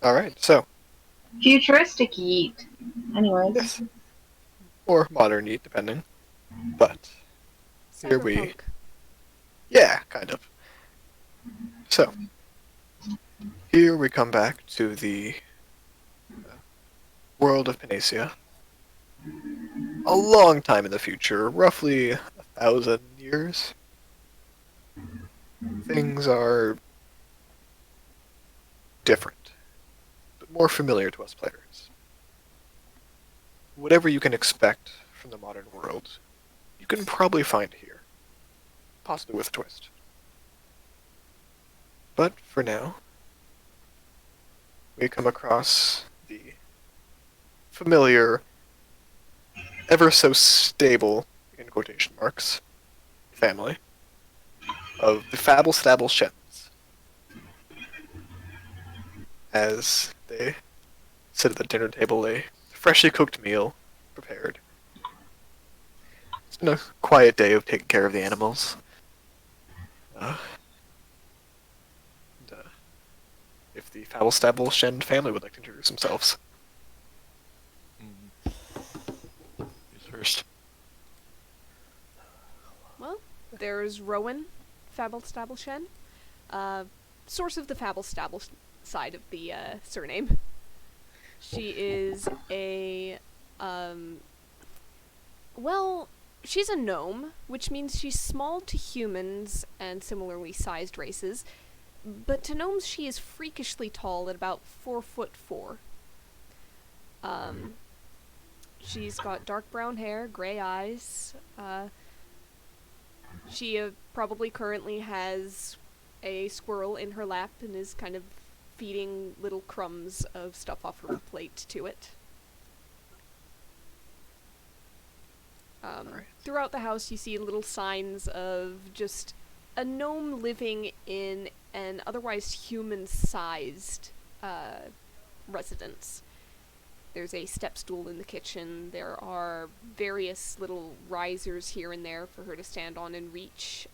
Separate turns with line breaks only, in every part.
Alright, so,
Futuristic yeet. Anyways.
yes. Or modern yeet, depending. But, here we...
Cyberpunk.
Yeah, kind of. So, here we come back to the world of Panacea. A long time in the future, roughly 1,000 years. Things are different, but more familiar to us players. Whatever you can expect from the modern world, you can probably find here, possibly with a twist. But for now, we come across the familiar, ever so stable, in quotation marks, family of the Fabble Stabble Shens, as they sit at the dinner table, a freshly cooked meal prepared. It's been a quiet day of taking care of the animals. Uh, and, if the Fabble Stabble Shen family would like to introduce themselves.
Who's first?
Well, there's Rowan, Fabble Stabble Shen. Source of the Fabble Stabble side of the surname. She is a, well, she's a gnome, which means she's small to humans and similarly sized races, but to gnomes she is freakishly tall at about 4'4". She's got dark brown hair, gray eyes. She probably currently has a squirrel in her lap and is kind of feeding little crumbs of stuff off her plate to it. Throughout the house you see little signs of just a gnome living in an otherwise human-sized residence. There's a step stool in the kitchen. There are various little risers here and there for her to stand on and reach,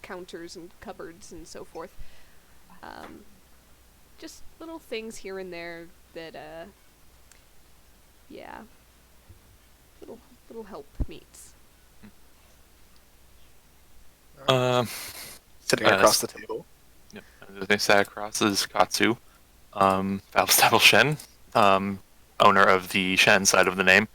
counters and cupboards and so forth. Just little things here and there that, yeah, little help meets.
Sitting across the table.
Yep. They sat across is Katsu, Valstable Shen, owner of the Shen side of the name.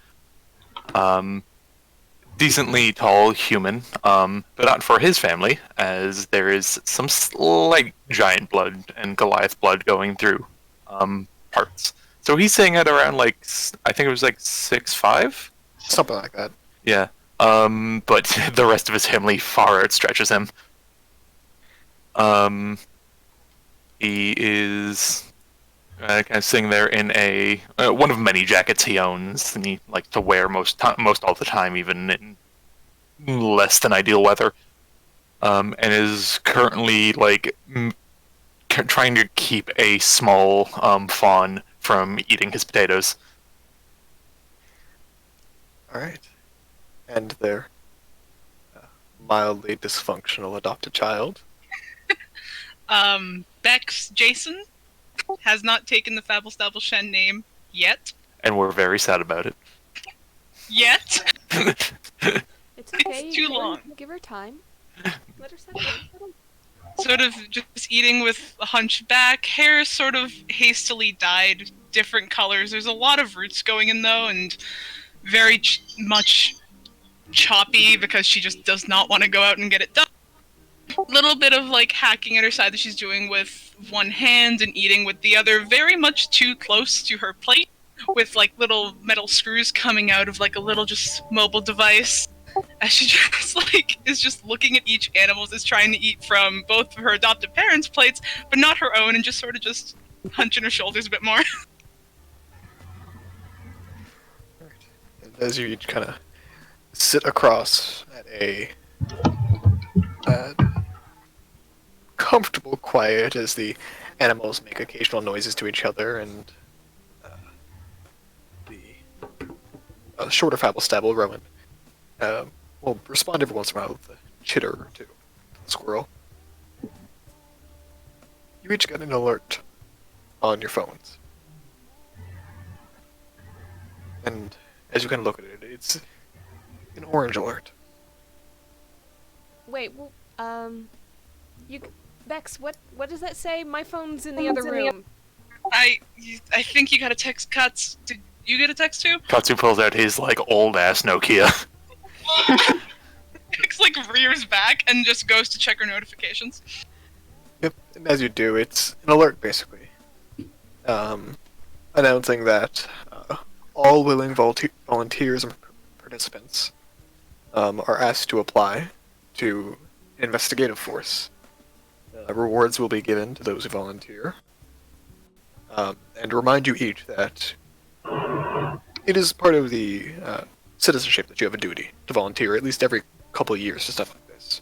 Decently tall human, but not for his family, as there is some slight giant blood and Goliath blood going through parts. So he's saying at around I think it was 6'5".
Something like that.
Yeah. But the rest of his family far outstretches him. He is kind of sitting there in a one of many jackets he owns, and he likes to wear most all the time, even in less than ideal weather. And is currently trying to keep a small fawn from eating his potatoes.
All right, and their mildly dysfunctional adopted child.
Bex Jason has not taken the Fabble Stabble Shen name yet.
And we're very sad about it.
Yet?
It's okay.
It's too long.
Give her time. Let her settle in.
Sort of just eating with a hunchback, hair sort of hastily dyed, different colors. There's a lot of roots going in though, and very much choppy because she just does not want to go out and get it done. Little bit of hacking at her side that she's doing with one hand and eating with the other, very much too close to her plate, with little metal screws coming out of a little just mobile device. As she just is just looking at each animal as trying to eat from both of her adopted parents' plates, but not her own, and just sort of just hunching her shoulders a bit more.
And as you each kind of sit across at a comfortable quiet as the animals make occasional noises to each other, and the shorter Fabble Stabble Rowan will respond every once in a while with a chitter or two to the squirrel. You each get an alert on your phones. And as you kind of look at it, it's an orange alert.
Wait, well, you, Bex, what does that say? My phone's in the other room.
I think you got a text, Cuts. Did you get a text too?
Katsu pulls out his like old ass Nokia.
X like rears back and just goes to check her notifications.
Yep, and as you do, it's an alert basically, announcing that all willing volunteers and participants are asked to apply to investigative force. Rewards will be given to those who volunteer, and remind you each that it is part of the citizenship that you have a duty to volunteer at least every couple of years to stuff like this.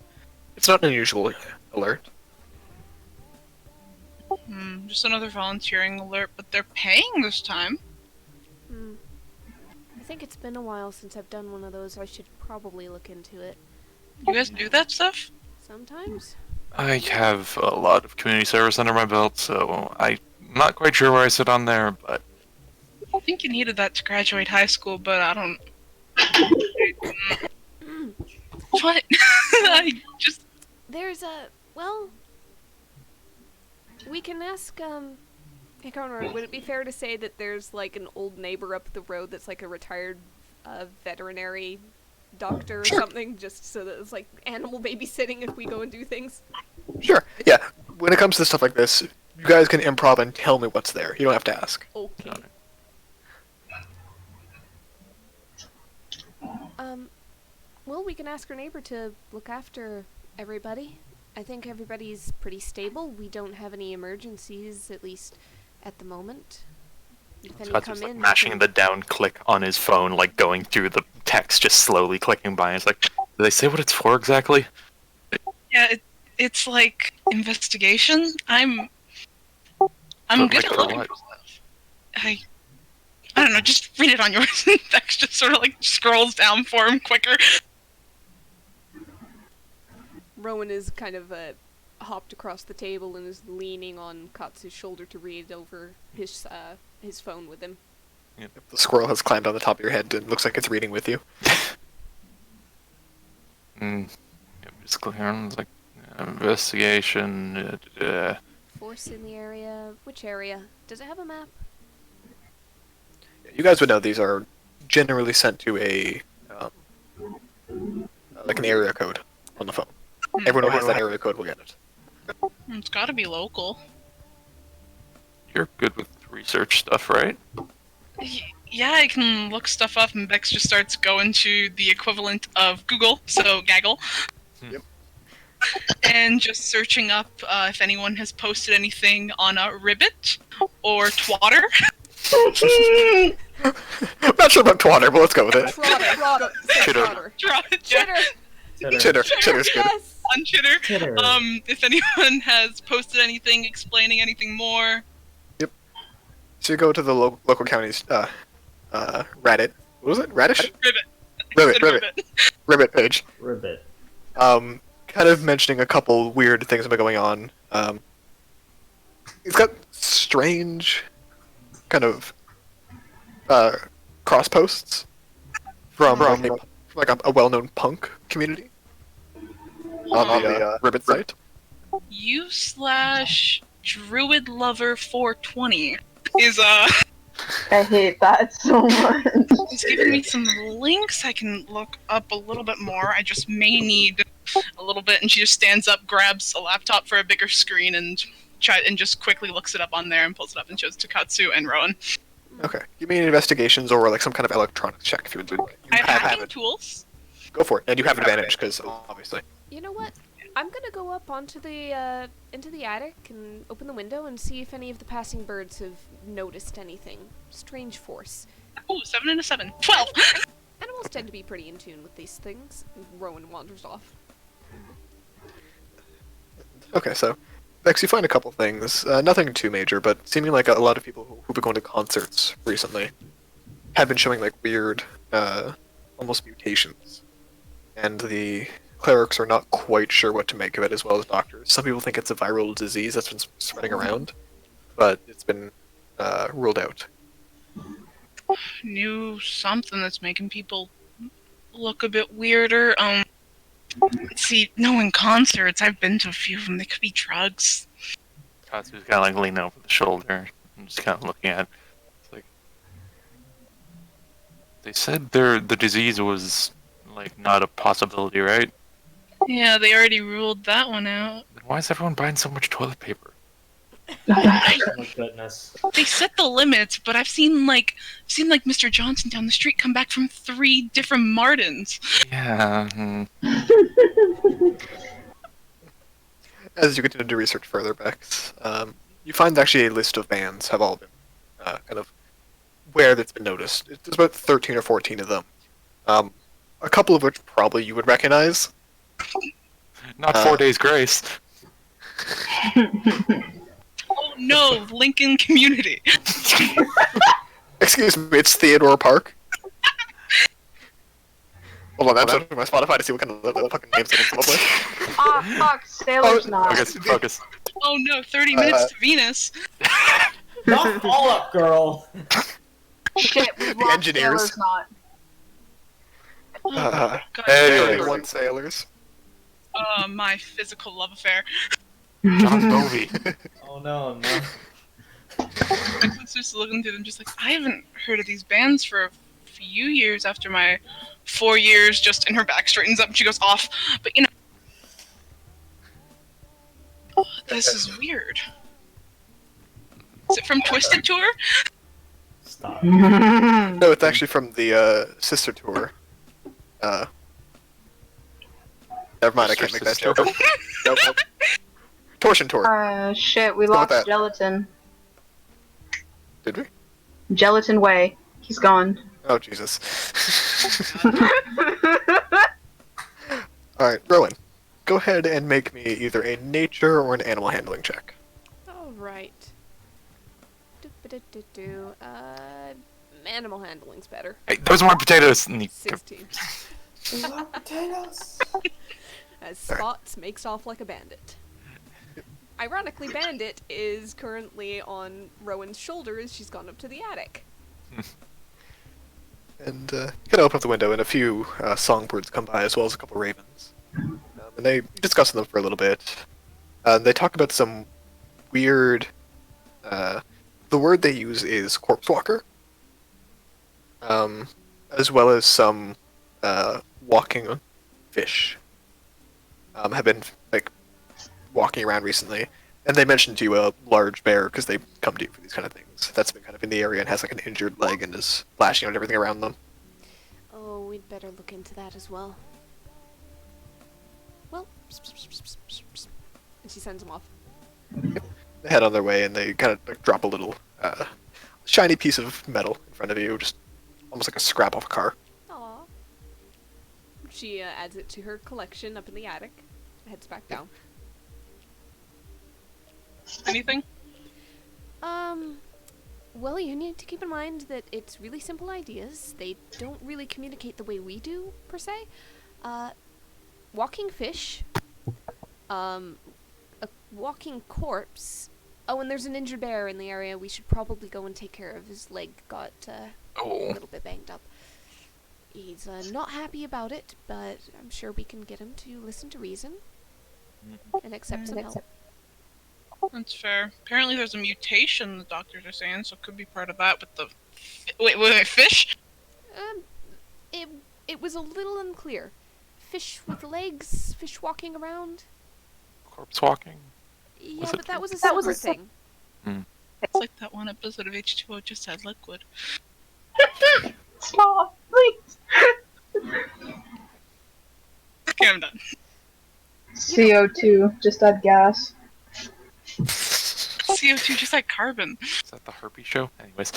It's not an unusual alert.
Just another volunteering alert, but they're paying this time.
I think it's been a while since I've done one of those. I should probably look into it.
You guys do that stuff?
Sometimes?
I have a lot of community service under my belt, so I'm not quite sure where I sit on there, but
I think you needed that to graduate high school, but I don't. What? I just.
There's a... Well... We can ask, Hey, Conrad, would it be fair to say that there's, like, an old neighbor up the road that's, like, a retired, veterinary doctor or something, just so that it's, like, animal babysitting if we go and do things?
Sure. Yeah. When it comes to stuff like this, you guys can improv and tell me what's there. You don't have to ask.
Okay. Well, we can ask our neighbor to look after everybody. I think everybody's pretty stable. We don't have any emergencies, at least at the moment. If any
Scott's
come
just like
in,
mashing the down click on his phone, like going through the text, just slowly clicking by. It's like, do they say what it's for exactly?
Yeah, it's like investigation. I'm
But,
good
like,
at
for
looking
what?
for stuff. I don't know. Just read it on yours. Bex just sort of like scrolls down for him quicker.
Rowan is kind of hopped across the table and is leaning on Katsu's shoulder to read over his phone with him.
The squirrel has climbed on the top of your head and looks like it's reading with you.
Just clicking on, it's like, investigation,
Force in the area. Which area? Does it have a map?
You guys would know these are generally sent to a like an area code on the phone. Everyone who has that area code will get it.
It's got to be local.
You're good with research stuff, right?
Yeah, I can look stuff up, and Bex just starts going to the equivalent of Google, so Gaggle.
Yep.
And just searching up if anyone has posted anything on a Ribbit or Twatter.
I'm not sure about Twatter, but let's go with it.
Trotter.
Chitter.
Chitter's good.
Yes.
On Chitter.
Chitter.
If anyone has posted anything explaining anything more.
So you go to the local county's Reddit. What was it? Radish? Ribbit page.
Ribbit.
Kind of mentioning a couple weird things that have been going on. It's got strange kind of cross posts from like a well-known punk community on the Ribbit site.
U/Druid Lover 420 is
I hate that so much.
He's giving me some links I can look up a little bit more. I just may need a little bit, and she just stands up, grabs a laptop for a bigger screen, and just quickly looks it up on there and pulls it up and shows to Katsu and Rowan.
Okay, give me investigations or like some kind of electronics check if you would like.
I have hacking
it.
tools.
Go for it, and you have advantage because obviously.
You know what? I'm gonna go up onto the into the attic and open the window and see if any of the passing birds have noticed anything. Strange force.
Ooh, 7 and a 7. 12!
Animals tend to be pretty in tune with these things. Rowan wanders off.
Okay, so Bex, you find a couple things. Nothing too major, but seeming like a lot of people who've been going to concerts recently have been showing like weird, almost mutations, and the clerics are not quite sure what to make of it, as well as doctors. Some people think it's a viral disease that's been spreading around, but it's been ruled out.
Knew something that's making people look a bit weirder. Let's see, knowing concerts, I've been to a few of them. They could be drugs.
Katsu's kind of like leaning over the shoulder and just kind of looking at it. It's like, they said the disease was like not a possibility, right?
Yeah, they already ruled that one out.
Then why is everyone buying so much toilet paper?
Oh goodness.
They set the limits, but I've seen Mr. Johnson down the street come back from 3 different Martins.
Yeah.
As you continue to research further, Bex, you find actually a list of bands have all been kind of where that's been noticed. There's about 13 or 14 of them. A couple of which probably you would recognize.
Not 4 Days Grace.
Oh no, Lincoln Community.
Excuse me, it's Theodore Park. Hold on, I'm searching my Spotify to see what kind of fucking names I can come up with.
Ah, fuck, Sailor's Knot.
Focus.
Oh no, 30 minutes to Venus.
Not all up, girl.
Shit, we lost
Engineers.
Sailor's Knot.
God,
Anyways.
31 Sailors.
my physical love affair.
John Bovey.
Oh no.
My sister's looking through them just like, I haven't heard of these bands for a few years after my 4 years, just and her back straightens up and she goes off. But this is weird. Is it from Twisted Tour?
Stop.
No, it's actually from the sister tour. Never mind, I can't make that joke. Nope. Torsion tour.
Shit, we
Let's go with
lost
that.
Gelatin.
Did we?
Gelatin Way. He's gone.
Oh, Jesus. Alright, Rowan. Go ahead and make me either a nature or an animal handling check.
Alright. Animal handling's better.
Hey, those are my potatoes.
16.
Potatoes.
As Spots makes off like a bandit. Ironically, Bandit is currently on Rowan's shoulder as she's gone up to the attic.
And you kind of open up the window, and a few songbirds come by, as well as a couple ravens. And they discuss them for a little bit. They talk about some weird... the word they use is corpse walker. As well as some walking fish. Have been, like, walking around recently. And they mentioned to you a large bear, because they come to you for these kind of things. That's been kind of in the area and has, like, an injured leg and is lashing out everything around them.
Oh, we'd better look into that as well. Well, and she sends him off.
They head on their way, and they kind of like, drop a little shiny piece of metal in front of you, just almost like a scrap off a car.
Aww. She adds it to her collection up in the attic. Heads back down.
Anything?
Well, you need to keep in mind that it's really simple ideas. They don't really communicate the way we do, per se. Walking fish. A walking corpse. Oh, and there's an injured bear in the area. We should probably go and take care of. His leg got a little bit banged up. He's not happy about it, but I'm sure we can get him to listen to reason and accept some help.
That's fair. Apparently there's a mutation, the doctors are saying, so it could be part of that with the... Wait, fish?
It was a little unclear. Fish with legs, fish walking around.
Corpse walking?
Yeah,
Was
but
it-
that was a separate thing.
It's like that one episode of H2O just had liquid.
Stop, please.
Okay, I'm done.
CO2, just add gas.
CO2 just like carbon.
Is that the herpes show? Anyways,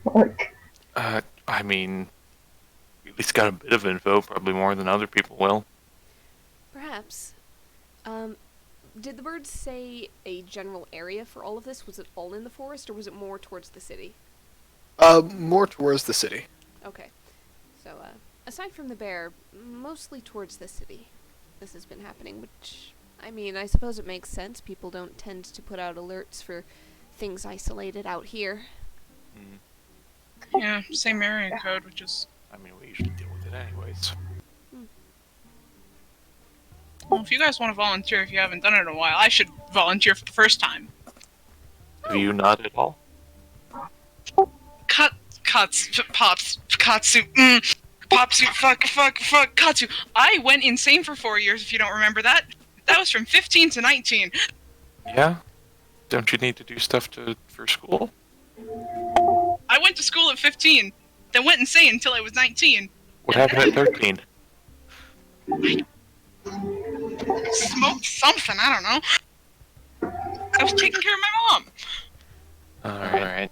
Fuck.
I mean, we at least got a bit of info, probably more than other people will.
Perhaps. Did the birds say a general area for all of this? Was it all in the forest, or was it more towards the city?
More towards the city.
Okay. So, aside from the bear, mostly towards the city. This has been happening, which, I mean, I suppose it makes sense. People don't tend to put out alerts for things isolated out here.
Yeah, same area code, which is...
I mean, we usually deal with it anyways.
Well, if you guys want to volunteer, if you haven't done it in a while, I should volunteer for the first time.
Have you not at all?
Katsu, Popsu, fuck, Katsu. I went insane for 4 years, if you don't remember that. That was from 15 to 19.
Yeah? Don't you need to do stuff for school?
I went to school at 15, then went insane until I was 19.
What happened at 13?
Smoked something, I don't know. I was taking care of my mom.
Alright.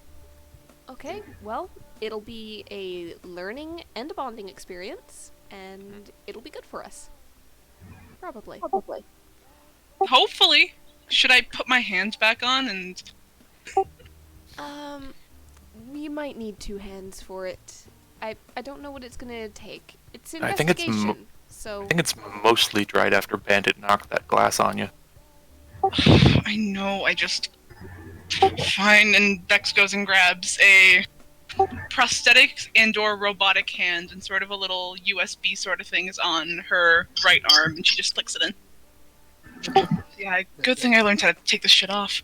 Okay, well, it'll be a learning and a bonding experience, and it'll be good for us. Probably.
Hopefully. Should I put my hands back on and...
You might need 2 hands for it. I don't know what it's gonna take. It's
I think it's
investigation, so...
I think it's mostly dried after Bandit knocked that glass on you.
I know, I just... Fine, and Bex goes and grabs a prosthetic and/or robotic hand, and sort of a little USB sort of thing is on her right arm, and she just clicks it in. Yeah, good thing I learned how to take this shit off.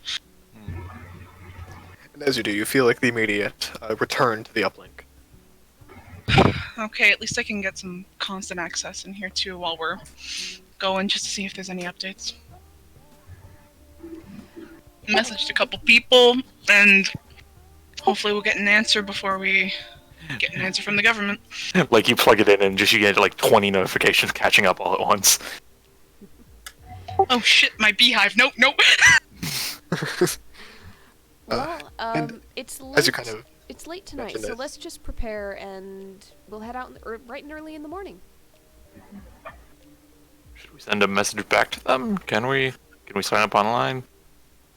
And as you do, you feel like the immediate return to the uplink.
Okay, at least I can get some constant access in here too while we're going, just to see if there's any updates. Messaged a couple people, and hopefully we'll get an answer before we get an answer from the government.
Like, you plug it in and just you get like 20 notifications catching up all at once.
Oh shit, my beehive. Nope.
Well,
and
it's late.
as you kind of
It's late tonight,
mention
so
this.
let's just prepare and we'll head out bright and early in the morning.
Should we send a message back to them? Can we sign up online?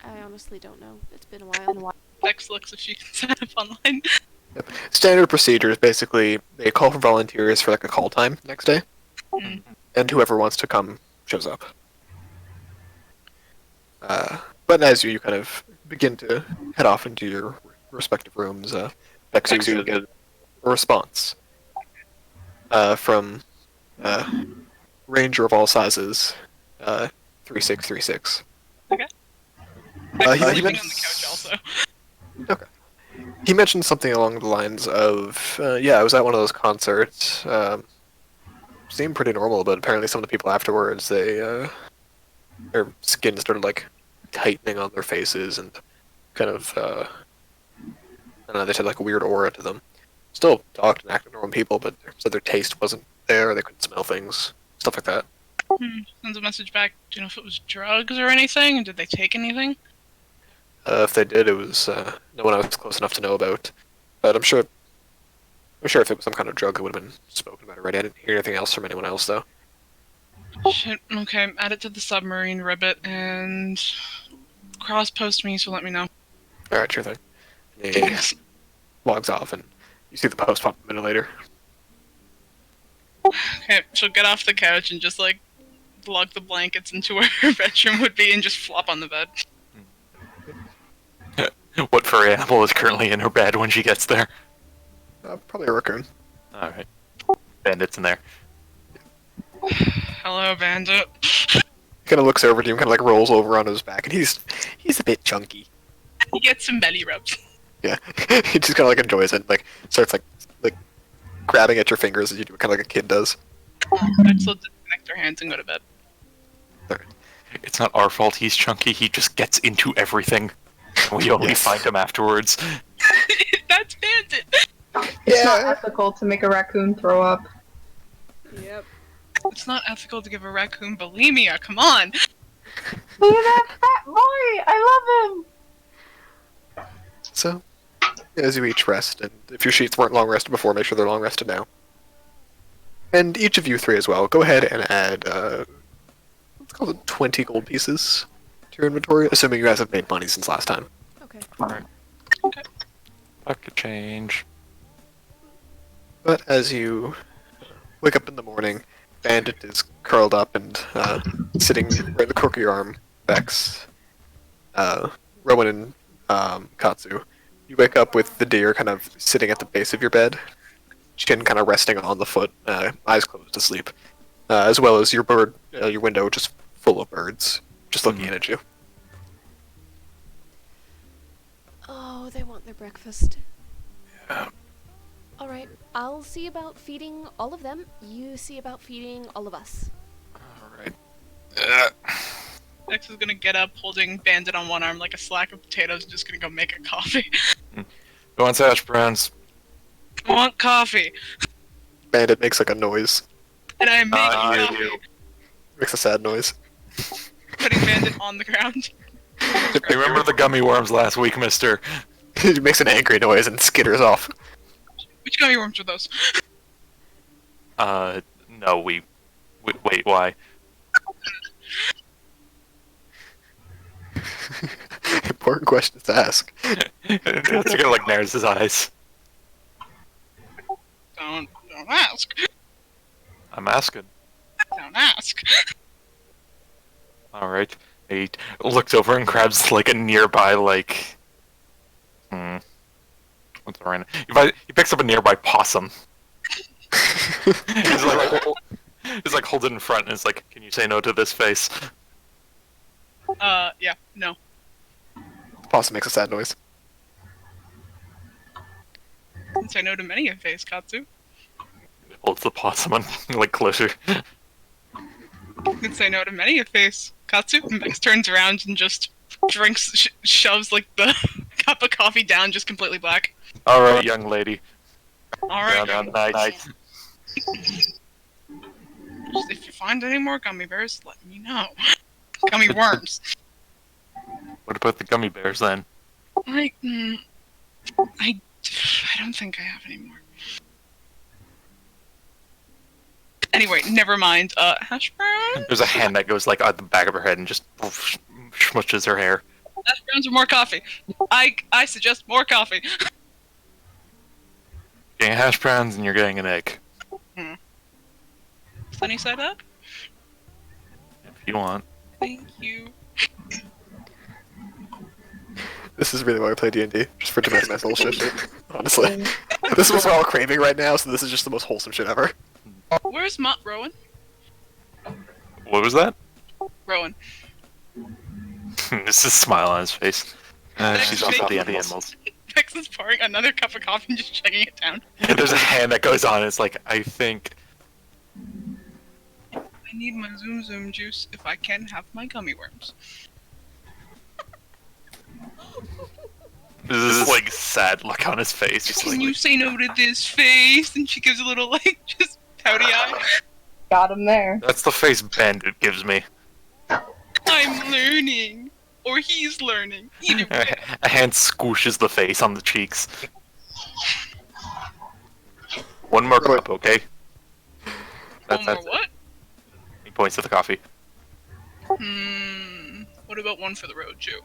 I honestly don't know. It's been a while.
Bex looks if she can sign up online.
standard procedure is basically they call for volunteers for like a call time next day, and whoever wants to come shows up. But as you kind of begin to head off into your respective rooms, Bex, you get a response from Ranger of all sizes, 3636.
Okay.
He
Bex is sleeping on
mentions-
the couch also.
Okay. He mentioned something along the lines of, yeah, I was at one of those concerts. Seemed pretty normal, but apparently some of the people afterwards, their skin started, like, tightening on their faces and kind of, I don't know, they had, like, a weird aura to them. Still talked and acted normal people, but said their taste wasn't there, they couldn't smell things, stuff like that.
Sends a message back. Do you know if it was drugs or anything? Did they take anything?
If they did, it was no one I was close enough to know about. But I'm sure if it was some kind of drug, it would have been spoken about already. I didn't hear anything else from anyone else, though.
Shit. Okay, add it to the submarine ribbit and cross post me. So let me know.
All right, sure thing. And he logs off, and you see the post pop a minute later.
Okay, she'll get off the couch and just like lug the blankets into where her bedroom would be and just flop on the bed.
What furry animal is currently in her bed when she gets there?
Probably a raccoon.
Alright. Bandit's in there.
Hello, Bandit.
He kind of looks over to you and kind of like rolls over on his back, and he's a bit chunky.
He gets some belly rubs.
Yeah, he just kind of like enjoys it, and, like starts like grabbing at your fingers as you do, kind of like a kid does.
Bex will disconnect her hands and go to bed.
It's not our fault he's chunky, he just gets into everything. We only
Yes.
find him afterwards.
That's Bandit.
It's not ethical to make a raccoon throw up.
Yep.
It's not ethical to give a raccoon bulimia. Come on.
Look at that fat boy! I love him!
So, as you each rest, and if your sheets weren't long rested before, make sure they're long rested now. And each of you three as well, go ahead and add, let's call it 20 gold pieces to your inventory, assuming you guys have made money since last time.
Okay.
Pocket change.
But as you wake up in the morning, Bandit is curled up and sitting right in the crook of your arm, Bex. Rowan and Katsu. You wake up with the deer kind of sitting at the base of your bed, chin kind of resting on the foot, eyes closed asleep, as well as your bird, your window just full of birds, just looking in at you.
Oh, they want their breakfast.
Yeah.
Alright, I'll see about feeding all of them. You see about feeding all of us.
Alright.
X is gonna get up, holding Bandit on one arm like a slack of potatoes, and just gonna go make a coffee.
Go on, hash browns.
I want coffee,
Bandit makes like a noise.
and I make
you.
coffee,
Makes a sad noise.
putting Bandit on the ground.
Remember the gummy worms last week, mister?
He makes an angry noise and skitters off.
Which gummy worms are those?
No, wait, why?
Important questions to ask.
That's gonna like narrows his eyes.
Don't ask.
I'm asking.
Don't ask.
Alright. He looks over and grabs like a nearby like what's the random? He picks up a nearby possum. he's like holds it in front and is like, can you say no to this face?
Yeah, no.
Possum makes a sad noise.
Can say no to many a face, Katsu.
Holds the possum on like closer.
Can say no to many a face, Katsu. And Bex turns around and just drinks, shoves like the cup of coffee down, just completely black.
Alright, young lady.
Alright,
Nice.
if you find any more gummy bears, let me know. Gummy worms.
What about the gummy bears then?
I don't think I have any more. Anyway, never mind. Hash brown?
There's a hand that goes like on the back of her head and just smushes her hair.
Hash browns or more coffee? I suggest more coffee.
Getting hash browns and you're getting an egg.
Sunny side up?
If you want.
Thank you.
This is really why I play D&D, just for domestic mental shit. Honestly, this is what we're all craving right now, so this is just the most wholesome shit ever.
Where's Rowan?
What was that?
Rowan.
This is a smile on his face. She's off the animals.
Bex is pouring another cup of coffee and just chugging it down.
There's a hand that goes on. It's like, I think.
I need my Zoom Zoom juice if I can have my gummy worms.
This is like sad look on his face. Just
Can
like,
you say no to this face? And she gives a little like just pouty eye.
Got him there.
that's the face Bandit gives me.
I'm learning. Or he's learning. Either way.
A hand squishes the face on the cheeks. One more cup, okay?
One more
it.
what?
He points to the coffee.
What about one for the road, Joe?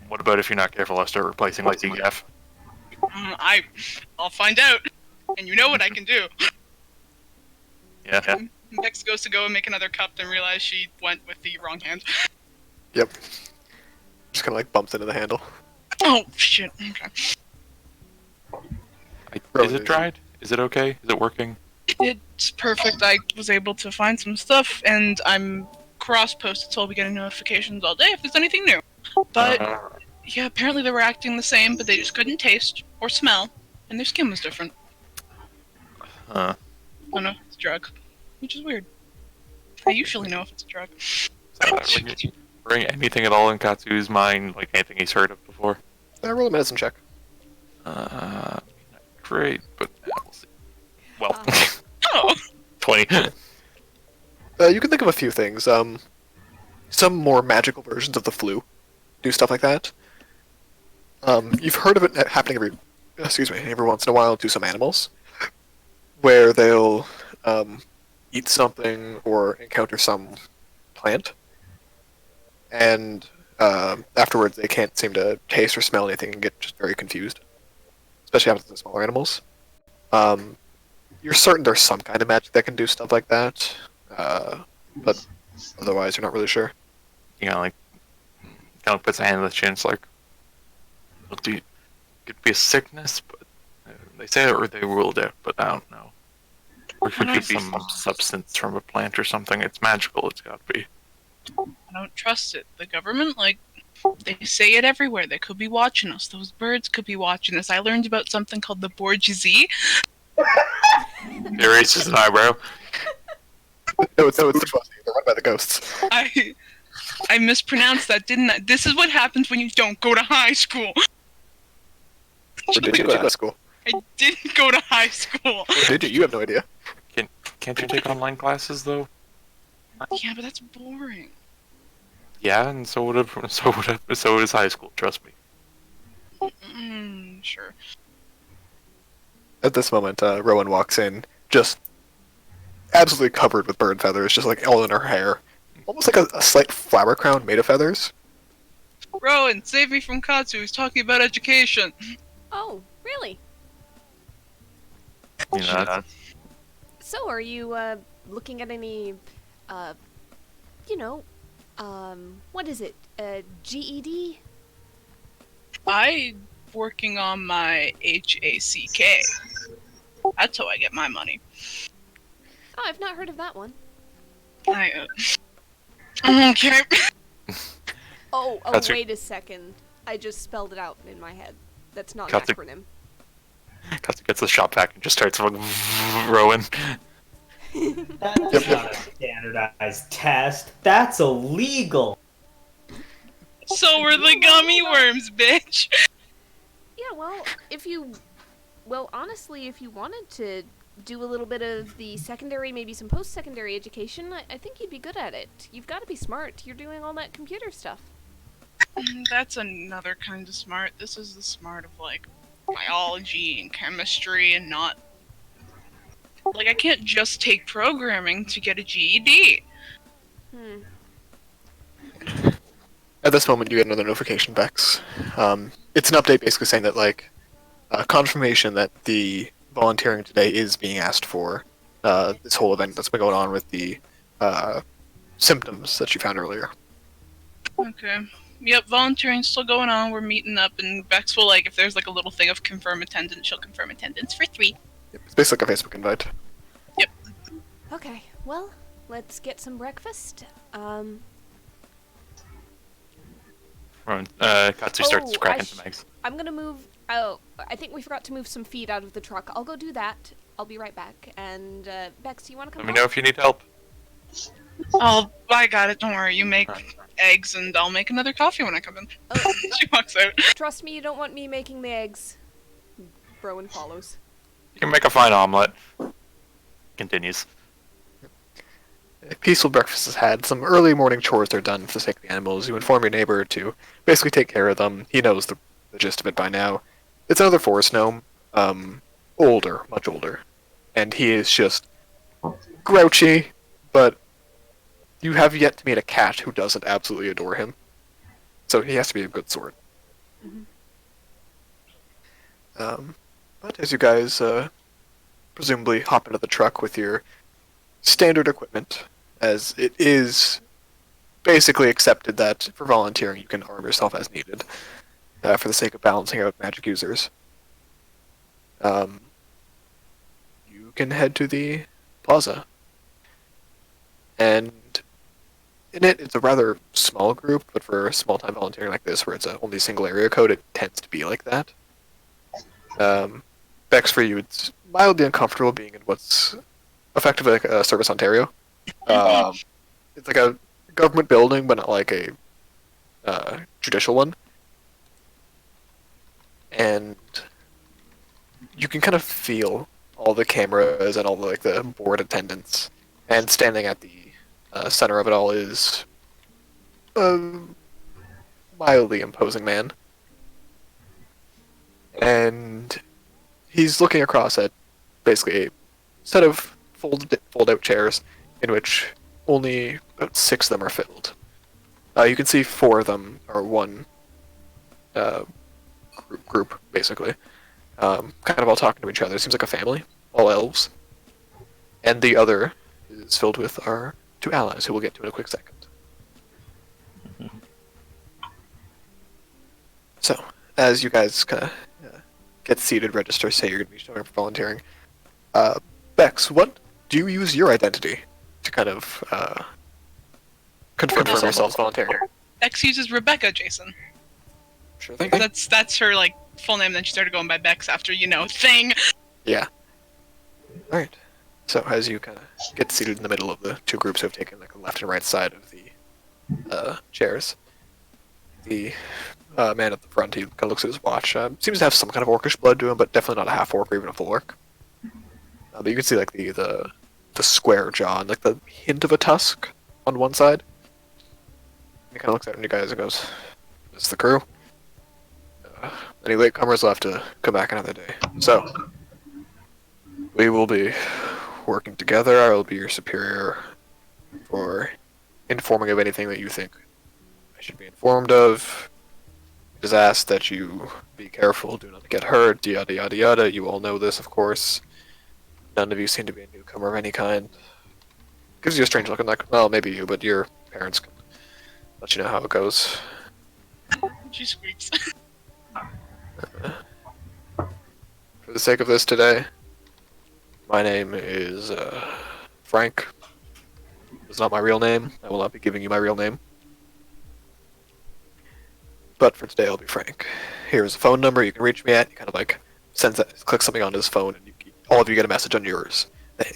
What about if you're not careful, I'll start replacing with decaf?
I'll find out. And you know what I can do.
Yeah.
Bex goes to go and make another cup, then realize she went with the wrong hand.
Yep. Just kind of like bumps into the handle.
Oh, shit. Okay.
Is it dried? Is it okay? Is it working?
It's perfect. I was able to find some stuff, and I'm cross-posted, so I'll be getting notifications all day if there's anything new. But, yeah, apparently they were acting the same, but they just couldn't taste or smell, and their skin was different.
Huh.
Oh no, it's a drug. Which is weird. I usually know if it's a drug.
Bring anything at all in Katsu's mind, like anything he's heard of before?
Roll a medicine check.
Not great, but we'll see. Well,
Oh!
20.
You can think of a few things. Some more magical versions of the flu do stuff like that. You've heard of it happening every once in a while to some animals, where they'll eat something or encounter some plant, and afterwards they can't seem to taste or smell anything and get just very confused. Especially happens to smaller animals. You're certain there's some kind of magic that can do stuff like that, but otherwise you're not really sure.
You know, like, Count puts a hand on the chin. It's like, well, it could be a sickness, but they say it or they ruled it, but I don't know. Or it could be some substance from a plant or something. It's magical. It's got to be.
I don't trust it. The government, like, they say it everywhere. They could be watching us. Those birds could be watching us. I learned about something called the bourgeoisie.
It raises an eyebrow.
No, it's the bourgeoisie. They're run by the ghosts.
I mispronounced that, didn't I? This is what happens when you don't go to high school.
Or did you go to school?
I didn't go to high school.
Or did you? You have no idea.
Can't you take online classes though?
Yeah, but that's boring.
Yeah, and so would high school. Trust me.
Sure.
At this moment, Rowan walks in, just absolutely covered with bird feathers, just like all in her hair. Almost like a slight flower crown made of feathers.
Rowan, save me from Katsu. He's talking about education.
Oh, really?
You know,
So, are you looking at any, what is it? GED?
I'm working on my HACK. That's how I get my money.
Oh, I've not heard of that one.
Okay.
Oh,
That's
wait a second. I just spelled it out in my head. That's not an
Katsu.
acronym.
Katsu gets the shop vac and just starts rowing.
That's not a standardized test. That's illegal.
So were the gummy worms, bitch.
Yeah, well, honestly, if you wanted to do a little bit of the secondary, maybe some post-secondary education, I think you'd be good at it. You've got to be smart. You're doing all that computer stuff.
That's another kind of smart. This is the smart of, like, biology and chemistry and not... Like, I can't just take programming to get a GED.
At this moment, you get another notification, Vex. It's an update basically saying that, like, confirmation that the volunteering today is being asked for. This whole event that's been going on with the symptoms that you found earlier.
Okay. Yep, volunteering's still going on. We're meeting up, and Bex will, like, if there's, like, a little thing of confirm attendance, she'll confirm attendance for 3.
It's basically like a Facebook invite.
Okay, well, let's get some breakfast.
Katsu starts
Oh,
cracking some eggs.
I'm gonna move. Oh, I think we forgot to move some feet out of the truck. I'll go do that. I'll be right back. And Bex, do you want to come?
Let me know if you need help.
Oh, I got it. Don't worry. You make eggs, and I'll make another coffee when I come in.
Oh,
She walks out.
trust me, you don't want me making the eggs. Rowan follows.
You can make a fine omelet. Continues.
A peaceful breakfast is had. Some early morning chores are done for the sake of the animals. You inform your neighbor to basically take care of them. He knows the gist of it by now. It's another forest gnome. Older, much older. And he is just grouchy, but you have yet to meet a cat who doesn't absolutely adore him. So he has to be a good sort. But as you guys presumably hop into the truck with your standard equipment, as it is basically accepted that for volunteering you can arm yourself as needed for the sake of balancing out magic users. You can head to the plaza. And in it, it's a rather small group, but for a small-time volunteering like this, where it's only a single area code, it tends to be like that. Bex, for you, it's mildly uncomfortable being in what's effectively like a Service Ontario. It's like a government building, but not like a judicial one. And you can kind of feel all the cameras and all the, like, the board attendants. And standing at the center of it all is a mildly imposing man. And he's looking across at basically a set of fold-out chairs in which only about 6 of them are filled. You can see 4 of them are one group, basically. Kind of all talking to each other. It seems like a family, all elves. And the other is filled with our 2 allies, who we'll get to in a quick second. So, as you guys kind of get seated, register, say you're going to be showing up for volunteering. Bex, what do you use your identity to kind of confirm yourself as volunteering?
Bex uses Rebecca, Jason.
Sure thing.
That's her like full name. Then she started going by Bex after thing.
Yeah. All right. So as you kind of get seated in the middle of the two groups who have taken like the left and right side of the chairs, the man at the front, he kind of looks at his watch. Seems to have some kind of orcish blood to him, but definitely not a half orc or even a full orc. But you can see like the square jaw and like the hint of a tusk on one side. He kind of looks at you guys and goes, "This is the crew. Any latecomers will have to come back another day. So we will be working together. I will be your superior for informing of anything that you think I should be informed of. It is asked that you be careful, do not get hurt, yada yada yada. You all know this, of course. None of you seem to be a newcomer of any kind. Gives you a strange look. I'm like, well, maybe you, but your parents can let you know how it goes."
She squeaks.
For the sake of this today, my name is Frank. It's not my real name. I will not be giving you my real name. But for today, I'll be Frank. Here's a phone number you can reach me at. You kind of like click something onto his phone, and all of you get a message on yours.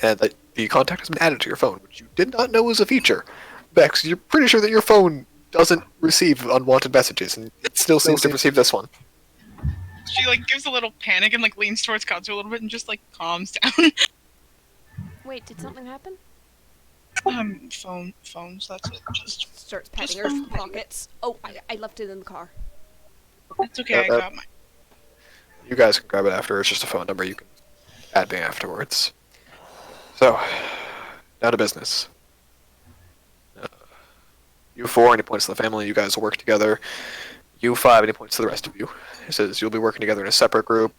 And the contact has been added to your phone, which you did not know was a feature. Bex, you're pretty sure that your phone doesn't receive unwanted messages, and it still seems to receive this one.
She like gives a little panic and like leans towards Katsu a little bit and just like calms down.
Wait, did something happen?
Phones. That's it. Just
Starts patting her pockets. Oh, I left it in the car.
it's okay. I got mine.
You guys can grab it after. It's just a phone number. You can add me afterwards. So, down to business. You four, any points to the family, you guys will work together. You five, any points to the rest of you. It says you'll be working together in a separate group.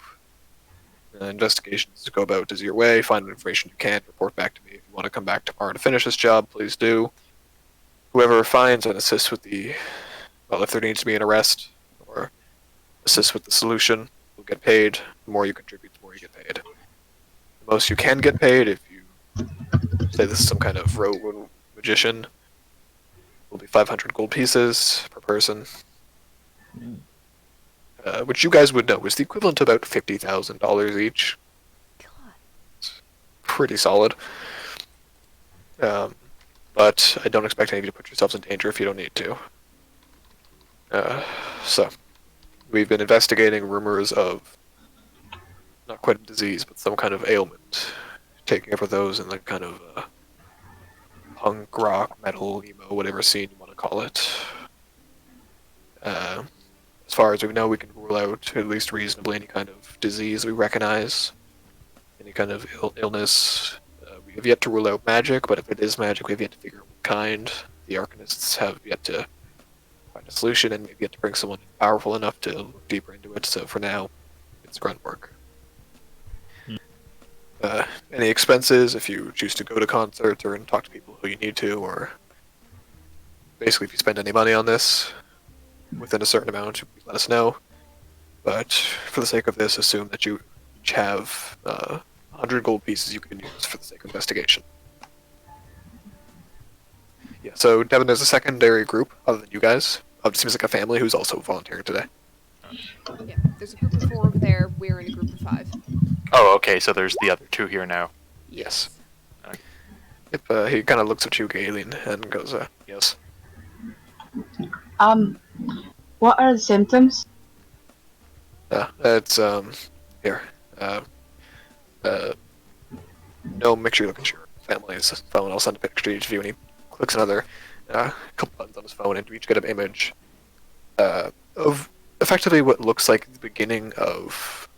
Investigations to go about as your way. Find information you can. Report back to me. If you want to come back tomorrow to finish this job, please do. Whoever finds and assists with if there needs to be an arrest or assists with the solution, will get paid. The more you contribute, the more you get paid. The most you can get paid, if you say this is some kind of rogue magician, will be 500 gold pieces per person. Which you guys would know is the equivalent to about $50,000 each.
God.
It's pretty solid. But I don't expect any of you to put yourselves in danger if you don't need to. So, we've been investigating rumors of not quite a disease, but some kind of ailment taking over those in the kind of punk rock, metal, emo, whatever scene you want to call it. As far as we know, we can rule out, at least reasonably, any kind of disease we recognize, any kind of illness. We have yet to rule out magic, but if it is magic, we have yet to figure out what kind. The Arcanists have yet to find a solution, and we've yet to bring someone powerful enough to look deeper into it, so for now, it's grunt work. Any expenses, if you choose to go to concerts or talk to people who you need to, or basically if you spend any money on this, within a certain amount, let us know. But for the sake of this, assume that you each have 100 gold pieces you can use for the sake of investigation. Yeah, so Devin, there's a secondary group other than you guys. It seems like a family who's also volunteering today.
Yeah, there's a group of 4 over there. We're in a group of 5.
Oh, okay, so there's the other 2 here now.
Yes. Yep, he kind of looks at you, Galen, and goes, yes.
What are the symptoms?
It's, here. No, make sure you look at your family's phone. I'll send a picture to each of you, and he clicks another couple buttons on his phone, and you each get an image of effectively what looks like the beginning of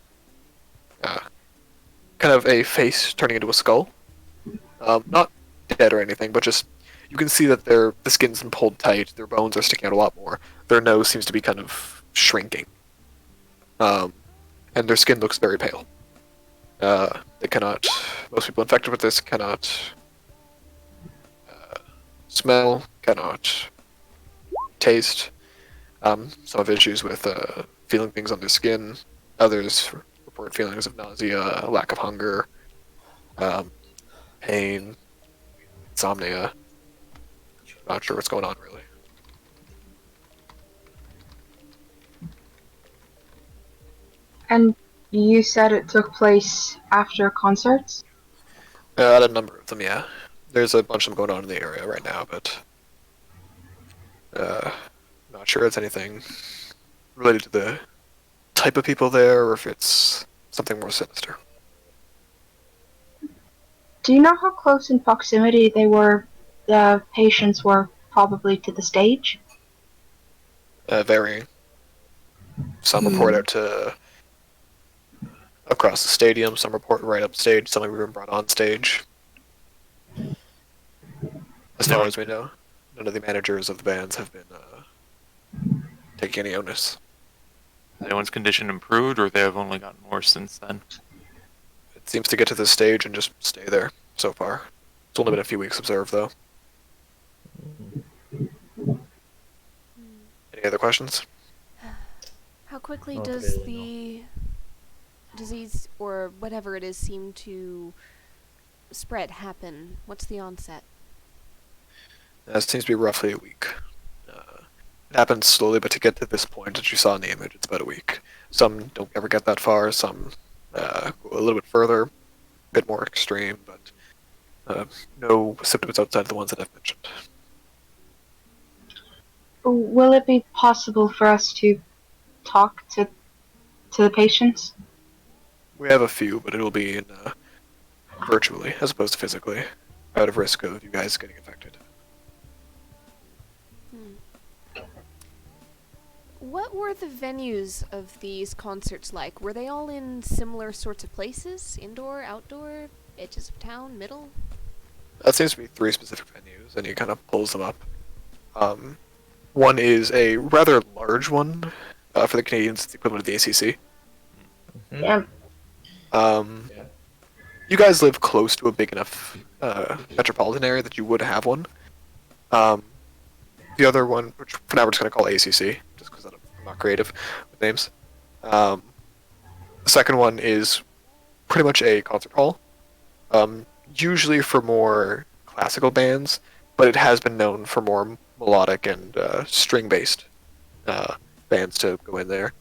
kind of a face turning into a skull. Not dead or anything, but just you can see that the skin's been pulled tight, their bones are sticking out a lot more, their nose seems to be kind of shrinking, and their skin looks very pale. They cannot, most people infected with this cannot smell, cannot taste. Some have issues with feeling things on their skin. Others report feelings of nausea, lack of hunger, um, pain, insomnia. Not sure what's going on really.
And you said it took place after concerts?
At a number of them, yeah. There's a bunch of them going on in the area right now, but not sure it's anything related to the type of people there or if it's something more sinister.
Do you know how close in proximity the patients were probably to the stage?
Varying. Some report out to across the stadium, some report right up stage, some have been brought on stage. As far as we know, none of the managers of the bands have been taking any onus.
Has anyone's condition improved, or they have only gotten worse since then?
It seems to get to this stage and just stay there so far. It's only been a few weeks observed, though. Any other questions?
How quickly
Not
does
really,
the disease or whatever it is seem to spread, happen? What's the onset?
It seems to be roughly a week. It happens slowly, but to get to this point that you saw in the image, it's about a week. Some don't ever get that far, some go a little bit further, a bit more extreme, but no symptoms outside the ones that I've mentioned.
Will it be possible for us to talk to the patients?
We have a few, but it'll be in virtually, as opposed to physically, out of risk of you guys getting infected.
What were the venues of these concerts like? Were they all in similar sorts of places? Indoor, outdoor, edges of town, middle?
That seems to be 3 specific venues, and he kind of pulls them up. One is a rather large one. For the Canadians, it's the equivalent of the ACC.
Yeah.
You guys live close to a big enough metropolitan area that you would have one. The other one, which for now we're just going to call ACC, just because I'm not creative with names. The second one is pretty much a concert hall, usually for more classical bands, but it has been known for more melodic and string-based bands to go in there.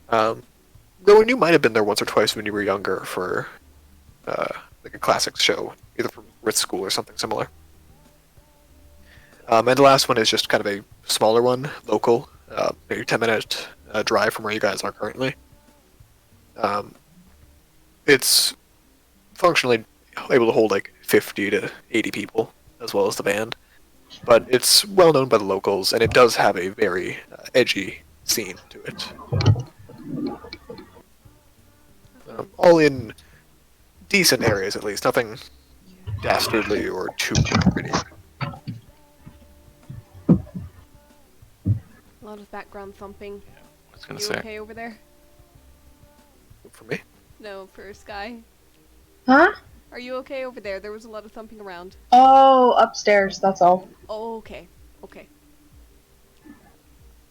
Though you might have been there once or twice when you were younger for like a classics show, either from Ritz School or something similar. And the last one is just kind of a smaller one, local, maybe 10-minute drive from where you guys are currently. It's functionally able to hold like 50 to 80 people, as well as the band. But it's well known by the locals, and it does have a very edgy scene to it. All in decent areas, at least. Nothing dastardly or too pretty.
A lot of background thumping.
I was gonna
You
say.
okay over there?
For me?
No, for Sky.
Huh?
Are you okay over there? There was a lot of thumping around.
Oh, upstairs, that's all.
Oh, okay. Okay.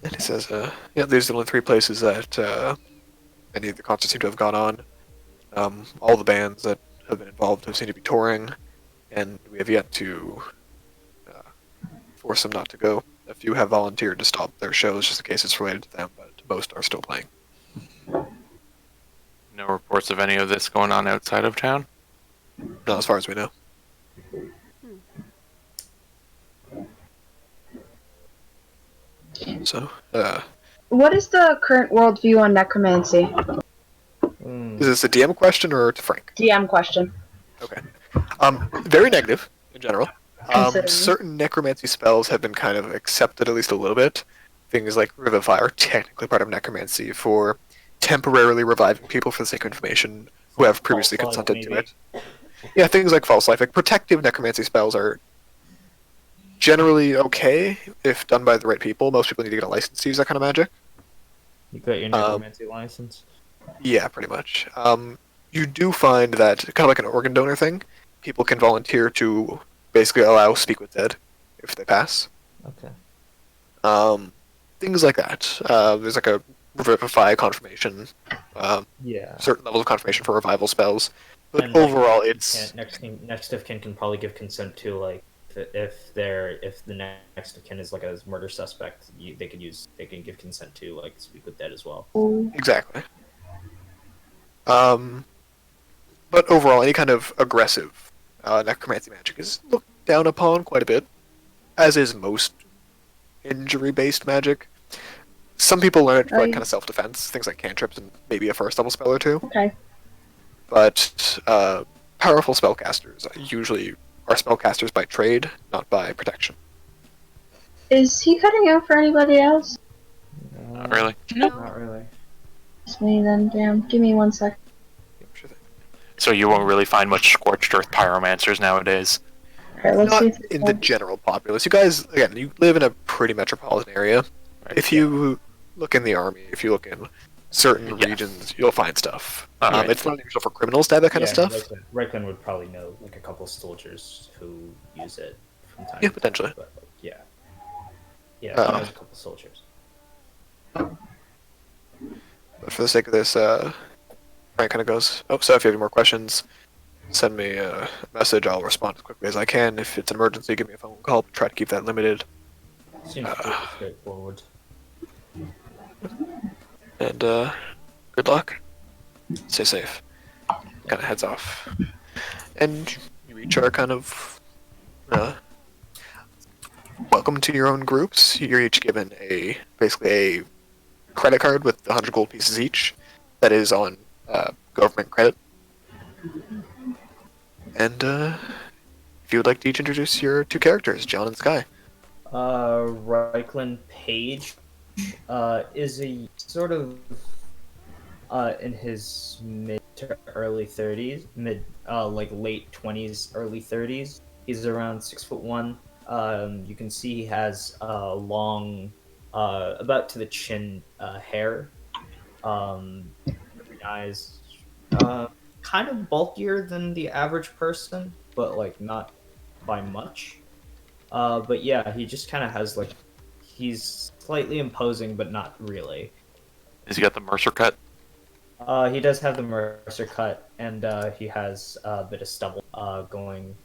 And he says, yeah, these are the only 3 places that any of the concerts seem to have gone on. All the bands that have been involved have seemed to be touring, and we have yet to force them not to go. A few have volunteered to stop their shows just in case it's related to them, but most are still playing.
No reports of any of this going on outside of town?
Not as far as we know. So,
What is the current worldview on necromancy?
is this a DM question or to Frank?
DM question.
Okay. Very negative in general.
Considering.
Certain necromancy spells have been kind of accepted at least a little bit. Things like Revivify are technically part of necromancy for temporarily reviving people for the sake of information who have previously
False life,
consented to
maybe.
it. Yeah, things like false life. Like protective necromancy spells are generally okay if done by the right people. Most people need to get a license to use that kind of magic.
You got your necromancy license?
Yeah, pretty much. You do find that, kind of like an organ donor thing, people can volunteer to basically allow Speak with Dead if they pass.
Okay.
Things like that. There's like a revivify confirmation,
Yeah.
certain levels of confirmation for revival spells. But
And, like,
overall, it's
next of kin can probably give consent to, like, if the next of kin is like a murder suspect, they can give consent to, like, speak with dead as well.
exactly. But overall, any kind of aggressive necromancy magic is looked down upon quite a bit, as is most injury-based magic. Some people learn it for like kind of self-defense, things like cantrips and maybe a first-level spell or two.
Okay.
But powerful spellcasters usually are spellcasters by trade, not by protection.
Is he cutting out for anybody else?
Not really.
Not really.
It's me then, damn. Give me 1 sec.
So you won't really find much scorched earth pyromancers nowadays.
Okay, let's
Not
see if
in the general populace. You guys, again, you live in a pretty metropolitan area.
Right?
If you look in the army, if you look in certain
Yeah.
regions, you'll find stuff.
Alright.
It's not unusual for criminals to have that kind of stuff.
Reichland would probably know, like, a couple soldiers who use it from time
Yeah,
to
potentially.
time. But, like, yeah. Yeah,
Oh.
he knows a couple soldiers.
But for the sake of this, Frank kind of goes, "Oh, so if you have any more questions, send me a message. I'll respond as quickly as I can. If it's an emergency, give me a phone call. Try to keep that limited.
Seems pretty straightforward.
And good luck. Stay safe." Kind of heads off. And you each are kind of welcome to your own groups. You're each given basically a credit card with 100 gold pieces each that is on government credit. And if you would like to each introduce your two characters, John and Sky.
Reichland Page is a sort of in his mid to early 30s, like late 20s, early 30s. He's around 6'1". You can see he has long, about to the chin hair, eyes, kind of bulkier than the average person, but like not by much. But yeah, he just kind of has like, he's slightly imposing, but not really.
Has he got the Mercer cut?
He does have the Mercer cut, and he has a bit of stubble going.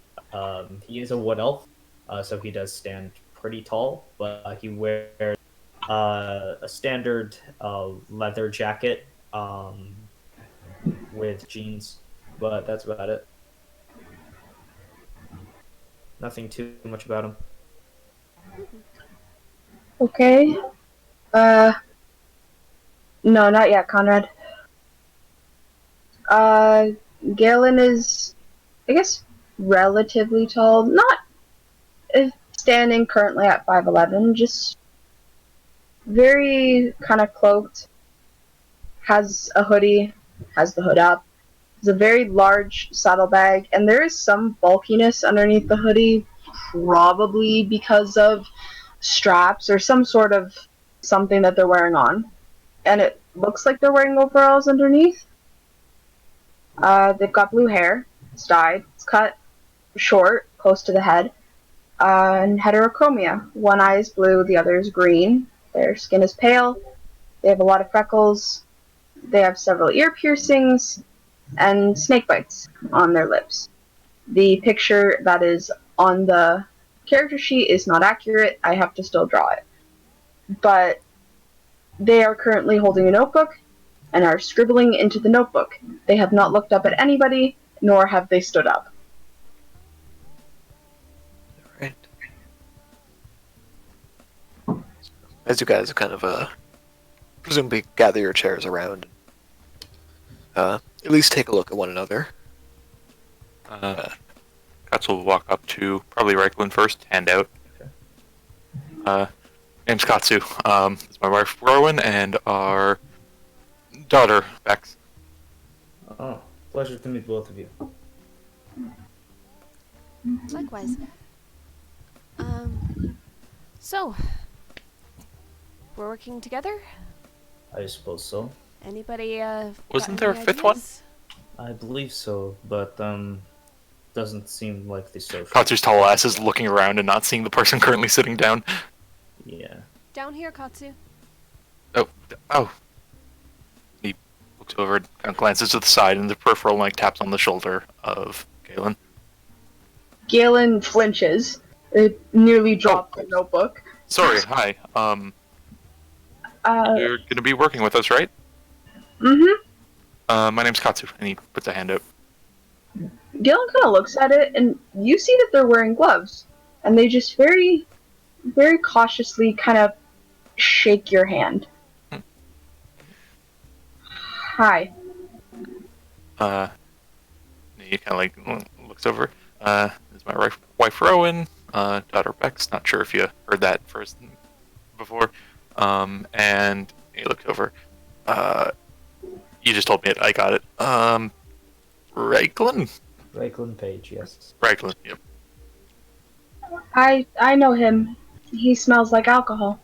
He is a wood elf, so he does stand pretty tall, but he wears a standard leather jacket with jeans, but that's about it. Nothing too much about him.
Okay. No, not yet, Conrad. Galen is, I guess, relatively tall. Not standing currently at 5'11", just very kind of cloaked. Has a hoodie, has the hood up. Has a very large saddlebag, and there is some bulkiness underneath the hoodie, probably because of straps or some sort of something that they're wearing on. And it looks like they're wearing overalls underneath. They've got blue hair. It's dyed. It's cut short, close to the head. And heterochromia. One eye is blue, the other is green. Their skin is pale. They have a lot of freckles. They have several ear piercings and snake bites on their lips. The picture that is on the character sheet is not accurate. I have to still draw it. But they are currently holding a notebook and are scribbling into the notebook. They have not looked up at anybody, nor have they stood up.
Right. As you guys kind of presumably gather your chairs around, at least take a look at one another.
Katz will walk up to probably Reichland first, hand out. Name's Katsu. It's my wife Rowan and our daughter Bex.
Oh, pleasure to meet both of you.
Likewise. So, we're working together?
I suppose so.
Anybody,
Wasn't
got
there
any
a fifth one?
ideas?
I believe so, but doesn't seem like the social.
Katsu's tall ass is looking around and not seeing the person currently sitting down.
Yeah.
Down here, Katsu.
Oh, looks over, kind of glances to the side, and the peripheral like taps on the shoulder of Galen.
Galen flinches. It nearly dropped the notebook.
Sorry, hi. You're gonna be working with us, right?
Mm-hmm.
My name's Katsu, and he puts a hand out.
Galen kind of looks at it, and you see that they're wearing gloves. And they just very, very cautiously kind of shake your hand. Hi.
He kind of like looks over. This is my wife Rowan, daughter Bex. Not sure if you heard that first before. And he looks over. You just told me it. I got it. Reiklin?
Reiklin Page, yes.
Reiklin, yep.
I know him. He smells like alcohol.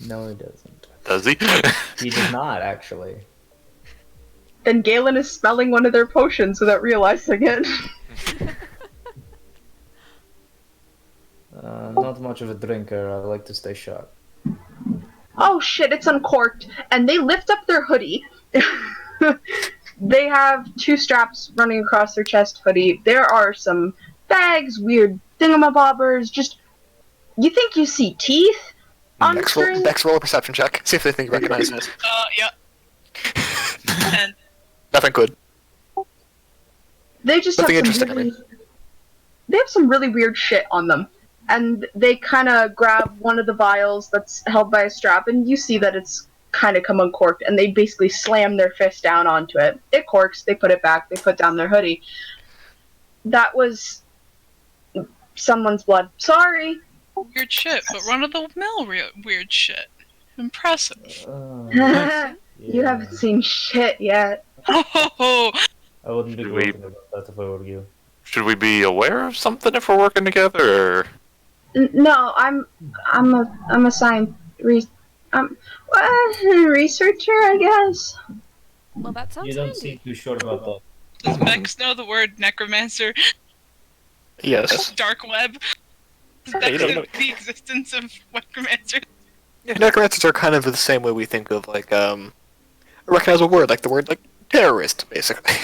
No, he doesn't.
Does he?
He does not, actually.
Then Galen is smelling one of their potions without realizing it.
Not much of a drinker. I like to stay sharp.
Oh shit, it's uncorked. And they lift up their hoodie. They have two straps running across their chest hoodie. There are some bags, weird thingamabobbers, just... You think you see teeth on the string?
Bex, roll a perception check. See if they think you recognize this.
Yeah. And
Nothing good.
They just
Nothing
have
interesting,
some
I
really...
mean.
They have some really weird shit on them. And they kind of grab one of the vials that's held by a strap, and you see that it's kind of come uncorked, and they basically slam their fist down onto it. It corks, they put it back, they put down their hoodie. That was someone's blood. Sorry.
weird shit, but run-of-the-mill weird shit. Impressive.
You haven't seen shit yet.
Oh,
I wouldn't be
Should we-
gloating about that if I were you.
Should we be aware of something if we're working together? Or...
No, I'm a researcher, I guess.
Well, that sounds
You don't
handy.
seem too sure about that.
does Bex know the word necromancer?
Yes.
Dark web? Does
you
Bex
don't
know
know.
the existence of necromancer?
Yeah, necromancers are kind of the same way we think of, like, a recognizable word, like the word, like, terrorist, basically.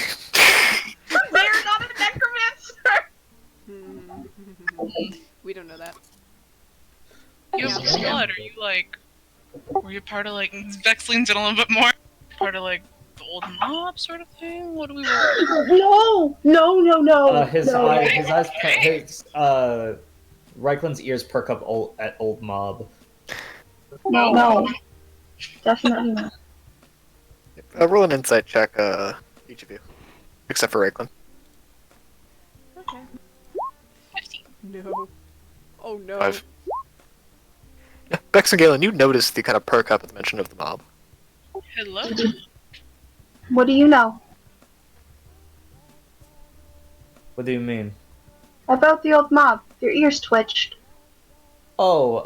They're not a necromancer!
We don't know that.
You have
Yeah.
blood, are you like... Were you part of like... Bex leans in a little bit more. Part of like the old mob sort of thing? What do we work?
No!
His
no.
Reiklin's ears perk up at Old Mob.
No. Definitely not.
Roll an insight check, each of you. Except for Reiklin.
Okay. No. Oh no.
5. Yeah, Bex and Galen, you notice the kind of perk up at the mention of the mob.
Hello?
What do you know?
What do you mean?
About the old mob. Their ears twitched.
Oh,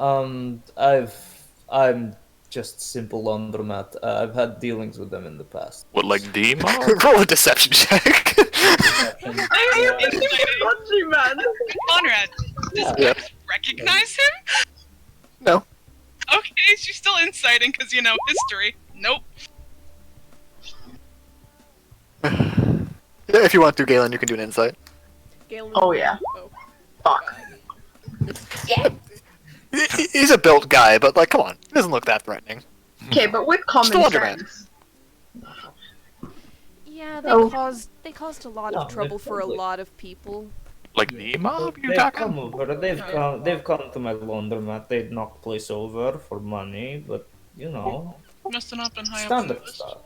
I'm just simple laundromat. I've had dealings with them in the past.
What, like D mob?
Roll a deception check.
Man.
Conrad, does
Yeah.
Bex recognize him?
No.
Okay, she's still inciting because, you know, history. Nope.
Yeah, if you want to, Galen, you can do an insight.
Galen.
Oh, yeah.
Oh.
Fuck.
He's a built guy, but, like, come on. He doesn't look that threatening.
Okay, but with common
Still Underman.
sense.
Yeah, they
Oh.
caused a lot of
No,
trouble
they're
for a
probably-
lot of people.
Like D mob? You
They've
talking?
come over. They've come to my laundromat. They'd knock place over for money, but you know,
Must have not been high up on the
standard
list.
stuff.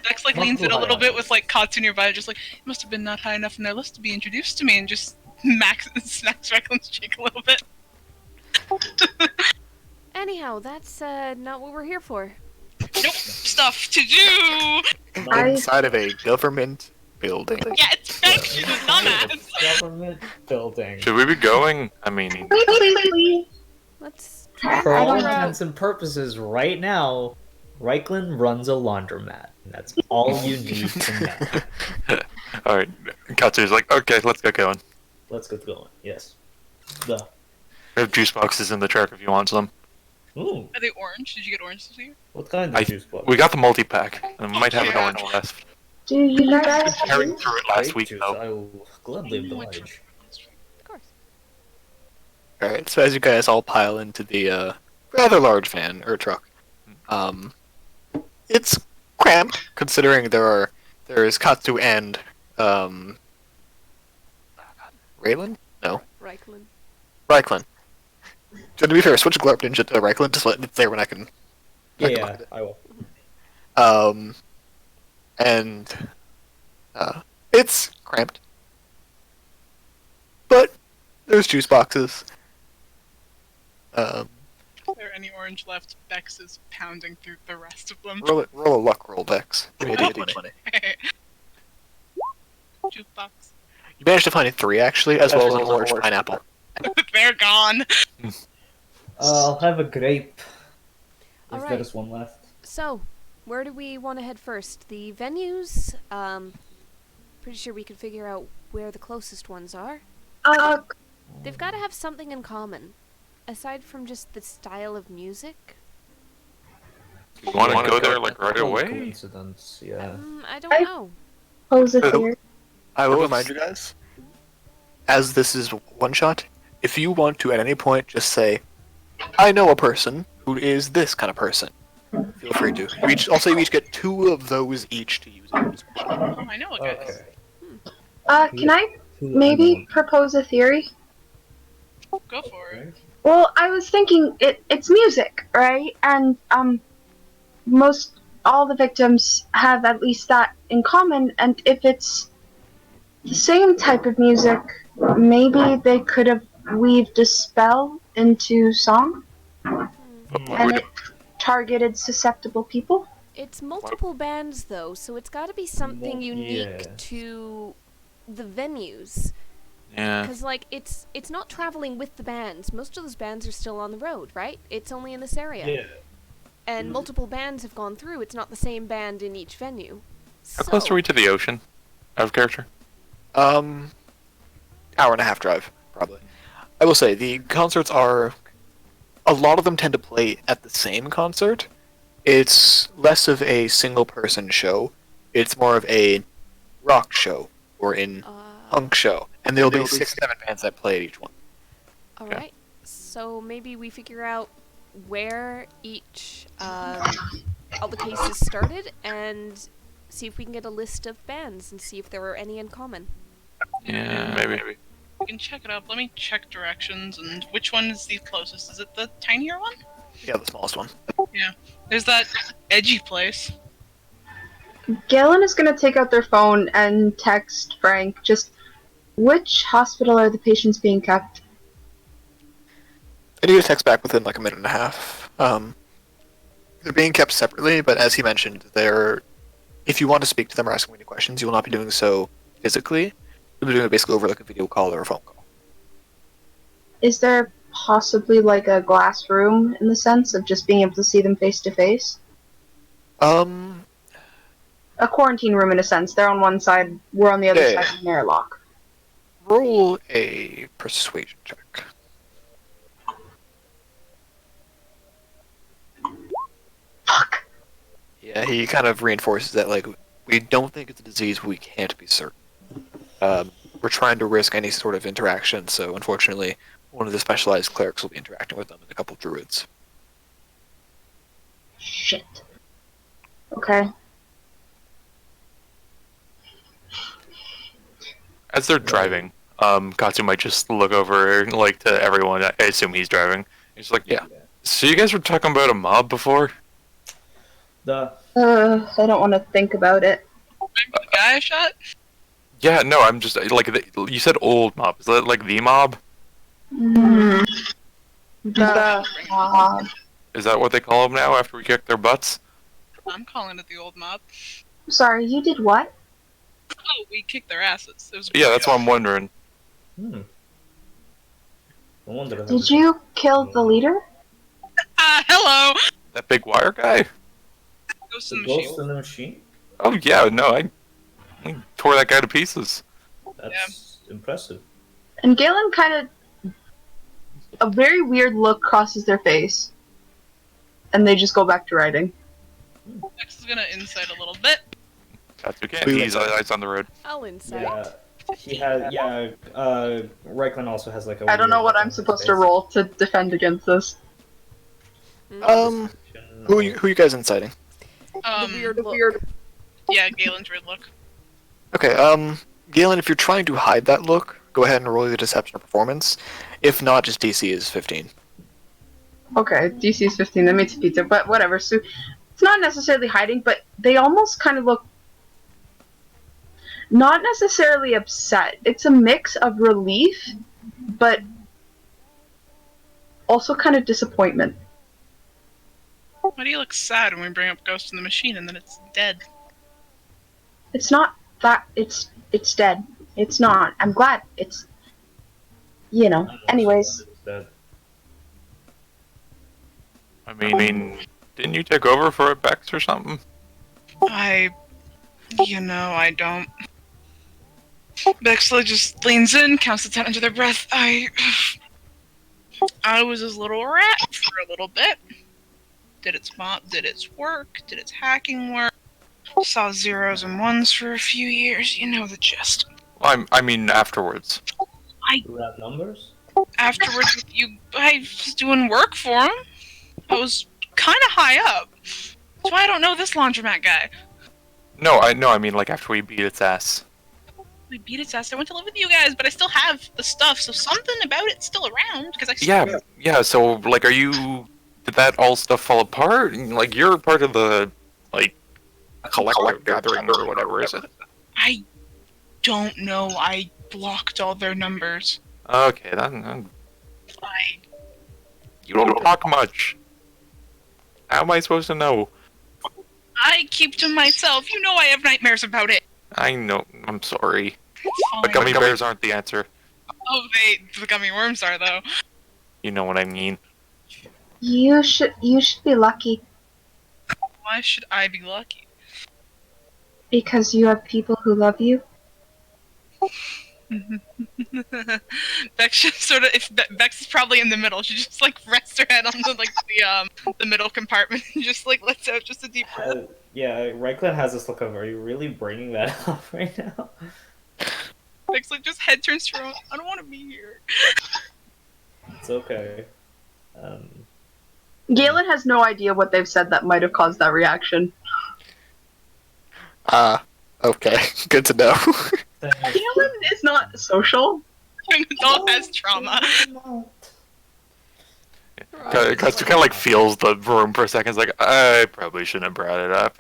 Bex like
Not
leans in
too
a little
high
bit
up.
with like Katsu nearby, just like, it must have been not high enough on their list to be introduced to me, and just smacks Recklin's cheek a little bit.
Anyhow, that's not what we're here for.
Nope, stuff to do!
Inside of a government building.
Yeah, it's Bex, she's a dumbass!
Government building.
Should we be going? I mean,
Let's
For all
figure out.
intents and purposes, right now, Reiklin runs a laundromat. And that's all you need to know.
alright. Katsu's like, okay, let's get going.
Let's get going. Yes. The
We have juice boxes in the truck if you want some.
Ooh,
Are they orange? Did you get orange this year?
what kind
I-
of juice box?
We got the multi-pack, and we might have an
Yeah.
orange left.
Do you
We've
guys
been tearing through it last
Grape
week,
juice.
though.
I will gladly
I know which
oblige.
Of course.
Alright, so as you guys all pile into the rather large van or truck, it's cramped considering there's Katsu and Raylan? No.
Reichland.
Reichland. So to be fair, switch Glarp Ninja to Reichland just let it there when I can
Yeah, I will.
and it's cramped. But there's juice boxes.
If there are any orange left, Bex is pounding through the rest of them.
Roll a luck roll, Dex. Give me a D20.
Jukebox.
You managed to find 3 actually, as well as an orange pineapple.
They're gone.
I'll have a grape. If
Alright.
there's one left.
So, where do we want to head first? The venues? Pretty sure we could figure out where the closest ones are. They've got to have something in common. Aside from just the style of music.
You want to go there like right
Total
away?
Coincidence, yeah.
I don't know.
pose a theory?
I will remind you guys, as this is one shot, if you want to at any point just say, I know a person who is this kind of person, feel free to. You each get 2 of those each to use at your discretion.
Oh, I know a guy.
Okay.
Can I maybe propose a theory?
Go for it.
Well, I was thinking it's music, right? And most all the victims have at least that in common. And if it's the same type of music, maybe they could have weaved a spell into song, and it targeted susceptible people.
It's multiple bands, though, so it's got to be something unique
yeah.
to the venues.
Yeah.
Because, like, it's not traveling with the bands. Most of those bands are still on the road, right? It's only in this area. And multiple bands have gone through. It's not the same band in each venue.
How close are we to the ocean? Out of character?
Hour and a half drive, probably. I will say, the concerts are... A lot of them tend to play at the same concert. It's less of a single-person show. It's more of a rock show, or in punk show. And there'll be 6, 7 bands that play at each one.
Alright. So maybe we figure out where each all the cases started and see if we can get a list of bands and see if there are any in common.
Yeah, maybe.
You can check it up. Let me check directions and which one is the closest. Is it the tinier one?
Yeah, the smallest one.
Yeah. There's that edgy place.
Galen is going to take out their phone and text Frank just which hospital are the patients being kept?
I need a text back within like a minute and a half. They're being kept separately, but as he mentioned, if you want to speak to them or ask them any questions, you will not be doing so physically. You'll be doing it basically over like a video call or a phone call.
Is there possibly like a glass room in the sense of just being able to see them face to face? A quarantine room in a sense. They're on one side, we're on the other
Yeah.
side of an airlock.
Roll a persuasion check.
Fuck.
Yeah, he kind of reinforces that, like, we don't think it's a disease, we can't be certain. We're trying to risk any sort of interaction, so unfortunately, one of the specialized clerics will be interacting with them and a couple of druids.
Shit. Okay.
As they're driving, Katsu might just look over, like, to everyone. I assume he's driving. He's like,
Yeah.
So you guys were talking about a mob before?
The
I don't want to think about it.
Remember the guy I shot?
Yeah, no, I'm just, like, you said old mob. Is that, like, the mob?
The mob.
Is that what they call them now after we kick their butts?
I'm calling it the old mob.
Sorry, you did what?
Oh, we kicked their asses. It was
Yeah, that's what I'm wondering.
No wonder.
Did you kill the leader?
Hello!
That big wire guy?
Ghost
The
in the machine.
ghost in the machine?
Oh, yeah, no, I tore that guy to pieces.
That's impressive.
And Galen kind of... A very weird look crosses their face. and they just go back to writing.
Vex is gonna insight a little bit.
That's okay. He's eyes on the road.
I'll insight.
Yeah, he has. Yeah, Reichland also has like a.
I don't know
weird
what
look
I'm
on his
supposed to
face.
roll to defend against this.
Who you guys inciting?
The weird look.
Yeah, Galen's weird look.
Okay, Galen, if you're trying to hide that look, go ahead and roll the deception or performance. If not, just DC is 15.
Okay, DC is 15. That makes pizza, but whatever. So it's not necessarily hiding, but they almost kind of look not necessarily upset. It's a mix of relief, but also kind of disappointment.
Why do you look sad when we bring up Ghost in the Machine and then it's dead?
It's not that it's dead. It's not. I'm glad it's Anyways,
I mean, didn't you take over for a Bex or something?
I don't. Bexley just leans in, counts to 10 under their breath. I was his little rat for a little bit. Did its work? Did its hacking work? Saw zeros and ones for a few years. You know the gist.
Well, I mean, afterwards.
Do we have numbers?
Afterwards, with you, I was doing work for him. I was kind of high up. That's why I don't know this laundromat guy.
No, I mean, like, after we beat its ass.
We beat its ass. I went to live with you guys, but I still have the stuff, so something about it's still around. Because I still
Yeah, so, like, did that all stuff fall apart? Like, you're part of the, like, collective gathering or whatever, is it?
I don't know. I blocked all their numbers.
Okay, then,
I
you don't talk much. How am I supposed to know?
keep to myself. You know I have nightmares about it.
I know, I'm sorry.
Fine.
But gummy bears aren't the answer.
Oh, the gummy worms are though.
You know what I mean.
you should be lucky
Why should I be lucky?
because you have people who love you.
Bex just sort of, if Bex is probably in the middle, she just like rests her head on the middle compartment and just like lets out just a deep breath.
Yeah, Reichland has this look of, are you really bringing that up right now?
Bex like just head turns to her own. I don't want to be here.
It's okay.
Galen has no idea what they've said that might have caused that reaction.
Okay, good to know.
Galen is not social.
An adult has trauma.
Because you kind of like feels the room for a second. It's like, I probably shouldn't have brought it up.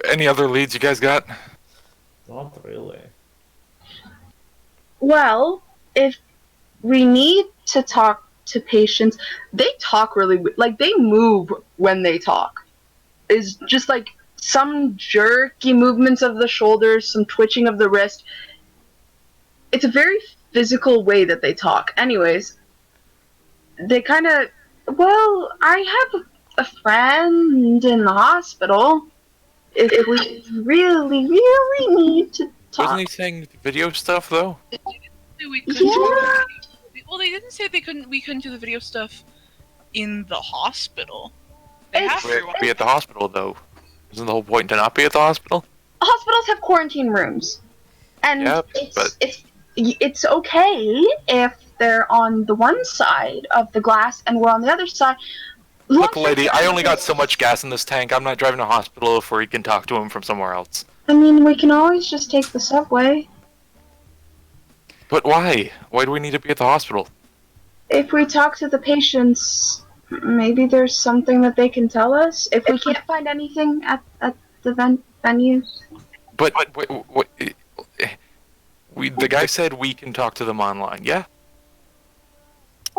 Any other leads you guys got?
Not really.
Well, if we need to talk to patients, they talk really like they move when they talk. Is just like some jerky movements of the shoulders, some twitching of the wrist. It's a very physical way that they talk. Anyways, they kind of, well, I have a friend in the hospital. If we really, really need to talk.
Wasn't he saying video stuff though?
We couldn't
Yeah.
Well, they didn't say we couldn't do the video stuff in the hospital. They
It's-
have
We
to.
have to be at the hospital though. Isn't the whole point to not be at the hospital?
Hospitals have quarantine rooms, and
Yep,
it's okay if they're on the one side of the glass and we're on the other side.
Look, lady, I only got so much gas in this tank. I'm not driving to a hospital if we can talk to him from somewhere else.
I mean, we can always just take the subway.
But why? Why do we need to be at the hospital?
If we talk to the patients, maybe there's something that they can tell us. If we can't find anything at the venues.
But the guy said we can talk to them online. Yeah,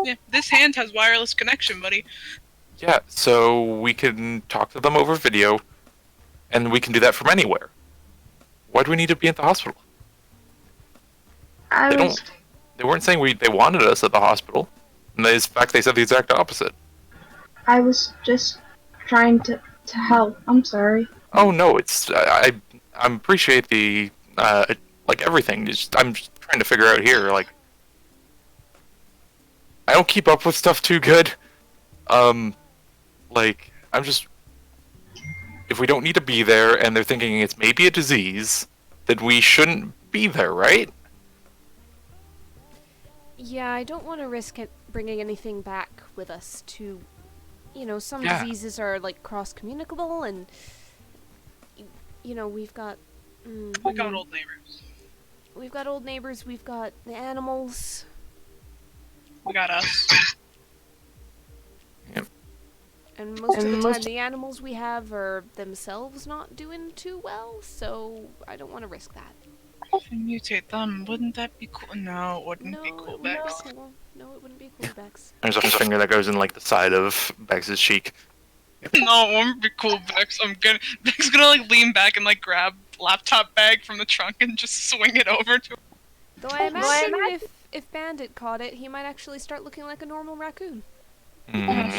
Yeah, this hand has wireless connection, buddy.
yeah. So we can talk to them over video, and we can do that from anywhere. Why do we need to be at the hospital?
I
They
was
don't. They weren't saying they wanted us at the hospital. And in fact, they said the exact opposite.
I was just trying to help. I'm sorry.
Oh no, it's I appreciate the like everything. I'm just trying to figure out here. Like, I don't keep up with stuff too good. Like like, I'm just... If we don't need to be there, and they're thinking it's maybe a disease, then we shouldn't be there, right?
Yeah, I don't want to risk it bringing anything back with us to... some
Yeah.
diseases are, like, cross-communicable, and... we've got...
We got old neighbors.
We've got old neighbors, we've got the animals.
We got us.
And most of the time, the animals we have are themselves not doing too well, so I don't want to risk that.
If we mutate them, wouldn't that be cool? No, it wouldn't be cool,
it wouldn't
Bex.
be cool. No, it wouldn't be cool, Bex.
There's a finger that goes in, like, the side of Bex's cheek.
No, it wouldn't be cool, Bex. Bex gonna like lean back and like grab laptop bag from the trunk and just swing it over to her.
Though I imagine if Bandit caught it, he might actually start looking like a normal raccoon.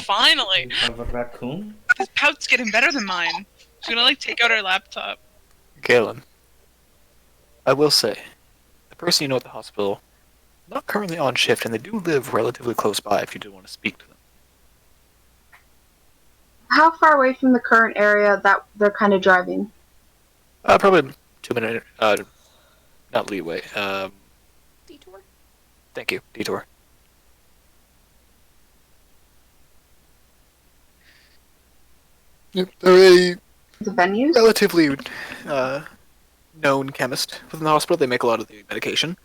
Finally!
You have a raccoon?
His pout's getting better than mine. She's gonna like take out her laptop.
Galen, I will say, the person you know at the hospital, not currently on shift, and they do live relatively close by if you do want to speak to them.
How far away from the current area that they're kind of driving?
Probably 2 minute, not leeway.
Detour?
Thank you, detour. Yep, they're a
The venues?
relatively known chemist within the hospital. They make a lot of the medication.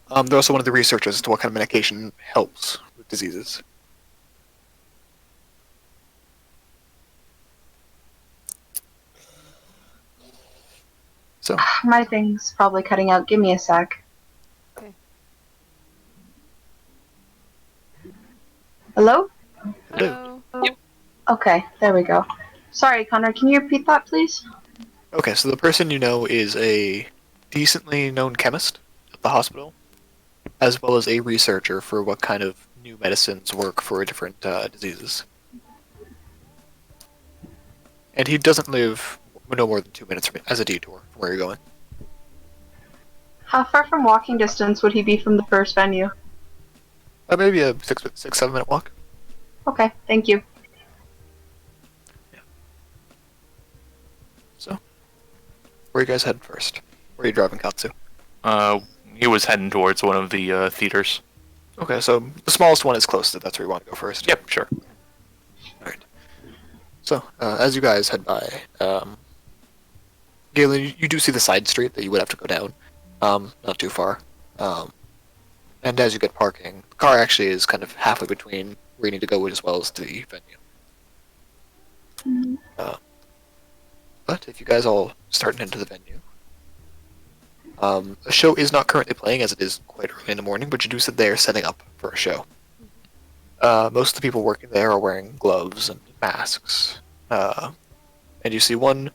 They're also one of the researchers as to what kind of medication helps with diseases. So,
My thing's probably cutting out. Give me a sec.
Okay.
Hello?
Hello.
Okay, there we go. Sorry, Connor, can you repeat that, please?
okay, so the person you know is a decently known chemist at the hospital, as well as a researcher for what kind of new medicines work for different diseases. And he doesn't live no more than 2 minutes from as a detour from where you're going.
How far from walking distance would he be from the first venue?
Maybe a 7 minute walk.
Okay, thank you.
So, where are you guys heading first? Where are you driving Katsu?
He was heading towards one of the theaters.
Okay, so the smallest one is close to that's where you want to go first.
Yep, sure.
Alright. So, as you guys head by, Galen, you do see the side street that you would have to go down. Not too far. And as you get parking, the car actually is kind of halfway between where you need to go as well as the venue. But if you guys all start into the venue, a show is not currently playing as it is quite early in the morning, but you do sit there setting up for a show. Most of the people working there are wearing gloves and masks. And you see one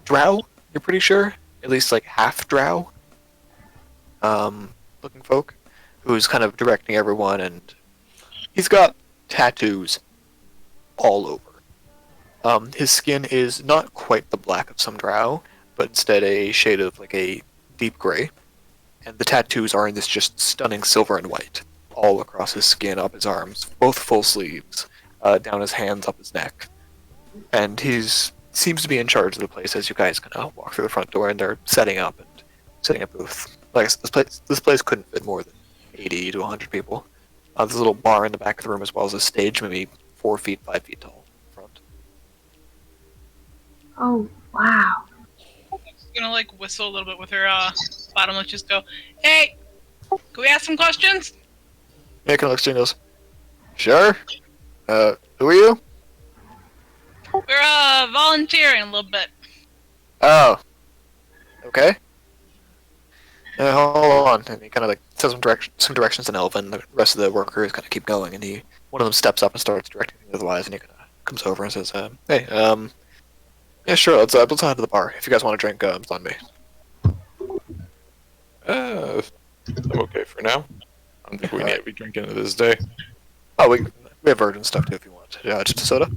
drow, you're pretty sure? At least like half drow looking folk, who's kind of directing everyone, and he's got tattoos all over. His skin is not quite the black of some drow, but instead a shade of like a deep gray. And the tattoos are in this just stunning silver and white, all across his skin, up his arms, both full sleeves, down his hands, up his neck. And seems to be in charge of the place as you guys kind of walk through the front door, and they're setting up a booth. Like I said, this place couldn't fit more than 80 to 100 people. There's a little bar in the back of the room as well as a stage, maybe 4 feet, 5 feet tall in front.
Oh, wow.
She's gonna like whistle a little bit with her bottom lip, just go, "Hey, can we ask some questions?"
Yeah, kind of looks to you and goes, "Sure. Who are you?"
We're volunteering a little bit.
Oh. Okay. Hold on. And he kind of like says some directions in Elven. The rest of the workers kind of keep going, and one of them steps up and starts directing the otherwise, and he kind of comes over and says, "Hey, yeah, sure. Let's head to the bar. If you guys want to drink, it's on me."
I'm okay for now. I don't think we need to be drinking it this day.
Oh, we have virgin stuff too if you want. Yeah, just a soda.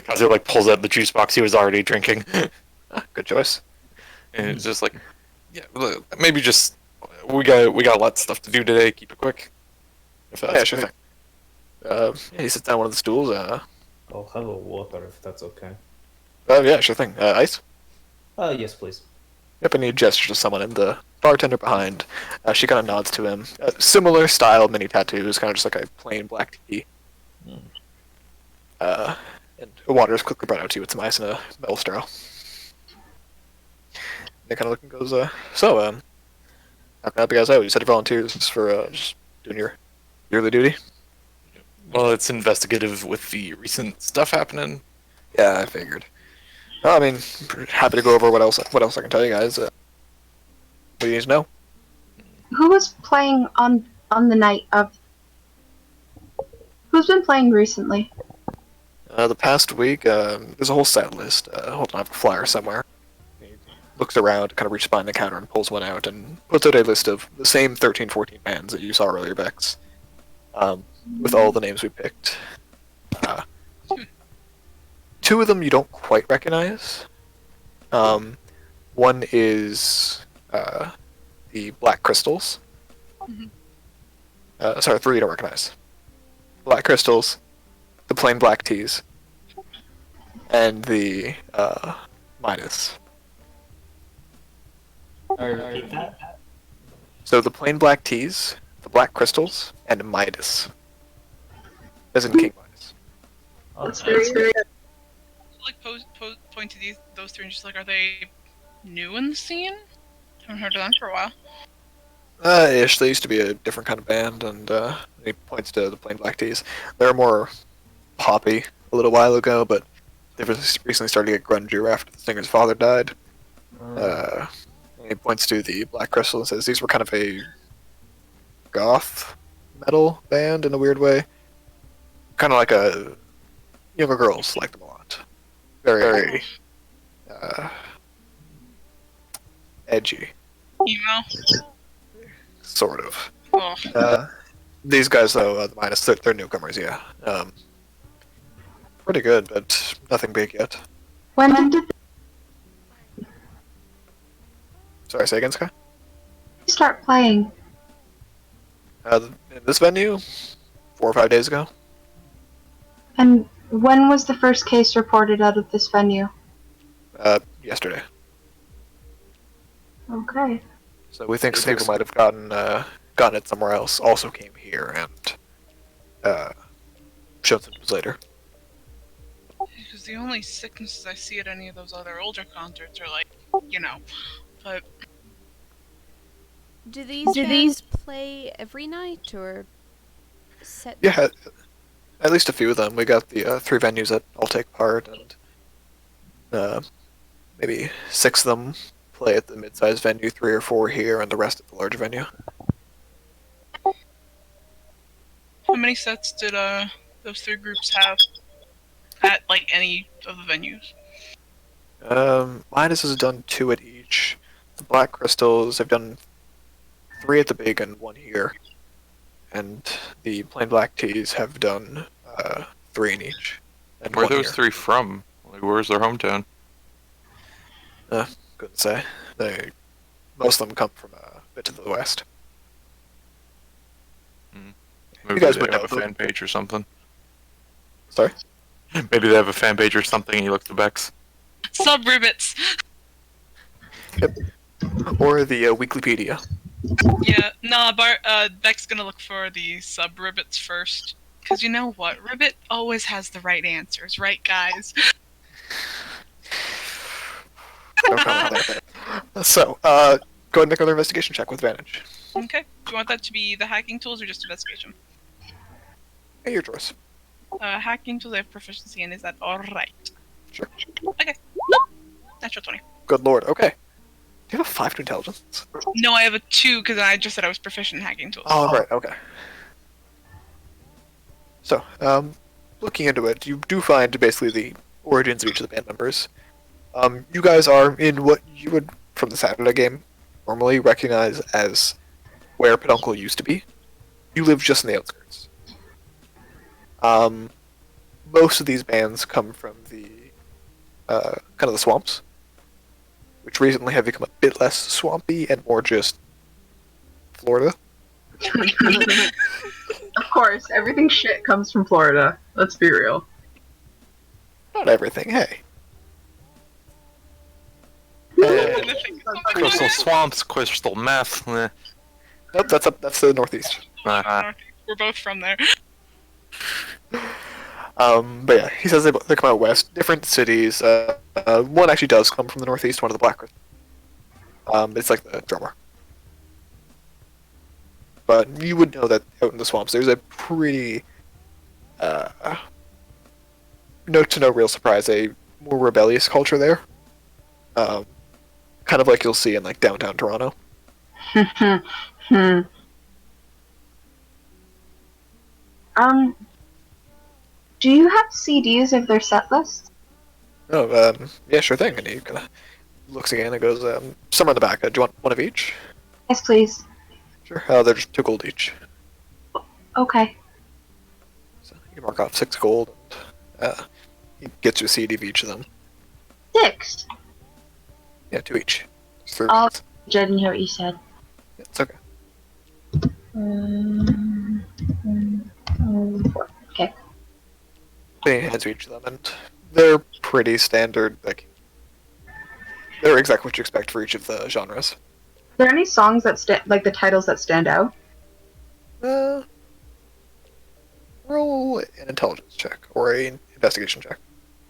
Kazu like pulls out the juice box he was already drinking.
Good choice.
And it's just like, yeah, look, maybe just we got a lot of stuff to do today. Keep it quick. If that's
Yeah, sure
okay.
thing. He sits down on one of the stools.
I'll have a water if that's okay.
Yeah, sure thing. Ice?
Yes, please.
Yep, and he gestures to someone, and the bartender behind, she kind of nods to him. Similar style mini tattoos, kind of just like a plain black tee.
Hmm.
And water is quickly brought out to you with some ice in a metal straw. They kind of look and goes, how can I help you guys out? You said you're volunteers for just doing your yearly duty?
Well, it's investigative with the recent stuff happening.
Yeah, I figured. I mean, happy to go over what else I can tell you guys. What do you need to know?
Who was playing on the night of? Who's been playing recently?
The past week, there's a whole set list. Hold on, I have a flyer somewhere. He looks around, kind of reaches behind the counter and pulls one out and puts out a list of the same 13, 14 bands that you saw earlier, Bex. With all the names we picked. Two of them you don't quite recognize. One is the Black Crystals. Sorry, three you don't recognize. Black Crystals, the plain black teas, and the Midas.
Repeat that?
So the plain black teas, the Black Crystals, and Midas. As in King Midas.
That's very
Like point to those three and just like, are they new in the scene? Haven't heard of them for a while.
Ish. They used to be a different kind of band, and he points to the plain black teas. They're more poppy a little while ago, but they've recently started to get grungier after the singer's father died. And he points to the Black Crystal and says these were kind of a goth metal band in a weird way. Kind of like a younger girls like them a lot. Very edgy,
Emo.
sort of.
Oh.
These guys, though, the Minus, they're newcomers, yeah. Pretty good, but nothing big yet.
When did
Sorry, say again, Sky?
they start playing?
In this venue, 4 or 5 days ago.
And when was the first case reported out of this venue?
Yesterday.
Okay.
So we think some people might have gotten it somewhere else, also came here, and showed symptoms later.
Because the only sicknesses I see at any of those other older concerts are like, but
Do these play every night or set?
Yeah, at least a few of them. We got the 3 venues that all take part, and maybe 6 of them play at the mid-sized venue, 3 or 4 here, and the rest at the larger venue.
how many sets did those 3 groups have at like any of the venues?
Midas has done 2 at each. The Black Crystals have done 3 at the big and 1 here. And the Plain Black Teas have done 3 in each. And
Where are
1
those
here.
3 from? Like, where's their hometown?
Couldn't say. Most of them come from a bit to the west.
Maybe
guys
they
would
have
know
a
them.
fan page or something.
Sorry?
Maybe they have a fan page or something and you look to Bex.
Sub-ribbits!
Or the Weeklypedia.
Yeah, nah, Beck's gonna look for the sub-ribbits first. Because you know what? Ribbit always has the right answers, right, guys?
No comment there. So, go ahead and make another investigation check with advantage.
Okay. Do you want that to be the hacking tools or just investigation?
Hey, your choice.
Hacking tools I have proficiency in, is that alright?
Sure.
Okay. Natural 20.
Good lord, okay. Do you have a 5 to intelligence?
No, I have a 2 because I just said I was proficient in hacking tools.
Oh, right, okay. So, looking into it, you do find basically the origins of each of the band members. You guys are in what you would, from the Saturday game, normally recognize as where Peduncle used to be. You live just in the outskirts. Most of these bands come from the, kind of the swamps, which recently have become a bit less swampy and more just Florida.
Of course, everything shit comes from Florida. Let's be real.
Not everything, hey.
And the thing is,
Coastal swamps, crystal meth.
Nope, that's the Northeast.
we're both from there.
But yeah, he says they come out west, different cities. One actually does come from the Northeast, one of the Black Crystals. It's like the drummer. But you would know that out in the swamps, there's a pretty, no to no real surprise, a more rebellious culture there. Kind of like you'll see in like downtown Toronto.
Do you have CDs of their set list?
Oh, yeah, sure thing. And he kind of looks again and goes, somewhere in the back. Do you want one of each?
Yes, please.
Sure. They're just 2 gold each.
Okay.
So you mark off 6 gold, and he gets you a CD of each of them.
6.
Yeah, 2 each. It's 3
Oh,
minutes.
I didn't hear what you said.
Yeah, it's okay.
4. Okay.
He hands you each of them, and they're pretty standard. Like they're exactly what you expect for each of the genres.
Are there any songs that like the titles that stand out?
Roll an intelligence check or an investigation check.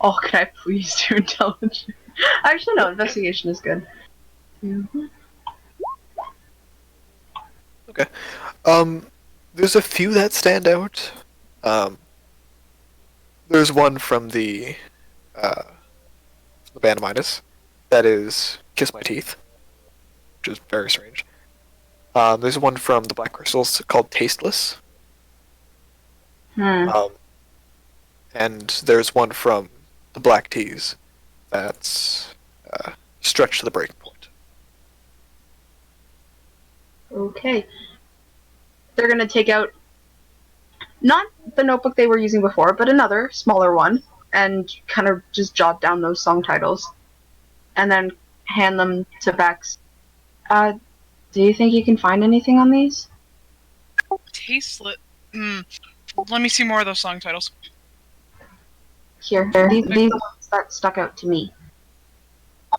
Oh, can I please do intelligence? Actually, no. Investigation is good.
Okay. There's a few that stand out. There's one from the band Midas that is "Kiss My Teeth," which is very strange. There's one from the Black Crystals called "Tasteless." And there's one from the Black Teas that's "Stretched to the Breaking Point."
Okay. They're gonna take out not the notebook they were using before, but another smaller one, and kind of just jot down those song titles, and then hand them to Bex. Do you think you can find anything on these?
Tasteless. Let me see more of those song titles.
Here, these are the ones that stuck out to me.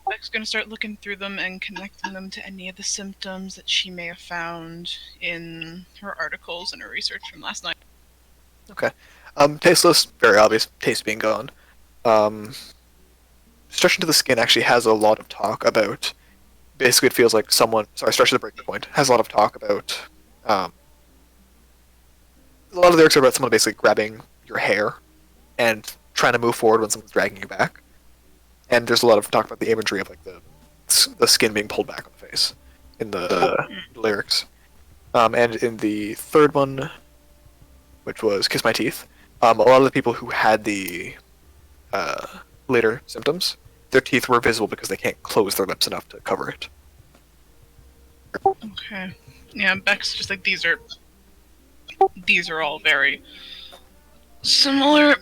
Beck's gonna start looking through them and connecting them to any of the symptoms that she may have found in her articles and her research from last night.
Okay. Tasteless, very obvious, taste being gone. Stretching to the Skin actually has a lot of talk about, basically it feels like someone, Stretch to the Breaking Point, has a lot of talk about, a lot of lyrics are about someone basically grabbing your hair and trying to move forward when someone's dragging you back. And there's a lot of talk about the imagery of like the skin being pulled back on the face in the lyrics. And in the third one, which was "Kiss My Teeth," a lot of the people who had the later symptoms, their teeth were visible because they can't close their lips enough to cover it.
Okay. Yeah, Beck's just like these are all very similar.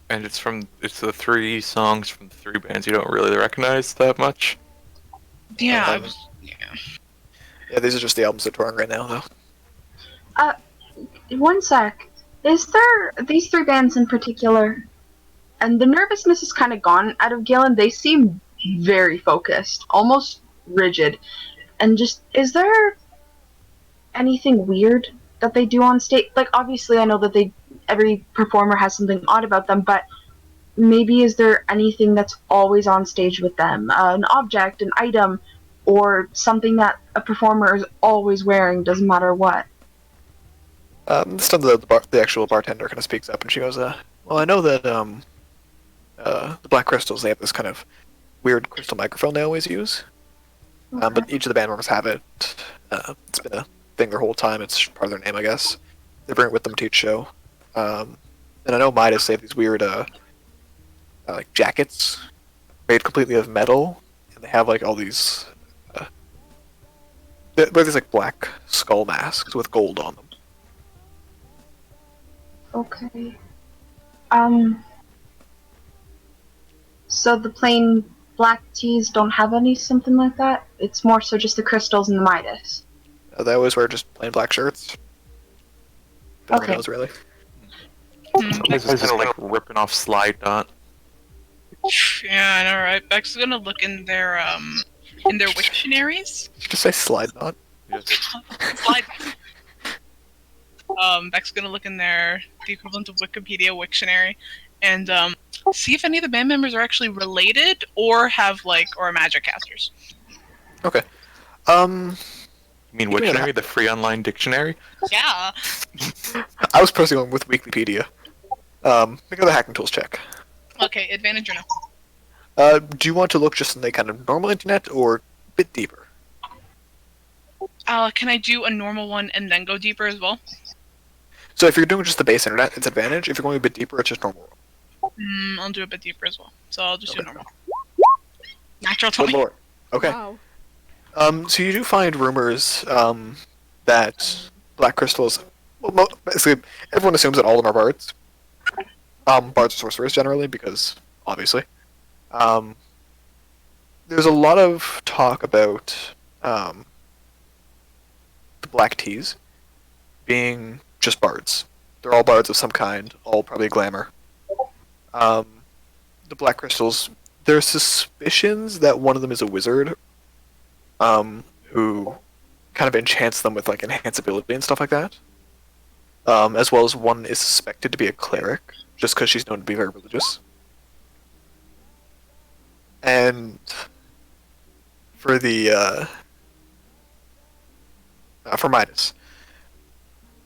And it's the 3 songs from the 3 bands you don't really recognize that much.
Yeah,
Yeah, these are just the albums they're touring right now, though.
One sec. Is there these 3 bands in particular? And the nervousness is kind of gone out of Galen. They seem very focused, almost rigid. And just, is there anything weird that they do on stage? Like, obviously, I know that every performer has something odd about them, but maybe is there anything that's always on stage with them? An object, an item, or something that a performer is always wearing, doesn't matter what?
This time the actual bartender kind of speaks up and she goes, well, I know that the Black Crystals, they have this kind of weird crystal microphone they always use.
Okay.
But each of the band members have it. It's been a thing their whole time. It's part of their name, I guess. They bring it with them to each show. And I know Midas, they have these weird like jackets made completely of metal, and they have like all these they're these like black skull masks with gold on them.
Okay. So the plain black teas don't have any something like that? It's more so just the crystals and the Midas.
They always wear just plain black shirts. but nobody
Okay.
knows really.
Somebody's just kind of like ripping off Slide Dot.
Yeah, I know, right? Beck's gonna look in their Wiktionaries.
Just say slide knot.
Slide. Beck's gonna look in the equivalent of Wikipedia Wiktionary, and see if any of the band members are actually related or have or are magic casters.
Okay.
You mean
Give me
Wiktionary, the free online dictionary?
Yeah.
I was personally going with Wikipedia. Make another hacking tools check.
Okay, advantage or no?
Do you want to look just in the kind of normal internet or a bit deeper?
Can I do a normal one and then go deeper as well?
So if you're doing just the base internet, it's advantage. If you're going a bit deeper, it's just normal.
I'll do a bit deeper as well. So I'll just do
Okay.
normal. Natural
Good
20.
lord. Okay.
Wow.
So you do find rumors that black crystals. Well, basically, everyone assumes that all of them are bards. Bards are sorcerers generally, because obviously. There's a lot of talk about the black teas being just bards. They're all bards of some kind, all probably glamour. The black crystals. There's suspicions that one of them is a wizard, who kind of enchants them with enhanceability and stuff like that. As well as one is suspected to be a cleric, just because she's known to be very religious. And for the for Midas,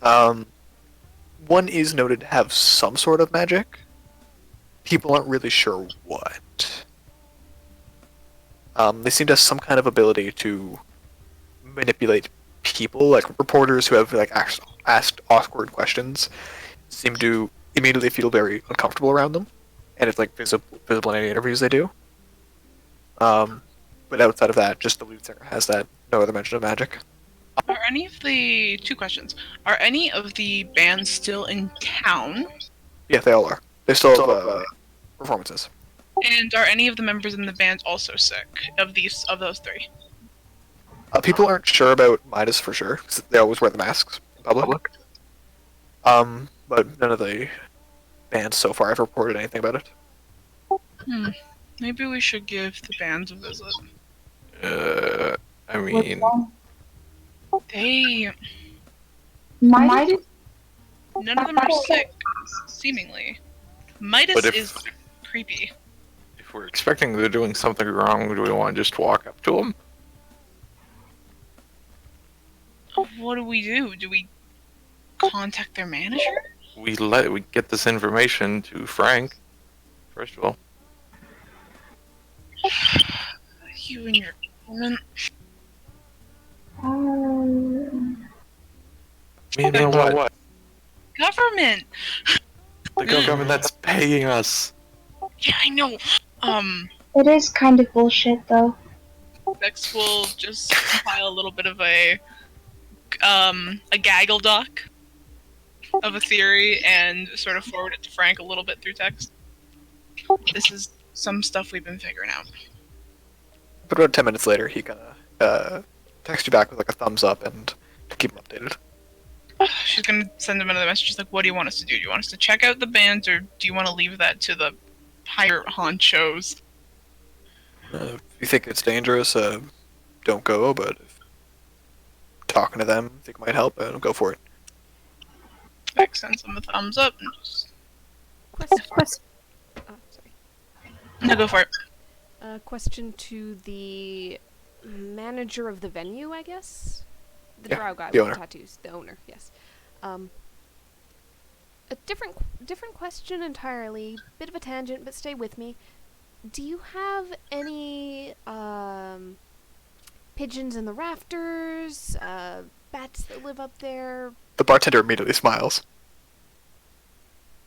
one is noted to have some sort of magic. People aren't really sure what. They seem to have some kind of ability to manipulate people, like reporters who have asked awkward questions seem to immediately feel very uncomfortable around them, and it's visible in any interviews they do. But outside of that, just the lead singer has that. No other mention of magic.
Are any of the two questions? Are any of the bands still in town?
Yeah, they all are. They still have performances.
And are any of the members in the band also sick of those three?
People aren't sure about Midas for sure, 'cause they always wear the masks in public. But none of the bands so far have reported anything about it.
Maybe we should give the bands a visit.
I mean,
They
Midas.
none of them are sick, seemingly. Midas
But if-
is creepy.
if we're expecting they're doing something wrong, do we want to just walk up to them?
What do we do? Do we contact their manager?
We get this information to Frank, first of all.
You and your government.
You know what?
Government!
The government that's paying us.
Yeah, I know.
It is kind of bullshit, though.
Bex will just compile a little bit of a gaggle doc of a theory and sort of forward it to Frank a little bit through text. This is some stuff we've been figuring out.
But about 10 minutes later, he kind of texts you back with a thumbs up and to keep him updated.
She's gonna send him another message. She's like, what do you want us to do? Do you want us to check out the bands, or do you want to leave that to the higher honchos?
If you think it's dangerous, don't go, but if talking to them, think might help, go for it.
Beck sends him a thumbs up and just...
Question. Oh, sorry.
No, go for it.
Question to the manager of the venue, I guess? The
Yeah,
drow guy
the
with
owner.
the tattoos. The owner, yes. A different question entirely. Bit of a tangent, but stay with me. Do you have any pigeons in the rafters? Bats that live up there?
The bartender immediately smiles.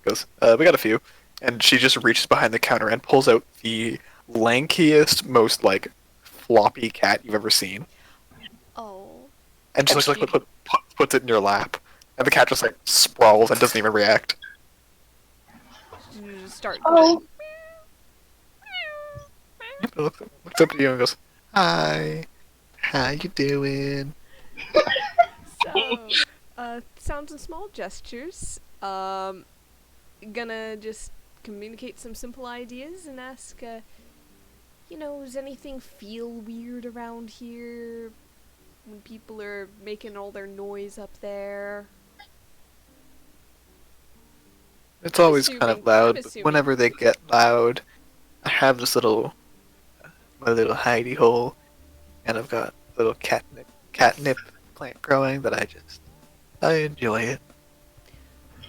Goes, we got a few. And she just reaches behind the counter and pulls out the lankiest, most, floppy cat you've ever seen.
Oh.
And just, puts it in your lap. And the cat just, sprawls and doesn't even react.
You just start.
Oh.
It looks up at you and goes, "Hi, how you doing?"
So, sounds and small gestures. Gonna just communicate some simple ideas and ask, does anything feel weird around here when people are making all their noise up there?
It's always kind
assuming-
of loud,
I'm
but
assuming.
whenever they get loud, I have this my little hidey hole, and I've got a little catnip plant growing that I enjoy it.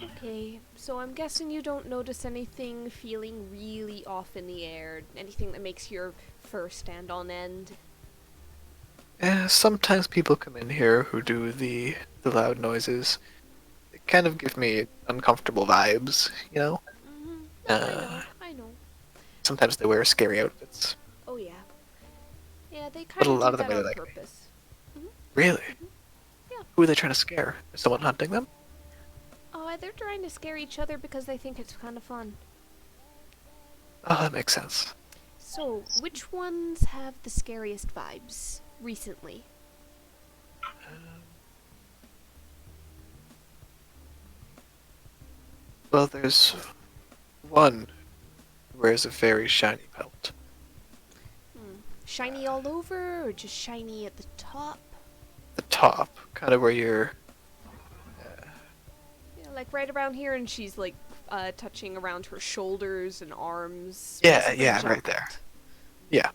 Okay, so I'm guessing you don't notice anything feeling really off in the air, anything that makes your fur stand on end.
Sometimes people come in here who do the loud noises. They kind of give me uncomfortable vibes, you know?
Mm-hmm. No,
Uh,
I know.
Sometimes they wear scary outfits.
Oh yeah. Yeah, they
But
kind
a
of
lot
do
of them
that
really
on
like me.
purpose.
Really?
Yeah.
Who are they trying to scare? Is someone hunting them?
Oh, they're trying to scare each other because they think it's kind of fun.
Oh, that makes sense.
So, which ones have the scariest vibes recently?
Well, there's one who wears a very shiny pelt.
Shiny all over, or just shiny at the top?
The top, kind of where you're...
Yeah, like right around here, and she's like touching around her shoulders and arms.
Yeah,
basically
yeah, right
jacket.
there. Yeah.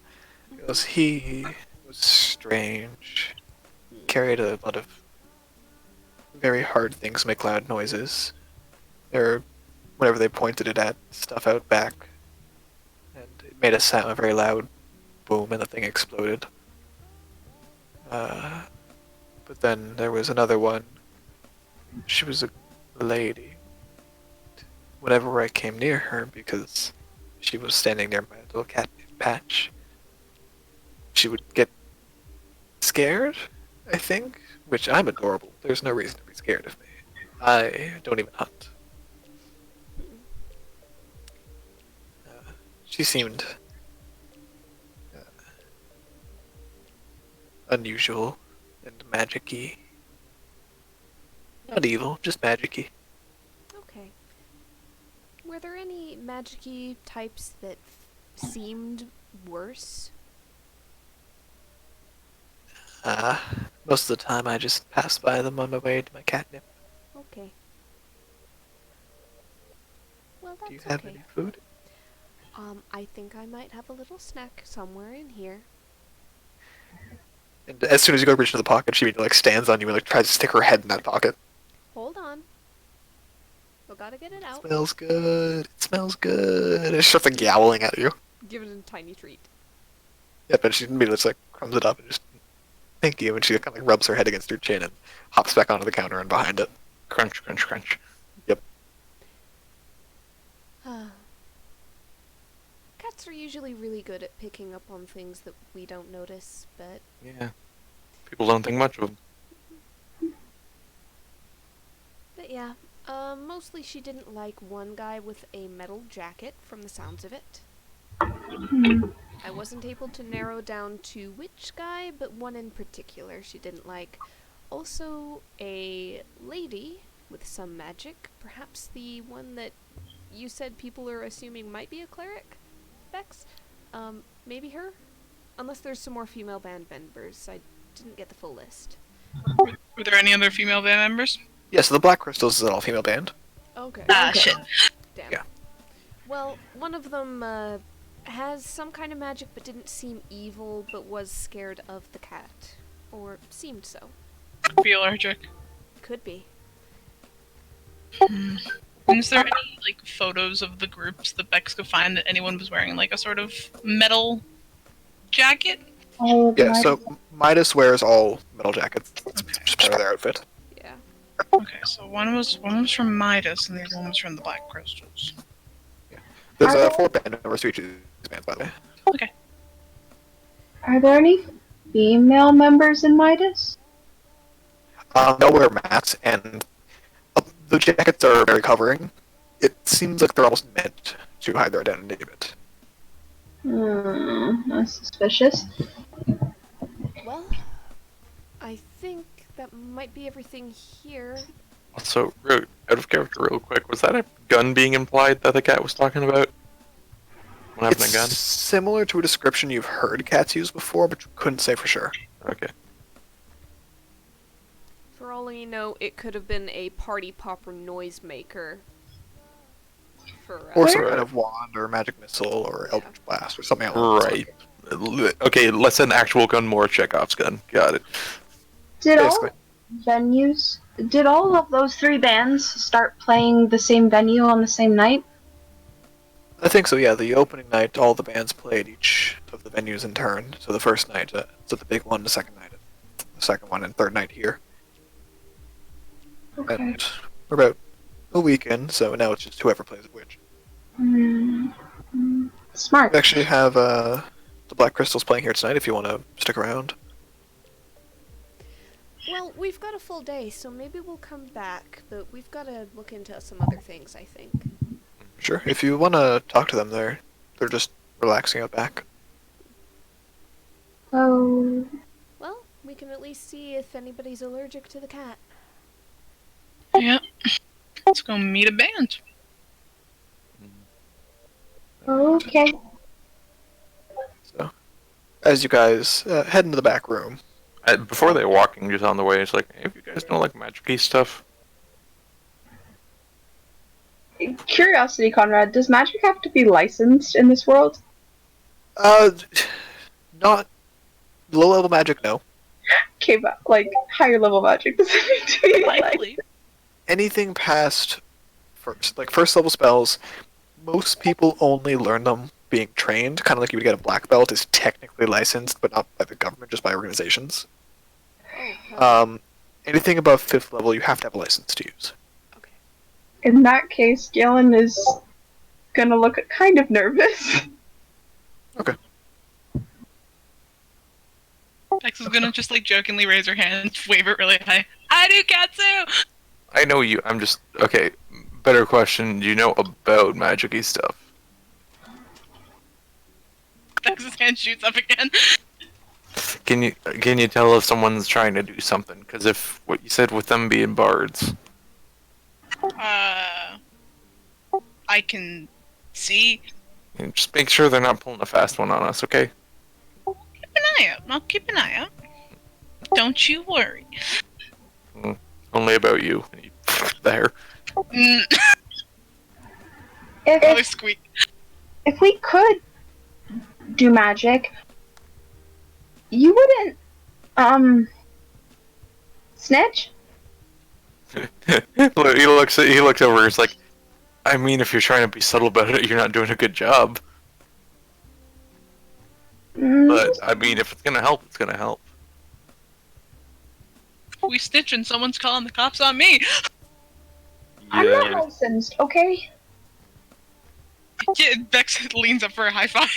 Because he was strange. Carried a lot of very hard things make loud noises. Or whenever they pointed it at stuff out back. And it made a very loud boom and the thing exploded. But then there was another one. She was a lady. Whenever I came near her, because she was standing near my little cat patch, she would get scared, I think, which I'm adorable. There's no reason to be scared of me. I don't even hunt. She seemed unusual and magic-y. Not evil, just magic-y.
Okay. Were there any magic-y types that seemed worse?
Most of the time I just pass by them on my way to my catnip.
Okay. Well, that's
Do you have
okay.
any food?
I think I might have a little snack somewhere in here.
And as soon as you go reach into the pocket, she stands on you and tries to stick her head in that pocket.
Hold on. We gotta get it out.
Smells good. It smells good. And she starts yowling at you.
Give it a tiny treat.
Yep, and she immediately just crumbs it up and just thank you, and she kind of rubs her head against her chin and hops back onto the counter and behind it.
Crunch, crunch, crunch.
Yep.
Cats are usually really good at picking up on things that we don't notice, but
Yeah. People don't think much of them.
yeah. Mostly she didn't like one guy with a metal jacket from the sounds of it. I wasn't able to narrow down to which guy, but one in particular she didn't like. Also, a lady with some magic, perhaps the one that you said people are assuming might be a cleric, Bex? Maybe her? Unless there's some more female band members. I didn't get the full list.
Were there any other female band members?
Yeah, so the Black Crystals is an all-female band.
Okay.
Shit.
Damn.
Yeah.
Well, one of them has some kind of magic but didn't seem evil, but was scared of the cat. Or seemed so.
Be allergic.
Could be.
And is there any photos of the groups that Bex could find that anyone was wearing a sort of metal jacket?
Yeah, so Midas wears all metal jackets. It's just part of their outfit.
Yeah.
Okay, so one was from Midas and the other one was from the Black Crystals.
There's 4 band members to each of these bands, by the way.
Okay.
Are there any female members in Midas?
They'll wear masks, and the jackets are very covering. It seems like they're almost meant to hide their identity a bit.
That's suspicious.
Well, I think that might be everything here.
Also, out of character, real quick, was that a gun being implied that the cat was talking about? What happened
It's
to gun?
similar to a description you've heard cats use before, but you couldn't say for sure.
Okay.
For all you know, it could have been a party popper noisemaker.
Or some
Right.
kind of wand or magic missile or eldritch blast or something else.
Right. Okay, less an actual gun, more Chekhov's gun. Got it.
Did
Basically.
all venues? Did all of those 3 bands start playing the same venue on the same night?
I think so, yeah. The opening night, all the bands played each of the venues in turn. So the first night, so the big one, the second night, the second one, and third night here.
Okay.
And we're about a week in, so now it's just whoever plays at which.
Smart.
We actually have the Black Crystals playing here tonight if you want to stick around.
Well, we've got a full day, so maybe we'll come back, but we've got to look into some other things, I think.
Sure. If you want to talk to them, they're just relaxing out back.
Oh,
Well, we can at least see if anybody's allergic to the cat.
Yep. Let's go meet a band.
okay.
So, as you guys head into the back room,
Before they're walking, just on the way, it's like, hey, if you guys don't like magic-y stuff,
Curiosity, Conrad. Does magic have to be licensed in this world?
not low-level magic, no.
Okay, but like higher level magic does it need to be
Likely.
Anything past first level spells, most people only learn them being trained, kind of like you would get a black belt, is technically licensed, but not by the government, just by organizations. Anything above 5th level, you have to have a license to use.
Okay.
In that case, Galen is gonna look kind of nervous.
Bex is gonna just like jokingly raise her hand, wave it really high. I do katsu!
I know you. I'm just okay. Better question: do you know about magic-y stuff?
Bex's hand shoots up again.
Can you tell if someone's trying to do something? Because if what you said with them being bards,
I can see.
just make sure they're not pulling a fast one on us, okay?
Keep an eye out. I'll keep an eye out. Don't you worry.
Only about you. There.
Mm, another
If
squeak.
if we could do magic, you wouldn't snitch?
He looks over. It's like, I mean, if you're trying to be subtle about it, you're not doing a good job. But I mean, if it's gonna help, it's gonna help.
If we snitch and someone's calling the cops on me.
I'm not licensed, okay?
Yeah, Bex leans up for a high five.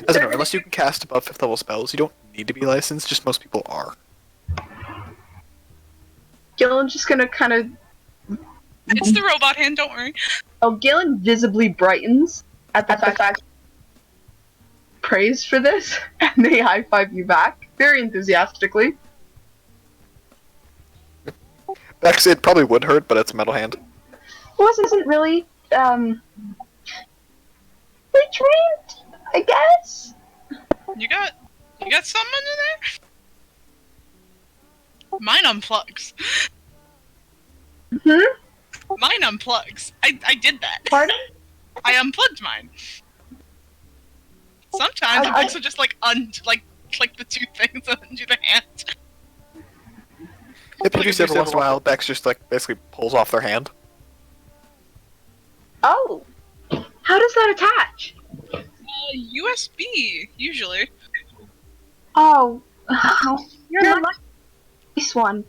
As a note, unless you can cast above 5th level spells, you don't need to be licensed, just most people are.
Galen's just gonna kind of.
It's the robot hand, don't worry.
Oh, Galen visibly brightens at the fact praised for this, and they high five you back very enthusiastically.
Actually, it probably would hurt, but it's a metal hand.
Wasn't really retrained, I guess.
You got something under there? Mine unplugs. Mine unplugs. I did that.
Pardon?
I unplugged mine. Sometimes it also just like like the 2 things undo the hand.
If you do every once in a while, Bex just like basically pulls off their hand.
Oh, how does that attach?
USB usually.
Oh, you're lucky. This one.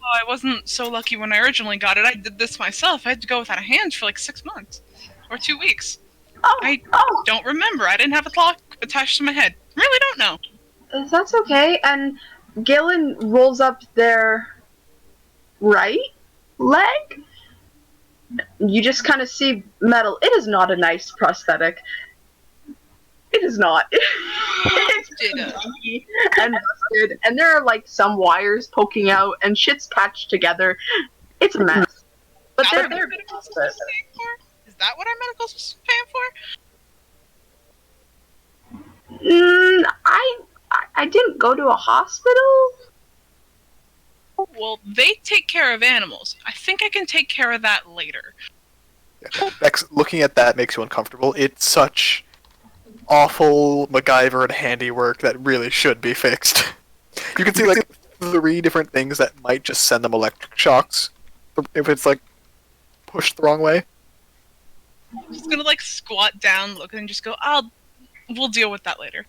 Oh, I wasn't so lucky when I originally got it. I did this myself. I had to go without a hand for like 6 months or 2 weeks. I don't remember. I didn't have a clock attached to my head. Really don't know.
That's okay. And Galen rolls up their right leg. You just kind of see metal. It is not a nice prosthetic. It is not. It's
Jada.
and busted, and there are like some wires poking out, and shit's patched together. It's a mess. But
Is that
they're
what our medical system's paying for? Is that what our medical system's paying for?
I didn't go to a hospital.
Well, they take care of animals. I think I can take care of that later.
Yeah. Bex, looking at that makes you uncomfortable. It's such awful MacGyver and handiwork that really should be fixed. You can see like 3 different things that might just send them electric shocks if it's like pushed the wrong way.
I'm just gonna like squat down, look, and just go, we'll deal with that later.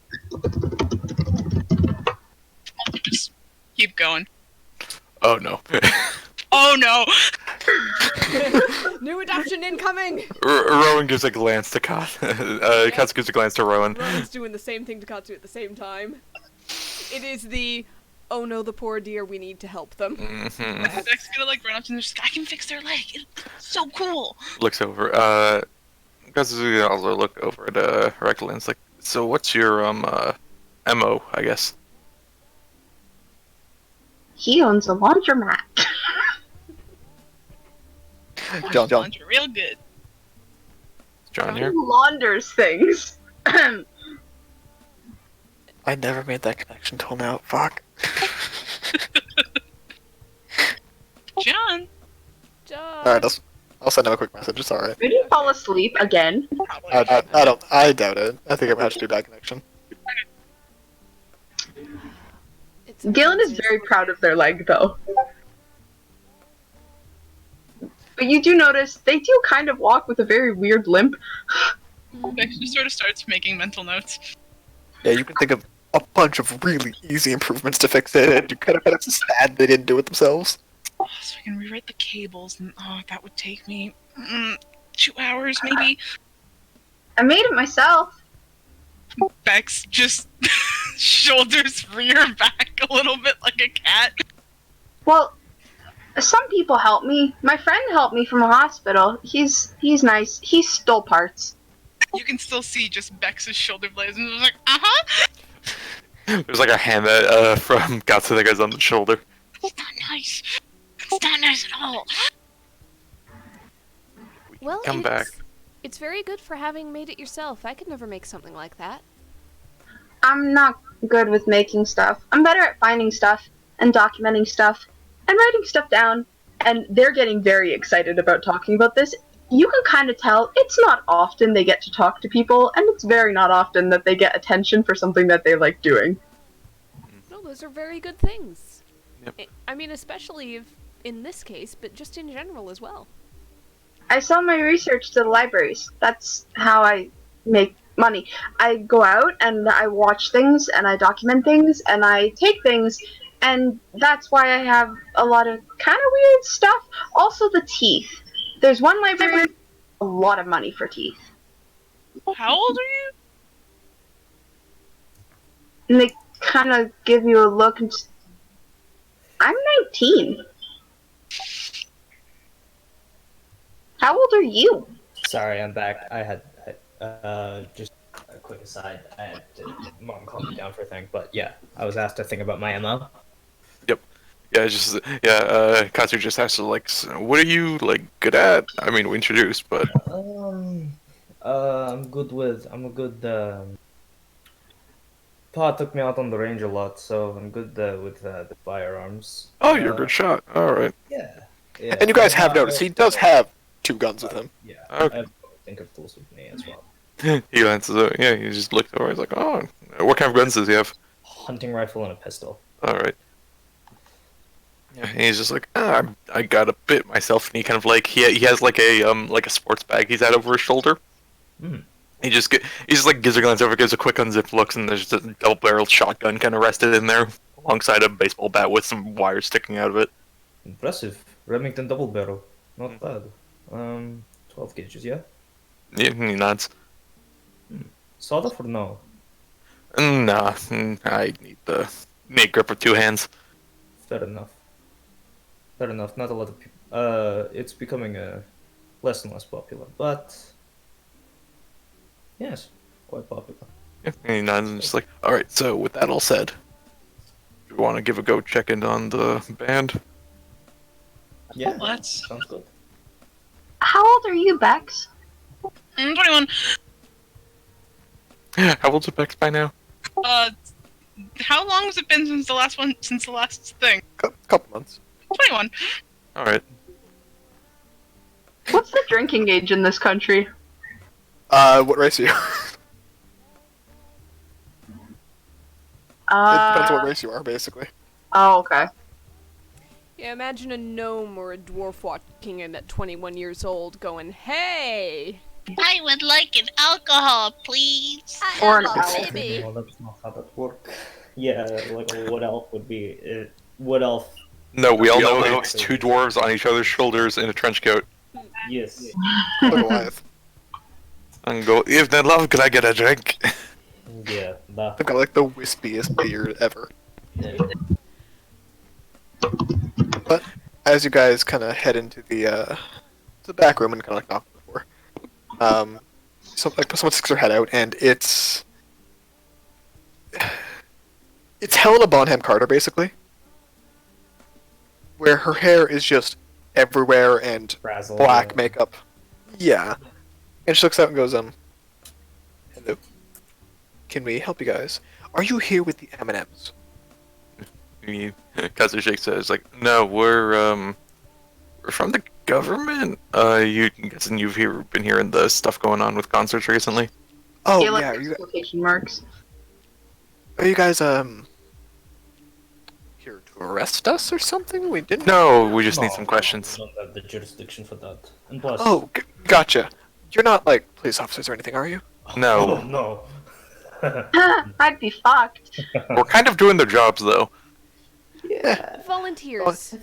I'll just keep going.
Oh no.
Oh no!
New adoption incoming!
Rowan gives a glance to Kat. Katsu gives a glance to Rowan.
Rowan's doing the same thing to Katsu at the same time. It is the, oh no, the poor dear, we need to help them.
Mm-hmm.
Beck's gonna like run up to them and just, I can fix their leg. It's so cool.
Looks over. Katsu's gonna also look over at Rectal and it's like, so what's your MO, I guess?
He owns a laundromat.
John.
Laundry real good.
Is John here?
He launders things.
I never made that connection till now. Fuck.
John.
Alright, I'll send him a quick message. It's alright.
Did he fall asleep again?
Probably.
I doubt it. I think it has to be bad connection.
Galen is very proud of their leg, though. But you do notice they do kind of walk with a very weird limp.
Beck just sort of starts making mental notes.
Yeah, you can think of a bunch of really easy improvements to fix it, and you kind of just sad they didn't do it themselves.
Oh, so I can rewrite the cables, and that would take me 2 hours, maybe.
I made it myself.
Beck's just shoulders rear back a little bit like a cat.
Well, some people help me. My friend helped me from a hospital. He's nice. He stole parts.
You can still see just Beck's shoulder blades, and it's like, uh-huh.
There's like a hand that from Katsu that goes on the shoulder.
It's not nice. It's not nice at all.
Well,
Come back.
It's very good for having made it yourself. I could never make something like that.
I'm not good with making stuff. I'm better at finding stuff and documenting stuff and writing stuff down. And they're getting very excited about talking about this. You can kind of tell it's not often they get to talk to people, and it's very not often that they get attention for something that they like doing.
No, those are very good things.
Yep.
I mean, especially if, in this case, but just in general as well.
I sell my research to the libraries. That's how I make money. I go out and I watch things and I document things and I take things, and that's why I have a lot of kind of weird stuff. Also the teeth. There's one library with a lot of money for teeth.
How old are you?
And they kind of give you a look and I'm 19. How old are you?
Sorry, I'm back. I had just a quick aside. I had mom calm me down for a thing, but yeah, I was asked to think about my MO.
Yeah, it's just Katsu just asked like, so what are you like good at? I mean, we introduced, but
I'm a good. Pa took me out on the range a lot, so I'm good with the firearms.
oh, you're a good shot. All right.
Yeah.
And you guys have noticed he does have 2 guns with him.
Yeah.
Okay.
I think of tools with me as well.
He glances over. Yeah, he just looked over. He's like, oh, what kind of guns does he have?
Hunting rifle and a pistol.
All right. Yeah, and he's just like, I got a bit myself, and he kind of like he has like a sports bag he's had over his shoulder.
Hmm.
He just like gives a glance over, gives a quick unzipped looks, and there's just a double-barreled shotgun kind of rested in there, alongside a baseball bat with some wires sticking out of it.
Impressive. Remington double barrel. Not bad. 12 gauges, yeah?
Yeah, he nods.
Sawed off or no?
Nah, I need grip with 2 hands.
Fair enough. Fair enough. Not a lot of people. It's becoming less and less popular, but yes, quite popular.
Yeah, and he nods and just like, all right. So with that all said, do we want to give a go check in on the band?
Yeah,
Let's.
sounds good.
How old are you, Bex?
I'm 21.
How old's Bex by now?
How long has it been since the last one? Since the last thing?
Couple months.
21.
All right.
What's the drinking age in this country?
What race are you? It depends on what race you are, basically.
Oh, okay.
Yeah, imagine a gnome or a dwarf walking in at 21 years old going, "Hey!
I would like an alcohol, please.
Or an
alcohol,
elf.
baby!"
No, that's not how that works. Yeah, like a wood elf would be. Wood elf.
No, we all know it's two dwarves on each other's shoulders in a trench coat.
Yes.
The Goliath.
And go, evening, love, could I get a drink?
Yeah, that.
They've got like the wispiest beard ever. But as you guys kind of head into the back room and kind of like knock on the door, someone sticks their head out, and it's Helena Bonham Carter, basically, where her hair is just everywhere and
Frazzle,
black
yeah.
makeup. Yeah, and she looks out and goes, hello. Can we help you guys? Are you here with the M&Ms?
Kazu shakes his head. It's like, no, we're from the government. You guessing been hearing the stuff going on with concerts recently?
Oh
Caleb
yeah,
makes quotation marks.
are you guys here to arrest us or something? We didn't.
No, we just need some questions.
We don't have the jurisdiction for that. And plus.
Oh, gotcha. You're not like police officers or anything, are you?
No,
no.
I'd be fucked.
we're kind of doing their jobs though.
Yeah.
Volunteers.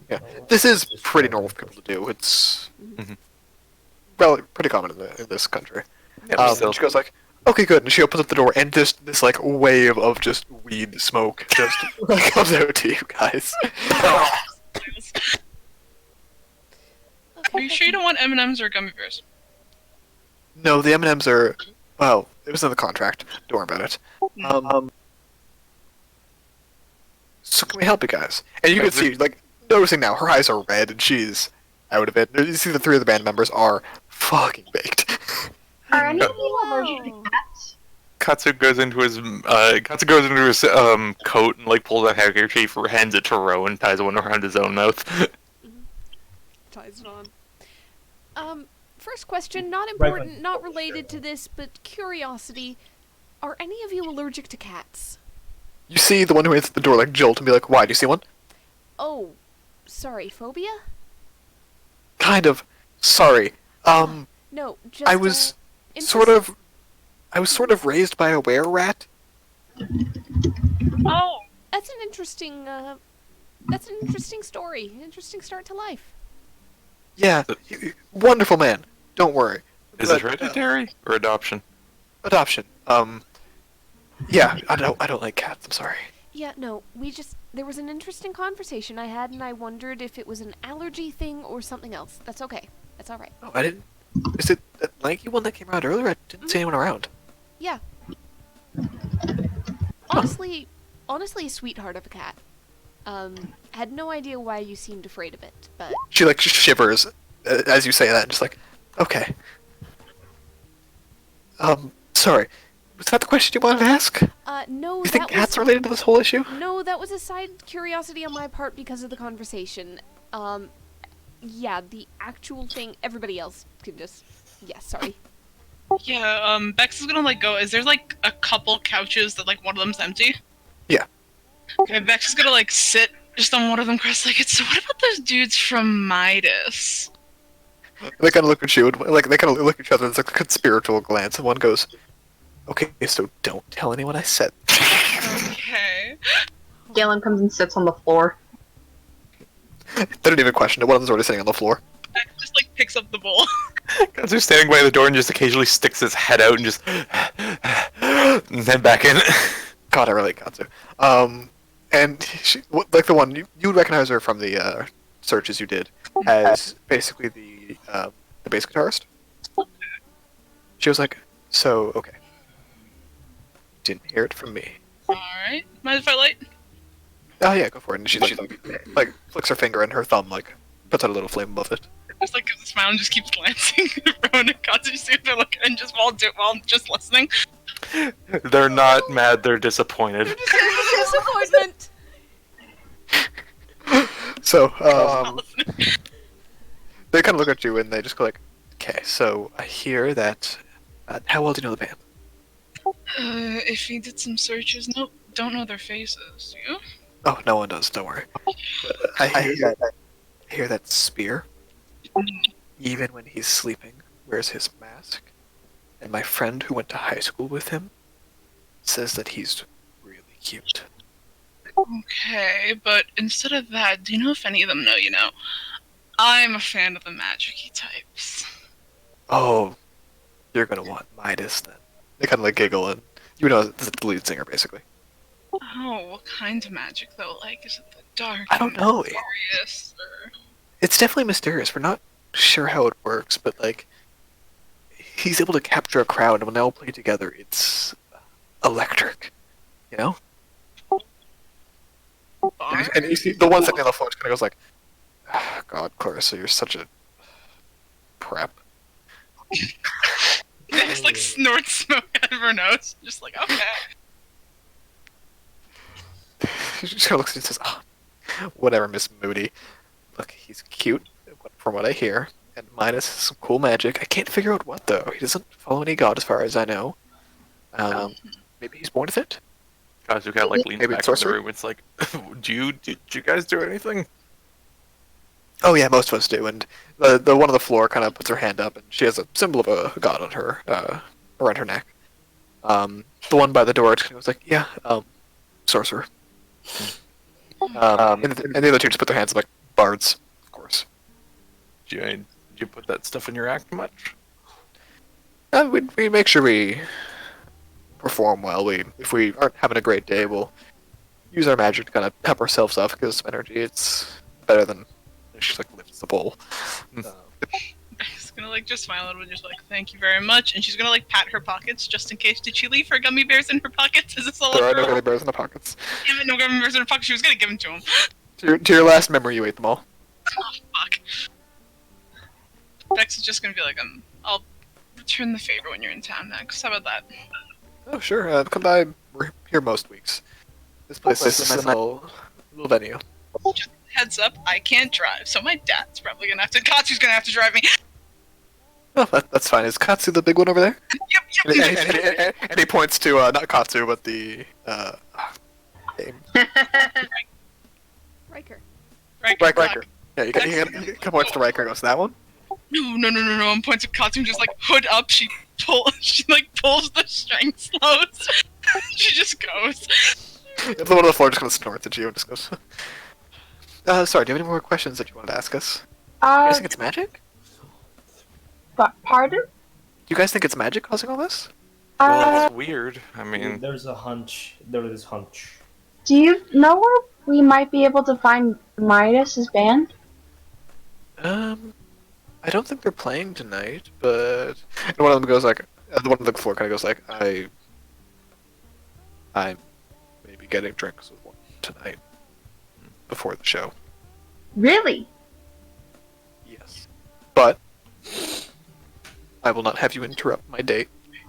Yeah. This is pretty normal for people to do. It's
Mhm.
well, pretty common in this country.
Yeah, but still.
She goes like, "Okay, good," and she opens up the door, and this like wave of just weed smoke just comes out to you guys.
Are you sure you don't want M&Ms or gummy bears?
No, the M&Ms are well, it was in the contract. Don't worry about it. So can we help you guys? And you can see, like, noticing now, her eyes are red and she's out of it. You see the three of the band members are fucking baked.
Are any of you allergic to
Whoa.
cats?
Katsu goes into his coat and like pulls out a handkerchief, hands it to Ro, and ties one around his own mouth.
Ties it on. First question, not important, not related to this, but curiosity. Are any of you allergic to cats?
You see the one who answers the door like jolt and be like, "Why? Do you see one?"
Oh, sorry, phobia?
Kind of. Sorry.
No, just,
I was sort of raised by a were-rat.
Oh,
That's an interesting story. Interesting start to life.
Yeah, wonderful man. Don't worry.
Is
But,
it hereditary or adoption?
Adoption. Yeah, I don't like cats. I'm sorry.
Yeah, no, there was an interesting conversation I had, and I wondered if it was an allergy thing or something else. That's okay. That's alright.
Oh, I didn't. Is it that lanky one that came around earlier? I didn't see anyone around.
Yeah. Honestly, a sweetheart of a cat. Had no idea why you seemed afraid of it, but
She like shivers as you say that, and just like, okay. Sorry. Was that the question you wanted to ask?
no,
You think
that
cats
was
are related to this whole issue?
no, that was a side curiosity on my part because of the conversation. Yeah, the actual thing. Everybody else can just. Yeah, sorry.
yeah. Bex is gonna like go. Is there like a couple couches that like one of them's empty?
Yeah.
Okay, Bex is gonna like sit just on one of them cross-legged. So what about those dudes from Midas?
They kind of look at you, and like they kind of look at each other. It's like a spiritual glance, and one goes, "Okay, so don't tell anyone I said."
Okay.
Galen comes and sits on the floor.
They don't even question it. One of them's already sitting on the floor.
Bex just like picks up the bowl.
Katsu's standing by the door and just occasionally sticks his head out and just and then back in.
God, I relate Katsu. And she, like the one you would recognize her from the searches you did as basically the bass guitarist. She was like, "So okay, didn't hear it from me.
Alright. Mind if I light?
Oh yeah, go for it. And she like flicks her finger and her thumb like puts out a little flame above it.
Just like gives a smile and just keeps glancing at Rowan and Katsu to see if they're looking and just while just listening.
They're not mad, they're disappointed.
Disappointment.
So
Not listening.
they kind of look at you and they just go like, "Okay, so I hear that. How well do you know the band?"
If he did some searches, nope, don't know their faces. You?
Oh, no one does. Don't worry. I hear that Spear, even when he's sleeping, wears his mask. And my friend who went to high school with him says that he's really cute.
Okay, but instead of that, do you know if any of them know you know? I'm a fan of the magic-y types.
Oh, you're gonna want Midas then. They kind of like giggle and you know it's the lead singer basically.
Oh, what kind of magic though? Like, is it the dark?
I don't know.
Mysterious, or...
It's definitely mysterious. We're not sure how it works, but like he's able to capture a crowd, and when they all play together, it's electric. You know? And you see the one sitting on the floor just kind of goes like, "Ah, God, Clarissa, you're such a prep."
Just like snorts smoke out of her nose. Just like, okay.
She just kind of looks at you and says, "Oh, whatever, Miss Moody. Look, he's cute, from what I hear, and minus some cool magic. I can't figure out what, though. He doesn't follow any god, as far as I know. Maybe he's born with it?
Kazuka like leans
Maybe
back
it's
in the
sorcery?
room. It's like, did you guys do anything?
Oh, yeah, most of us do, and the one on the floor kind of puts her hand up, and she has a symbol of a god on her, around her neck. The one by the door just goes like, yeah, sorcerer. And the other two just put their hands up like bards, of course.
Did you put that stuff in your act much?
We make sure we perform well. If we aren't having a great day, we'll use our magic to kind of pep ourselves up, give us some energy. It's better than she like lifts the bowl.
She's gonna like just smile a little bit, just like thank you very much, and she's gonna like pat her pockets just in case. Did she leave her gummy bears in her pockets? Is this all
There are
over?
no gummy bears in the pockets.
Damn it, no gummy bears in her pockets. She was gonna give them to him.
To your last memory, you ate them all.
Oh fuck. Bex is just gonna be like, I'll return the favor when you're in town next. How about that?
Oh, sure. Come by. We're here most weeks. This place is a nice little venue.
Just heads up, I can't drive, so my dad's probably gonna have to. Katsu's gonna have to drive me.
Oh, that's fine. Is Katsu the big one over there?
Yep.
And he points to, not Katsu, but the, name.
Riker.
Riker. Yeah, you can point to Riker and goes, that one?
No. I'm pointing to Katsu and just like hood up. She pulls the string slows. She just goes.
The one on the floor just kind of snorts at you and just goes, sorry, do you have any more questions that you wanted to ask us? You guys think it's magic?
Pardon?
Do you guys think it's magic causing all this?
Well, it's weird. I mean,
There's a hunch. There was this hunch.
Do you know where we might be able to find Midas's band?
I don't think they're playing tonight, but... And one of them goes like, the one on the floor kind of goes like, I may be getting drinks with one tonight, before the show.
Really?
Yes. But, I will not have you interrupt my date.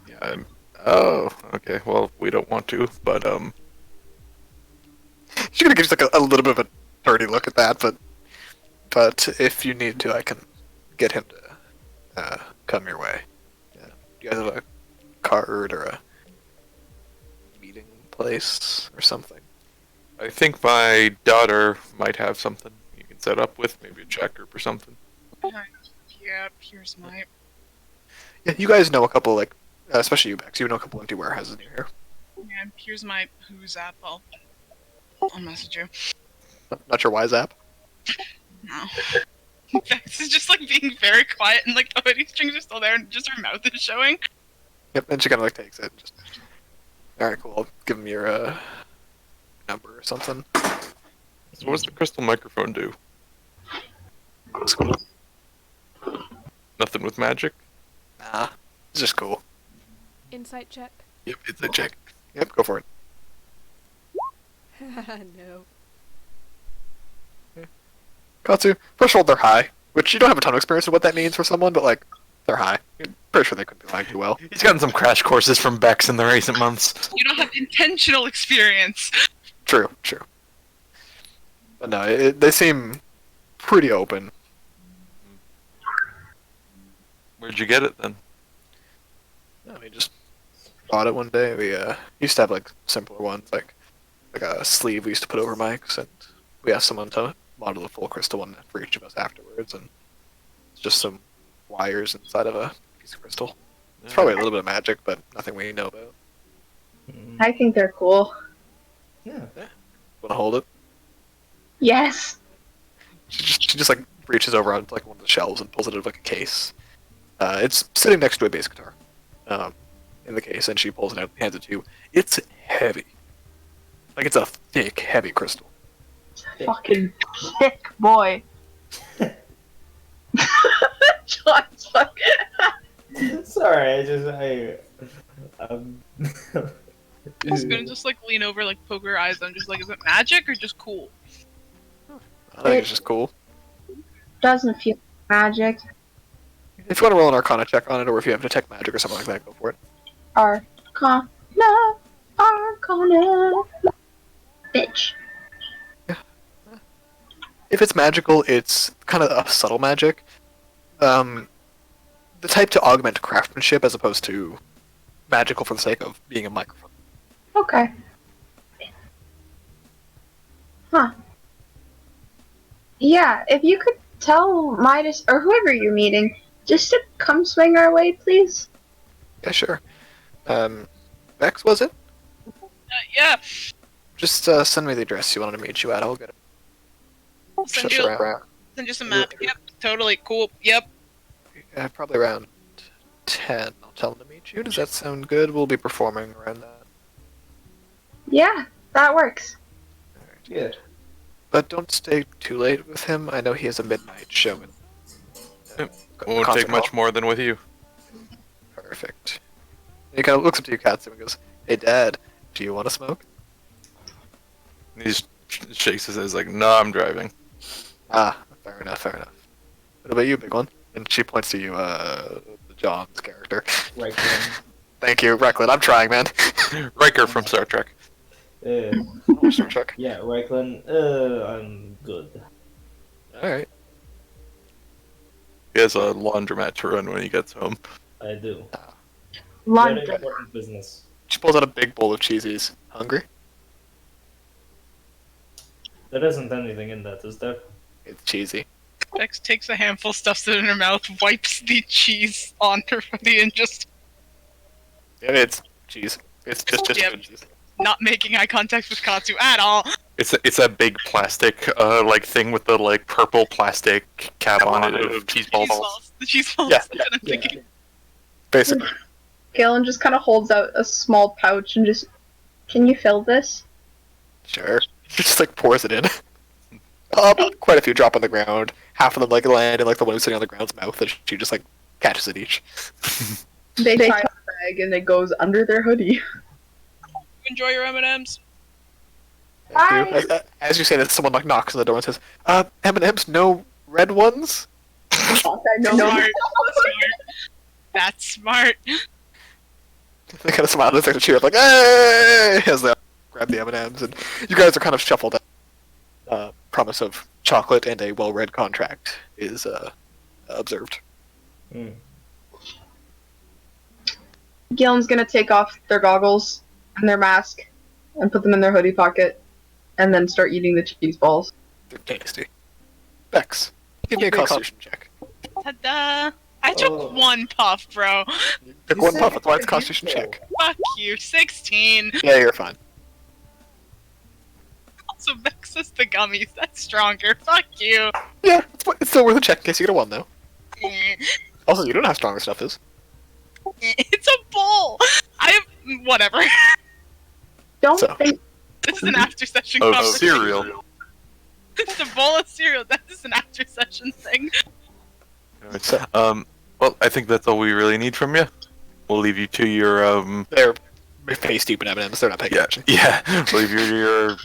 yeah. Oh, okay. Well, we don't want to, but
She's gonna give you like a little bit of a dirty look at that, but if you need to, I can get him to come your way. Yeah. Do you guys have a card or a meeting place or something?
I think my daughter might have something you can set up with, maybe a chat group or something.
Yeah, here's my.
Yeah, you guys know a couple, like, especially you, Bex, you know a couple empty warehouses near here.
Yeah, here's my Who's app. I'll message you.
Not your Wise app?
No. Bex is just like being very quiet and like the hoodie strings are still there and just her mouth is showing.
Yep, and she kind of like takes it. Just, alright, cool. I'll give him your number or something.
So what does the crystal microphone do?
It's cool.
Nothing with magic?
Nah, it's just cool.
Insight check.
Yep, it's a check. Yep, go for it.
No.
Katsu, first of all, they're high, which you don't have a ton of experience with what that means for someone, but like, they're high. I'm pretty sure they couldn't be lying too well.
He's gotten some crash courses from Bex in the recent months.
You don't have intentional experience.
True. But no, they seem pretty open.
Where'd you get it then?
I mean, just bought it one day. We used to have like simpler ones, like a sleeve we used to put over mics, and we asked someone to model a full crystal one for each of us afterwards, and it's just some wires inside of a piece of crystal. It's probably a little bit of magic, but nothing we know about.
I think they're cool.
Yeah.
Wanna hold it?
Yes.
She just like reaches over onto like one of the shelves and pulls it out of like a case. It's sitting next to a bass guitar, in the case, and she pulls it out and hands it to you. It's heavy. Like it's a thick, heavy crystal.
Fucking thick boy. John's fucking.
Sorry,
I'm just gonna just like lean over, like poke her eyes. I'm just like, is it magic or just cool?
I think it's just cool.
Doesn't feel magic.
If you want to roll an Arcana check on it, or if you have detect magic or something like that, go for it.
Arcana. Bitch.
If it's magical, it's kind of a subtle magic. The type to augment craftsmanship as opposed to magical for the sake of being a microphone.
Okay. Huh. Yeah, if you could tell Midas, or whoever you're meeting, just to come swing our way, please.
Yeah, sure. Bex, was it?
Yeah.
Just send me the address you wanted to meet you at. I'll get it.
Send
Just
you,
around.
send you some map. Yep. Totally cool. Yep.
Probably around 10. I'll tell them to meet you. Does that sound good? We'll be performing around that.
Yeah, that works.
Good.
But don't stay too late with him. I know he has a midnight show.
Won't take much more than with you.
Perfect. He kind of looks up to you, Katsu, and goes, "Hey, Dad, do you want to smoke?"
He just shakes his head, like, no, I'm driving.
Ah, fair enough. What about you, big one? And she points to you, John's character.
Right.
Thank you, Recklin. I'm trying, man.
Riker from Star Trek.
Star Trek.
Yeah, Reichland. I'm good.
Alright.
He has a laundromat to run when he gets home.
I do. Very
London.
important business.
She pulls out a big bowl of cheesies. Hungry?
There isn't anything in that, is there?
It's cheesy.
Bex takes a handful, stuffs it in her mouth, wipes the cheese on her body, and just
Yeah, it's cheese. It's just
Yep.
good cheese.
not making eye contact with Katsu at all.
It's that big plastic like thing with the like purple plastic cap on it of cheese balls.
The cheese balls.
Yeah,
That's what I'm thinking.
Basically.
Galen just kind of holds out a small pouch and just, can you fill this?
Sure. She just like pours it in. Quite a few drop on the ground. Half of them like land in like the one who's sitting on the ground's mouth, and she just like catches it each.
They tie a bag and it goes under their hoodie.
Enjoy your M&Ms.
Thank you. As you say that, someone like knocks on the door and says, "M&M's, no red ones."
I know.
Smart. That's smart.
They kind of smile and start to cheer up, like, "Hey!" as they grab the M&Ms, and you guys are kind of shuffled out. Promise of chocolate and a well-read contract is observed.
Galen's gonna take off their goggles and their mask and put them in their hoodie pocket and then start eating the cheese balls.
They're tasty. Bex, give me a constitution check.
Ta-da! I took
Oh.
one puff, bro.
Pick one puff, that's why it's a constitution check.
Fuck you, 16.
Yeah, you're fine.
Also, Bex is the gummies. That's stronger. Fuck you.
Yeah, it's still worth a check in case you get a 1, though. Also, you don't know how strong this stuff is.
It's a bowl. I have whatever.
Don't
So.
think
This is an after session
Of
conversation.
cereal.
It's a bowl of cereal. That is an after session thing.
So,
Well, I think that's all we really need from you. We'll leave you to your
they're face deep in M&Ms. They're not paying
Yeah,
attention.
yeah. Leave your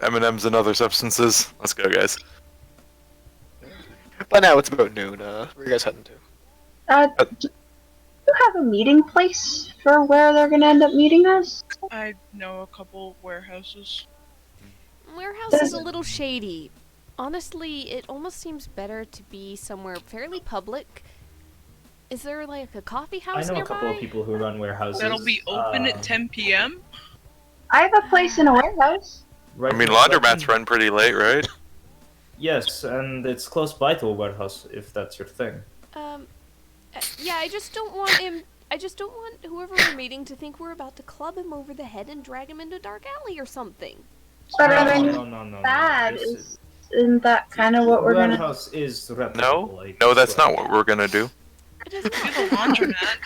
M&Ms and other substances. Let's go, guys.
By now it's about noon. Where are you guys heading to?
Do you have a meeting place for where they're gonna end up meeting us?
I know a couple warehouses.
Warehouse is a little shady. Honestly, it almost seems better to be somewhere fairly public. Is there like a coffee house
I know
nearby?
a couple of people who run warehouses.
That'll be open at 10 p.m.
I have a place in a warehouse.
Right
I mean,
right
laundromats
in-
run pretty late, right?
Yes, and it's close by to a warehouse, if that's your thing.
Yeah, I just don't want him. I just don't want whoever we're meeting to think we're about to club him over the head and drag him into a dark alley or something.
But
no,
I mean,
no.
bad
This
isn't that kind of what we're gonna?
warehouse is reputable.
No, that's not what we're gonna do.
It is
Do
not.
the laundromat.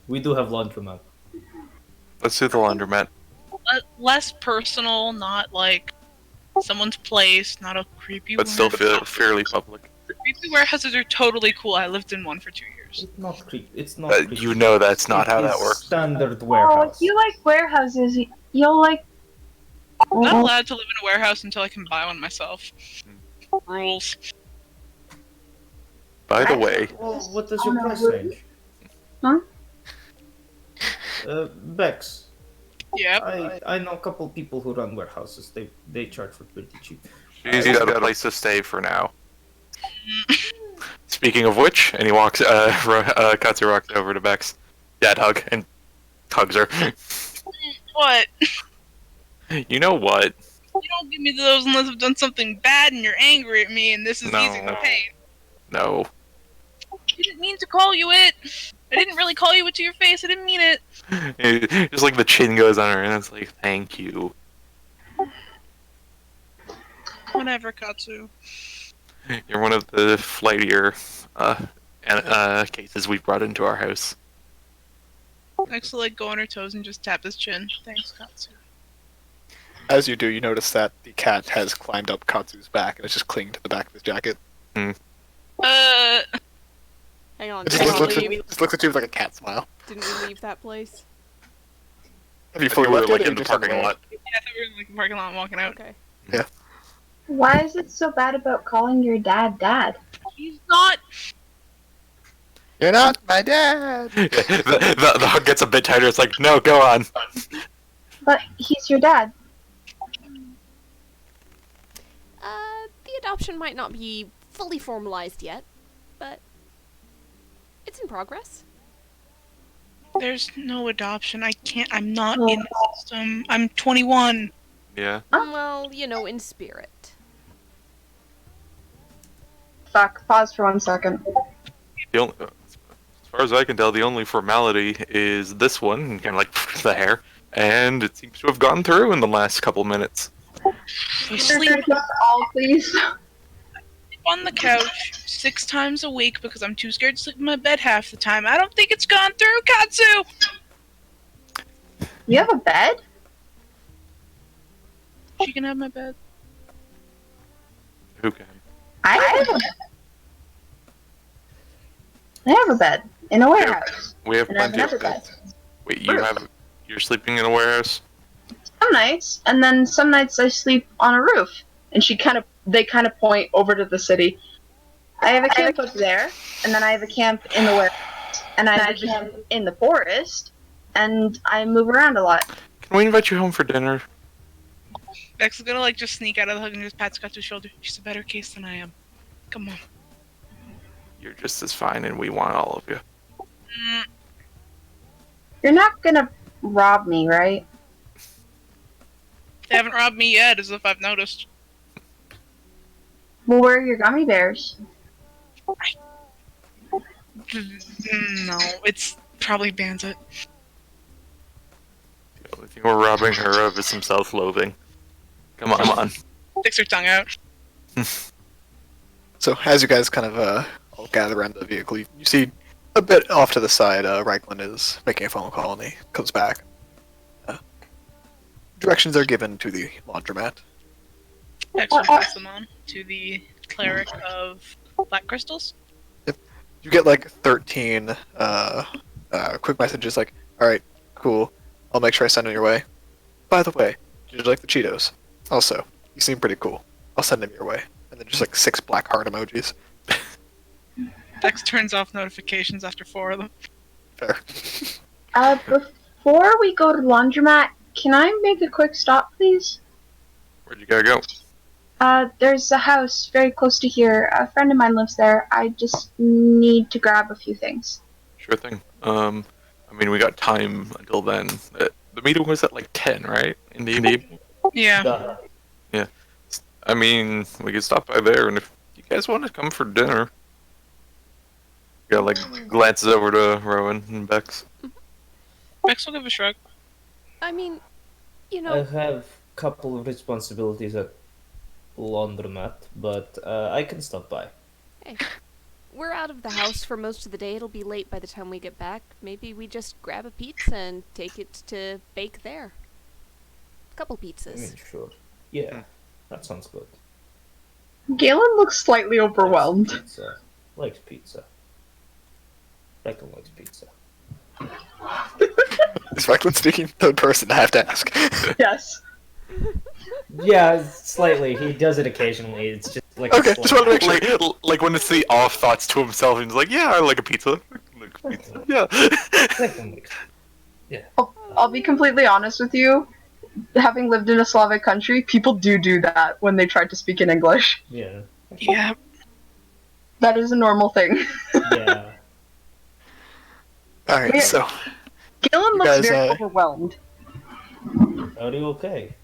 We do have laundromat.
Let's do the laundromat.
Less personal, not like someone's place, not a creepy
But still
warehouse.
fairly public.
Creepy warehouses are totally cool. I lived in one for 2 years.
It's not creep. It's not. creepy.
You know that's not
It
how that
is
works.
Standard
Oh,
warehouse.
if you like warehouses, you'll like.
I'm not allowed to live in a warehouse until I can buy one myself. Rules.
By the way,
Well, what is your price range?
Huh?
Bex.
Yep.
I know a couple people who run warehouses. They charge for pretty cheap.
she's got a place to stay for now. Speaking of which, and he walks, Katsu walks over to Bex. Dad hug, and hugs her.
What?
You know what?
You don't give me those unless I've done something bad and you're angry at me and this is
No.
easing the pain.
No.
I didn't mean to call you it. I didn't really call you it to your face. I didn't mean it.
Just like the chin goes on her, and it's like, thank you.
Whatever, Katsu.
You're one of the flightier cases we've brought into our house.
Next to like go on her toes and just tap his chin. Thanks, Katsu.
As you do, you notice that the cat has climbed up Katsu's back and is just clinging to the back of his jacket.
Hang on.
It
Didn't
just looks,
we,
just looks at you with like a cat smile.
didn't we leave that place?
Have you
I
fully
think we were
left it,
like
or you
in the
just on
parking
way?
lot.
Yeah, I thought we were in like the parking lot walking out.
Okay.
Why is it so bad about calling your dad dad?
He's not.
You're not my dad.
The hug gets a bit tighter. It's like, no, go on.
But he's your dad.
The adoption might not be fully formalized yet, but it's in progress.
There's no adoption. I can't. I'm not in the system. I'm 21.
Yeah.
Well, you know, in spirit.
Fuck. Pause for 1 second.
The only, as far as I can tell, the only formality is this one, kind of like the hair, and it seems to have gone through in the last couple minutes.
I sleep
all, please.
on the couch 6 times a week because I'm too scared to sleep in my bed half the time. I don't think it's gone through, Katsu!
You have a bed?
She can have my bed.
Who can?
I have a bed. I have a bed in a warehouse.
We have
And I have
plenty of
another bed.
beds. Wait, you're sleeping in a warehouse?
Some nights, and then some nights I sleep on a roof. And they kind of point over to the city. I have a camp up there, and then I have a camp in the warehouse, and I have a camp in the forest, and I move around a lot.
Can we invite you home for dinner?
Bex is gonna like just sneak out of the hug and just pat Katsu's shoulder. She's a better case than I am. Come on.
You're just as fine, and we want all of you.
You're not gonna rob me, right?
They haven't robbed me yet, as if I've noticed.
Well, where are your gummy bears?
No, it's probably Bandit.
The only thing we're robbing her of is some self-loathing. Come on, come on.
Sticks her tongue out.
So as you guys kind of all gather around the vehicle, you see a bit off to the side, Reichland is making a phone call and he comes back. Directions are given to the laundromat.
Bex will pass them on to the cleric of black crystals.
You get like 13 quick messages like, alright, cool. I'll make sure I send them your way. By the way, did you like the Cheetos? Also, you seem pretty cool. I'll send them your way. And then just like 6 black heart emojis.
Dex turns off notifications after 4 of them.
Fair.
Before we go to the laundromat, can I make a quick stop, please?
Where'd you gotta go?
There's a house very close to here. A friend of mine lives there. I just need to grab a few things.
Sure thing. I mean, we got time until then. The meeting was at like 10, right? In the evening.
Yeah.
Duh.
I mean, we could stop by there, and if you guys want to come for dinner, yeah, like glances over to Rowan and Bex.
Bex will give a shrug.
I mean, you
I
know,
have a couple of responsibilities at laundromat, but I can stop by.
we're out of the house for most of the day. It'll be late by the time we get back. Maybe we just grab a pizza and take it to bake there. A couple
I
pizzas.
mean, sure. Yeah, that sounds good.
Galen looks slightly overwhelmed.
Pizza. Likes pizza. Reckon likes pizza.
Is Recklin speaking third person? I have to ask.
Yes.
Yeah, slightly. He does it occasionally. It's just like
Okay,
a
just wanted to make sure.
Like when it's the off thoughts to himself, and he's like, "Yeah, I like a pizza." Like a pizza. Yeah.
Reckon likes-
I'll be completely honest with you. Having lived in a Slavic country, people do that when they try to speak in English.
Yeah.
Yeah.
That is a normal thing.
Yeah.
Alright, so.
Galen
You
looks
guys,
very overwhelmed
Are you okay?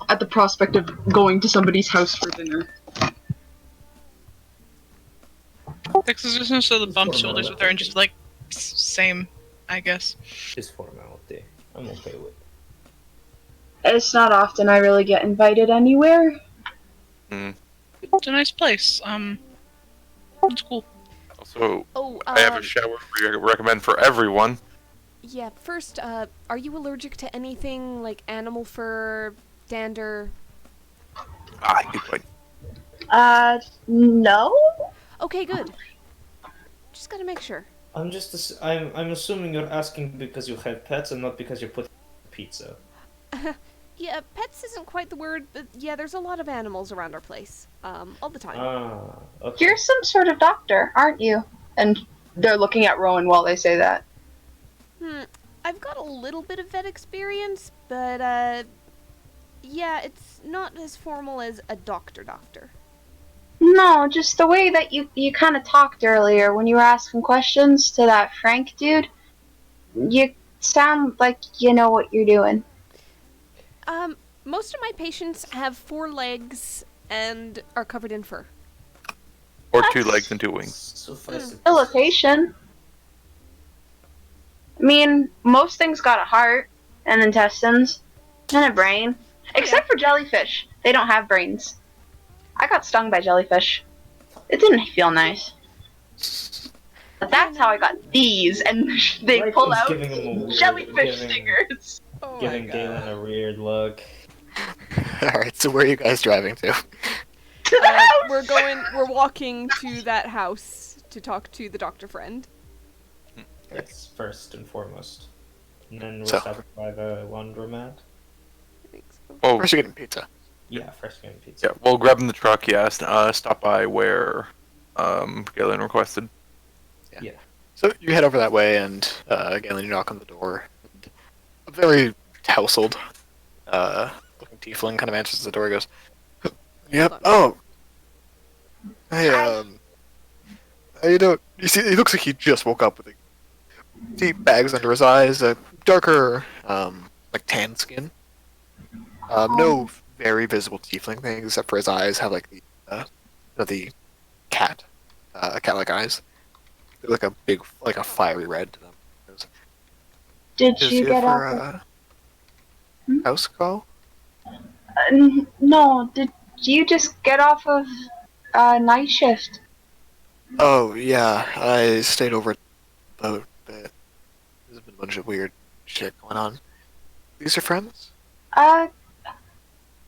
at the prospect of going to somebody's house for dinner.
Bex is just gonna show the bump shoulders with her and just like, same, I guess.
Just formality. I'm okay with.
It's not often I really get invited anywhere.
It's a nice place. It's cool.
Also,
Oh,
I have a shower we recommend for everyone.
yeah, first, are you allergic to anything like animal fur, dander?
Good point.
No?
Okay, good. Just gotta make sure.
I'm assuming you're asking because you have pets and not because you put pizza.
Yeah, pets isn't quite the word, but yeah, there's a lot of animals around our place. All the time.
Ah, okay.
You're some sort of doctor, aren't you? And they're looking at Rowan while they say that.
I've got a little bit of vet experience, but, yeah, it's not as formal as a doctor.
No, just the way that you kind of talked earlier when you were asking questions to that Frank dude. You sound like you know what you're doing.
Most of my patients have 4 legs and are covered in fur.
Or 2 legs and 2 wings.
Suffice it.
Facilitation. I mean, most things got a heart and intestines and a brain. Except for jellyfish. They don't have brains. I got stung by jellyfish. It didn't feel nice. But that's how I got these, and they
Like
pull
he's
out
giving him a weird-
jellyfish
giving-
stingers.
Oh
Giving Galen a weird look.
Alright, so where are you guys driving to?
To the house!
We're walking to that house to talk to the doctor friend.
That's first and foremost. And then we'll
So-
stop by the laundromat.
I think so.
Oh,
First you're getting pizza.
Yeah, first getting pizza.
yeah. Well, grabbing the truck, yeah. Stop by where Galen requested.
So you head over that way, and Galen, you knock on the door. And a very tousled looking tiefling kind of answers the door. He goes, "Yep. Oh, hey, how you doing?" You see, he looks like he just woke up with deep bags under his eyes, a darker, like tan skin. No very visible tiefling things except for his eyes have like the cat-like eyes. They look like a big, like a fiery red to them.
Did
Just
you
here
get
for
off?
house call?
No. Did you just get off of night shift?
Oh yeah, I stayed over at the boat, but there's been a bunch of weird shit going on. These are friends?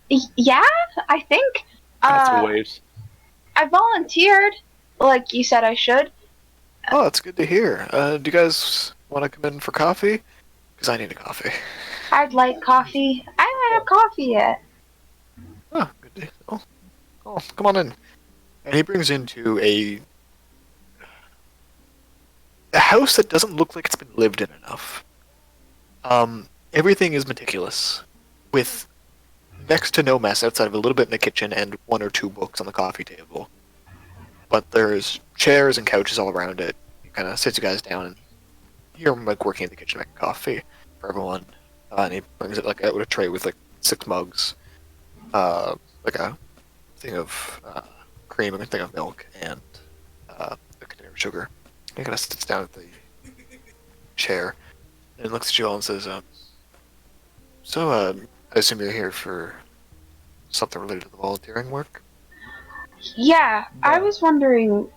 Yeah, I think.
That's the waves.
I volunteered, like you said I should.
Oh, that's good to hear. Do you guys want to come in for coffee? Because I need a coffee.
I'd like coffee. I haven't had coffee yet.
Oh, good day. Oh, come on in. And he brings into a house that doesn't look like it's been lived in enough. Everything is meticulous, with next to no mess outside of a little bit in the kitchen and one or two books on the coffee table. But there's chairs and couches all around it. He kind of sits you guys down and hear him like working in the kitchen making coffee for everyone. And he brings it like out with a tray with like 6 mugs, like a thing of cream and a thing of milk and a container of sugar. He kind of sits down at the chair and looks at you all and says, "So, I assume you're here for something related to the volunteering work?"
Yeah, I was wondering,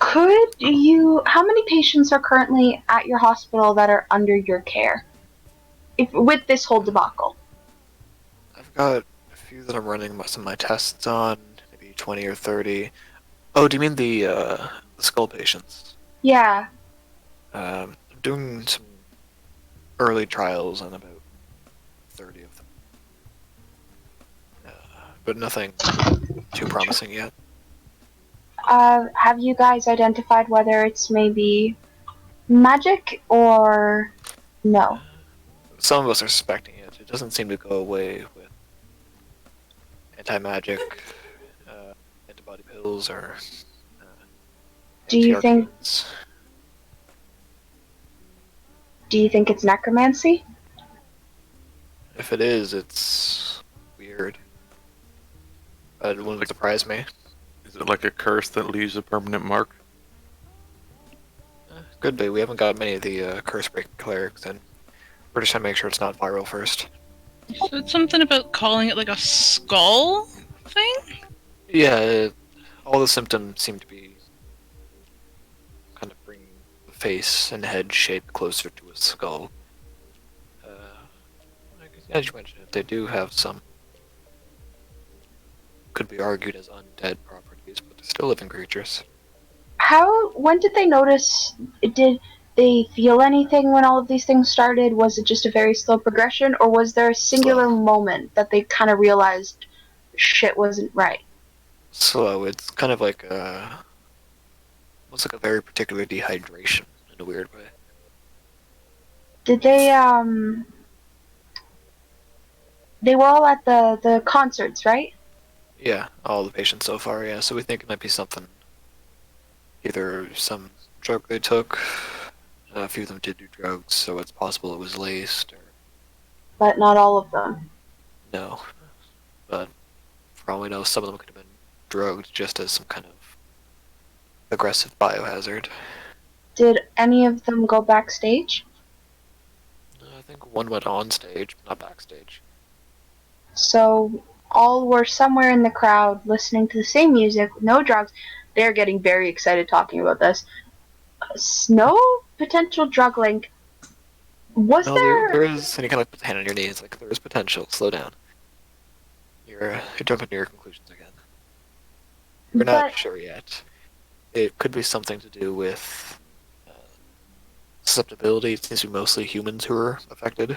how many patients are currently at your hospital that are under your care? With this whole debacle?
I've got a few that I'm running some of my tests on, maybe 20 or 30. Oh, do you mean the skull patients?
Yeah.
I'm doing some early trials on about 30 of them. But nothing too promising yet.
Have you guys identified whether it's maybe magic or no?
Some of us are suspecting it. It doesn't seem to go away with anti-magic, antibody pills, or
Do you think
anti-arcanes.
it's necromancy?
If it is, it's weird. But it wouldn't surprise me.
Is it like a curse that leaves a permanent mark?
Could be. We haven't got many of the curse-breaking clerics, and we're just trying to make sure it's not viral first.
So it's something about calling it like a skull thing?
Yeah, all the symptoms seem to be kind of bringing the face and head shape closer to a skull. As you mentioned, they do have some, could be argued as undead properties, but they're still living creatures.
When did they notice? Did they feel anything when all of these things started? Was it just a very slow progression, or was there a singular moment that they kind of realized shit wasn't right?
Slow. It's kind of like almost like a very particular dehydration in a weird way.
Did they were all at the concerts, right?
Yeah, all the patients so far, yeah, so we think it might be something. Either some drug they took, a few of them did do drugs, so it's possible it was laced, or
But not all of them.
no. But for all we know, some of them could have been drugged just as some kind of aggressive biohazard.
Did any of them go backstage?
I think one went on stage, but not backstage.
So all were somewhere in the crowd listening to the same music with no drugs. They're getting very excited talking about this. No potential drug link. Was
No,
there?
there is, and you kind of put the hand on your knees, like, there is potential, slow down. You're jumping to your conclusions again. We're not sure yet. It could be something to do with susceptibility. It seems to be mostly humans who are affected.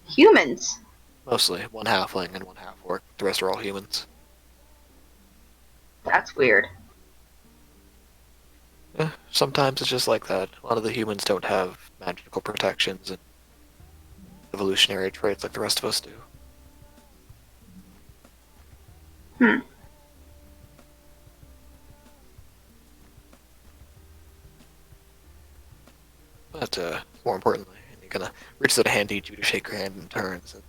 Humans?
Mostly. One halfling and one half-orc. The rest are all humans.
That's weird.
Sometimes it's just like that. A lot of the humans don't have magical protections and evolutionary traits like the rest of us do. But more importantly, he kind of reaches out a hand to you to shake your hand and turns. And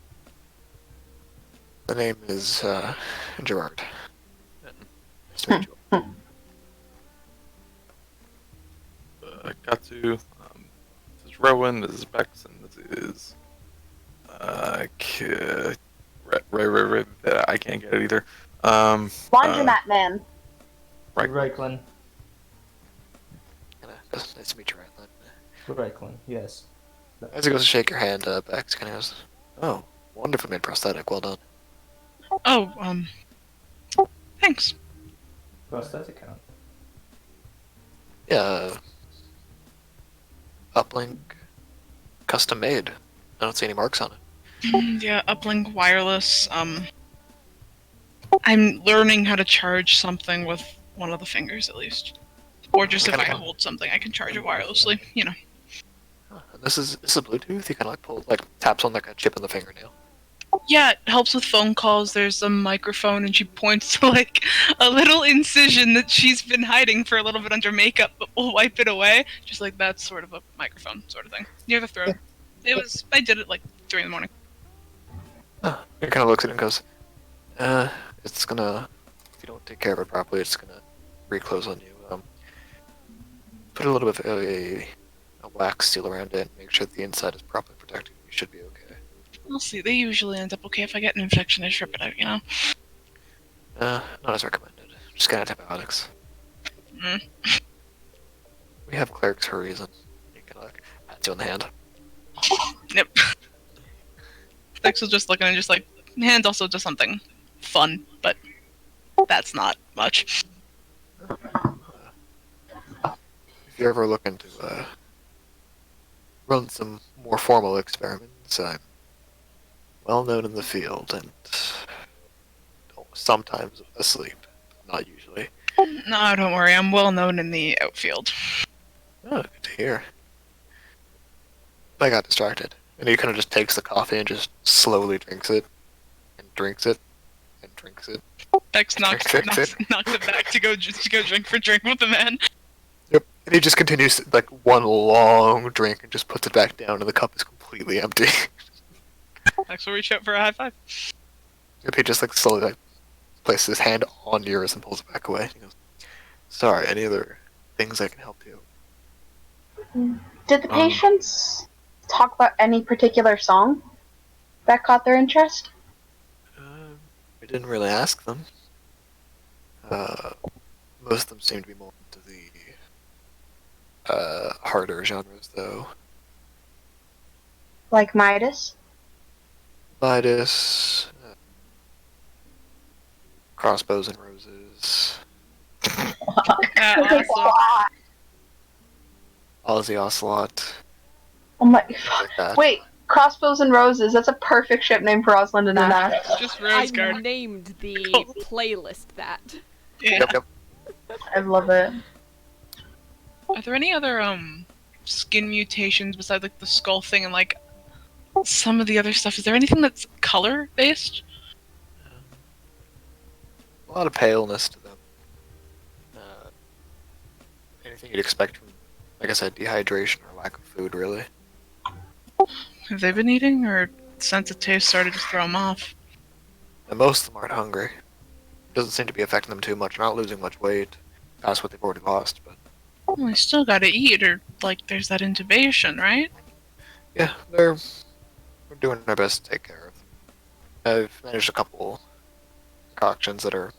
the name is Gerard. Nice to meet you.
Katsu. This is Rowan. This is Bex, and this is I can't get it either.
Laundromat man.
Reiklin.
Nice to meet you, Reiklin.
Reiklin, yes.
As he goes to shake your hand, Bex kind of goes, "Oh, wonderfully made prosthetic. Well done."
Oh, thanks.
Prosthetic count.
Yeah. Uplink. custom made. I don't see any marks on it.
Yeah, uplink wireless. I'm learning how to charge something with one of the fingers at least. Or just if I
Kinda-
hold something, I can charge it wirelessly. You know.
And this is Bluetooth. You kind of like pull taps on like a chip in the fingernail.
Yeah, it helps with phone calls. There's a microphone, and she points to like a little incision that she's been hiding for a little bit under makeup, but we'll wipe it away. Just like that's sort of a microphone sort of thing near the throat. It was. I did it like 3 in the morning.
He kind of looks at it and goes, it's gonna, if you don't take care of it properly, it's gonna reclose on you. Put a little bit of a wax seal around it and make sure that the inside is properly protected. You should be okay.
We'll see. They usually end up okay. If I get an infection, I strip it out. You know.
Not as recommended. Just get antibiotics.
Mm.
We have clerics for a reason. You can like pat you on the hand.
Yep. Dex was just looking and just like, hand also does something fun, but that's not much.
If you're ever looking to run some more formal experiments, I'm well known in the field and sometimes asleep, not usually.
No, don't worry. I'm well known in the outfield.
Oh, good to hear. I got distracted. And he kind of just takes the coffee and just slowly drinks it, and drinks it, and drinks it.
Dex knocks it back to go drink for drink with the man.
Yep. And he just continues like one long drink and just puts it back down, and the cup is completely empty.
Dex will reach out for a high five.
Yep, he just like slowly like places his hand on yours and pulls it back away. He goes, "Sorry, any other things I can help you?"
Did the patients talk about any particular song that caught their interest?
We didn't really ask them. Most of them seem to be more into the harder genres, though.
Like Midas?
Midas, Crossbows and Roses,
Also,
Ozzy Ocelot,
Oh my.
things like that.
Wait, Crossbows and Roses. That's a perfect ship name for Rosalind and Ash.
just
I
Roseguard.
named the
Cool.
playlist that.
Yeah.
Yep.
I love it.
Are there any other skin mutations besides like the skull thing and like some of the other stuff? Is there anything that's color based?
A lot of paleness to them. Anything you'd expect from, like I said, dehydration or lack of food, really.
Have they been eating, or sense of taste started to throw them off?
And most of them aren't hungry. Doesn't seem to be affecting them too much. Not losing much weight past what they've already lost, but
Well, they still gotta eat, or like there's that intubation, right?
yeah, we're doing our best to take care of them. I've managed a couple concoctions that are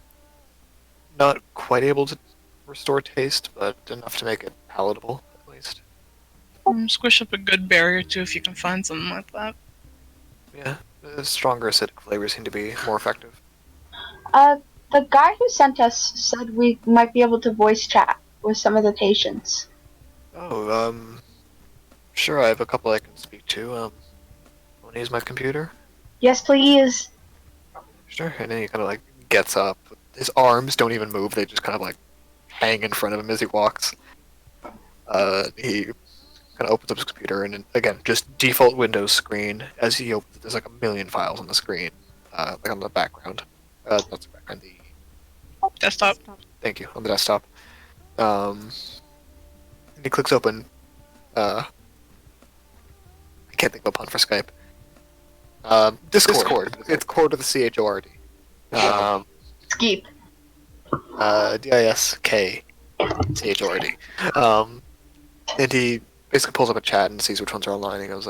not quite able to restore taste, but enough to make it palatable, at least.
Squish up a good berry or two if you can find something like that.
Yeah, the stronger acidic flavors seem to be more effective.
The guy who sent us said we might be able to voice chat with some of the patients.
Oh, sure, I have a couple I can speak to. Want to use my computer?
Yes, please.
Sure. And then he kind of like gets up. His arms don't even move; they just kind of like hang in front of him as he walks. He kind of opens up his computer, and then, again, just default Windows screen. As he opens it, there's like a million files on the screen, like on the background. Not the background, the
Desktop.
thank you, on the desktop. And he clicks open. I can't think of a pun for Skype. Discord. It's core to the CHORD.
Skeep.
DISK CHORD. And he basically pulls up a chat and sees which ones are online. He goes,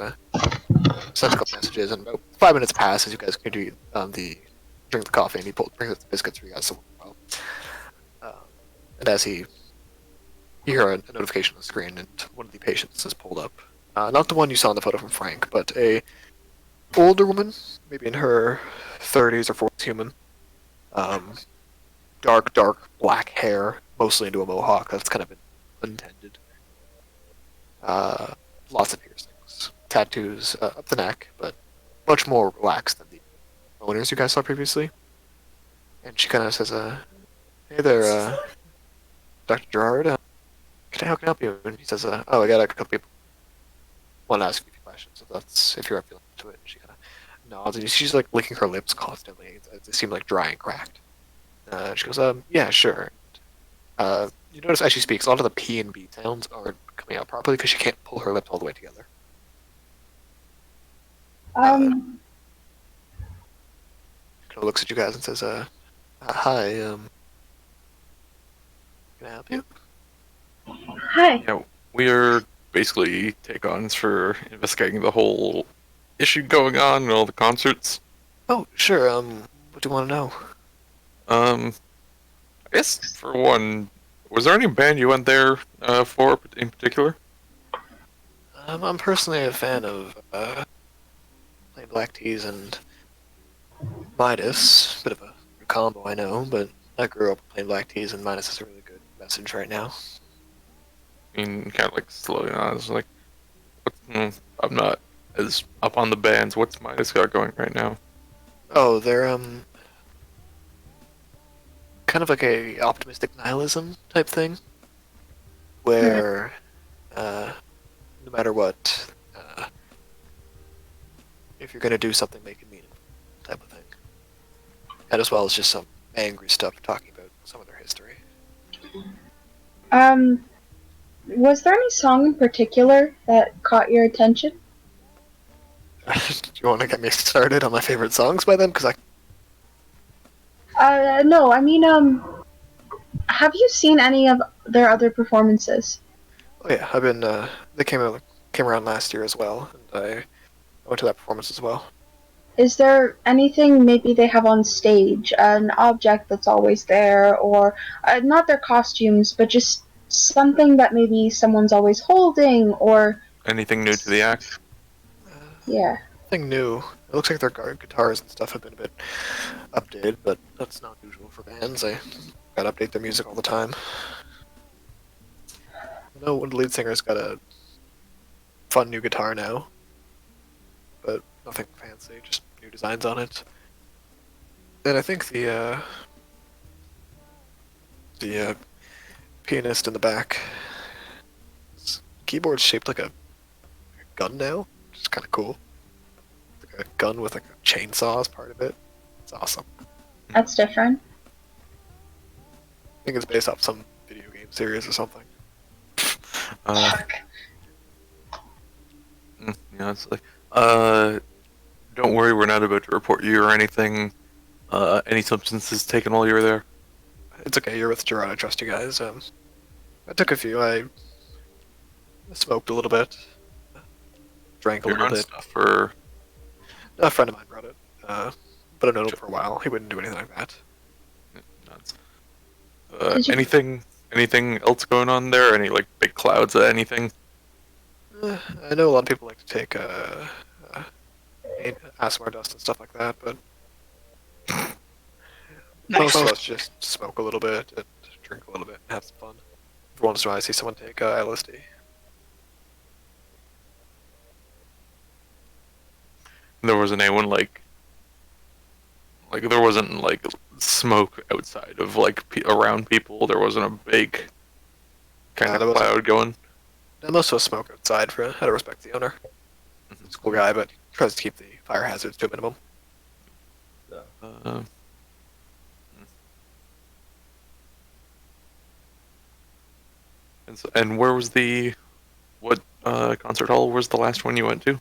sends a couple messages, and about 5 minutes pass as you guys continue drink the coffee, and he brings up the biscuits for you guys. And as you hear a notification on the screen, and one of the patients is pulled up. Not the one you saw in the photo from Frank, but a older woman, maybe in her 30s or 40s human. Dark black hair, mostly into a mohawk. That's kind of been unintended. Lots of piercings. tattoos up the neck, but much more relaxed than the owners you guys saw previously. And she kind of says, "Hey there, Dr. Gerard. How can I help you?" And he says, "Oh, I got a couple people want to ask you a few questions. If you're up feeling into it." And she kind of nods, and she's like licking her lips constantly. They seem like dry and cracked. She goes, "Yeah, sure." You notice as she speaks, a lot of the P and B sounds aren't coming out properly because she can't pull her lips all the way together.
Um,
Kind of looks at you guys and says, "Hi, can I help you?"
hi.
Yeah, we are basically take-ons for investigating the whole issue going on and all the concerts.
"Oh, sure. What do you want to know?"
I guess for one, was there any band you went there for in particular?
I'm personally a fan of plain black teas and Midas. Bit of a combo, I know, but I grew up with plain black teas, and Midas is a really good message right now.
I mean, kind of like slowly on. I was like, I'm not as up on the bands. What's Midas got going right now?
Oh, they're kind of like a optimistic nihilism type thing, where no matter what, if you're gonna do something, make it meaningful, type of thing. And as well as just some angry stuff talking about some of their history.
Was there any song in particular that caught your attention?
Do you want to get me started on my favorite songs by them? Because
No, I mean, have you seen any of their other performances?
oh yeah, I've been. They came around last year as well, and I went to that performance as well.
Is there anything maybe they have on stage, an object that's always there, or not their costumes, but just something that maybe someone's always holding, or
Anything new to the act?
yeah.
Nothing new. It looks like their guitars and stuff have been a bit updated, but that's not usual for bands. They gotta update their music all the time. I know one of the lead singers got a fun new guitar now, but nothing fancy, just new designs on it. And I think the pianist in the back, his keyboard's shaped like a gun now, which is kind of cool. Like a gun with like a chainsaw as part of it. It's awesome.
That's different.
I think it's based off some video game series or something.
Yeah, it's like, don't worry, we're not about to report you or anything. Any substances taken while you were there?
It's okay, you're with Gerard, I trust you guys. I took a few, I smoked a little bit, drank a
Your
little
own
bit.
stuff, or
A friend of mine brought it, but I've known him for a while. He wouldn't do anything like that.
nuts.
Did you-
Anything else going on there? Any like big clouds or anything?
I know a lot of people like to take asthma dust and stuff like that, but most of us just smoke a little bit and drink a little bit and have some fun. Every once in a while, I see someone take LSD.
There wasn't anyone like there wasn't like smoke outside of like around people. There wasn't a big kind
there
of
wasn't.
cloud going.
Now, most of us smoke outside for out of respect to the owner. He's a cool guy, but he tries to keep the fire hazards to a minimum.
Uh, and where was what concert hall was the last one you went to?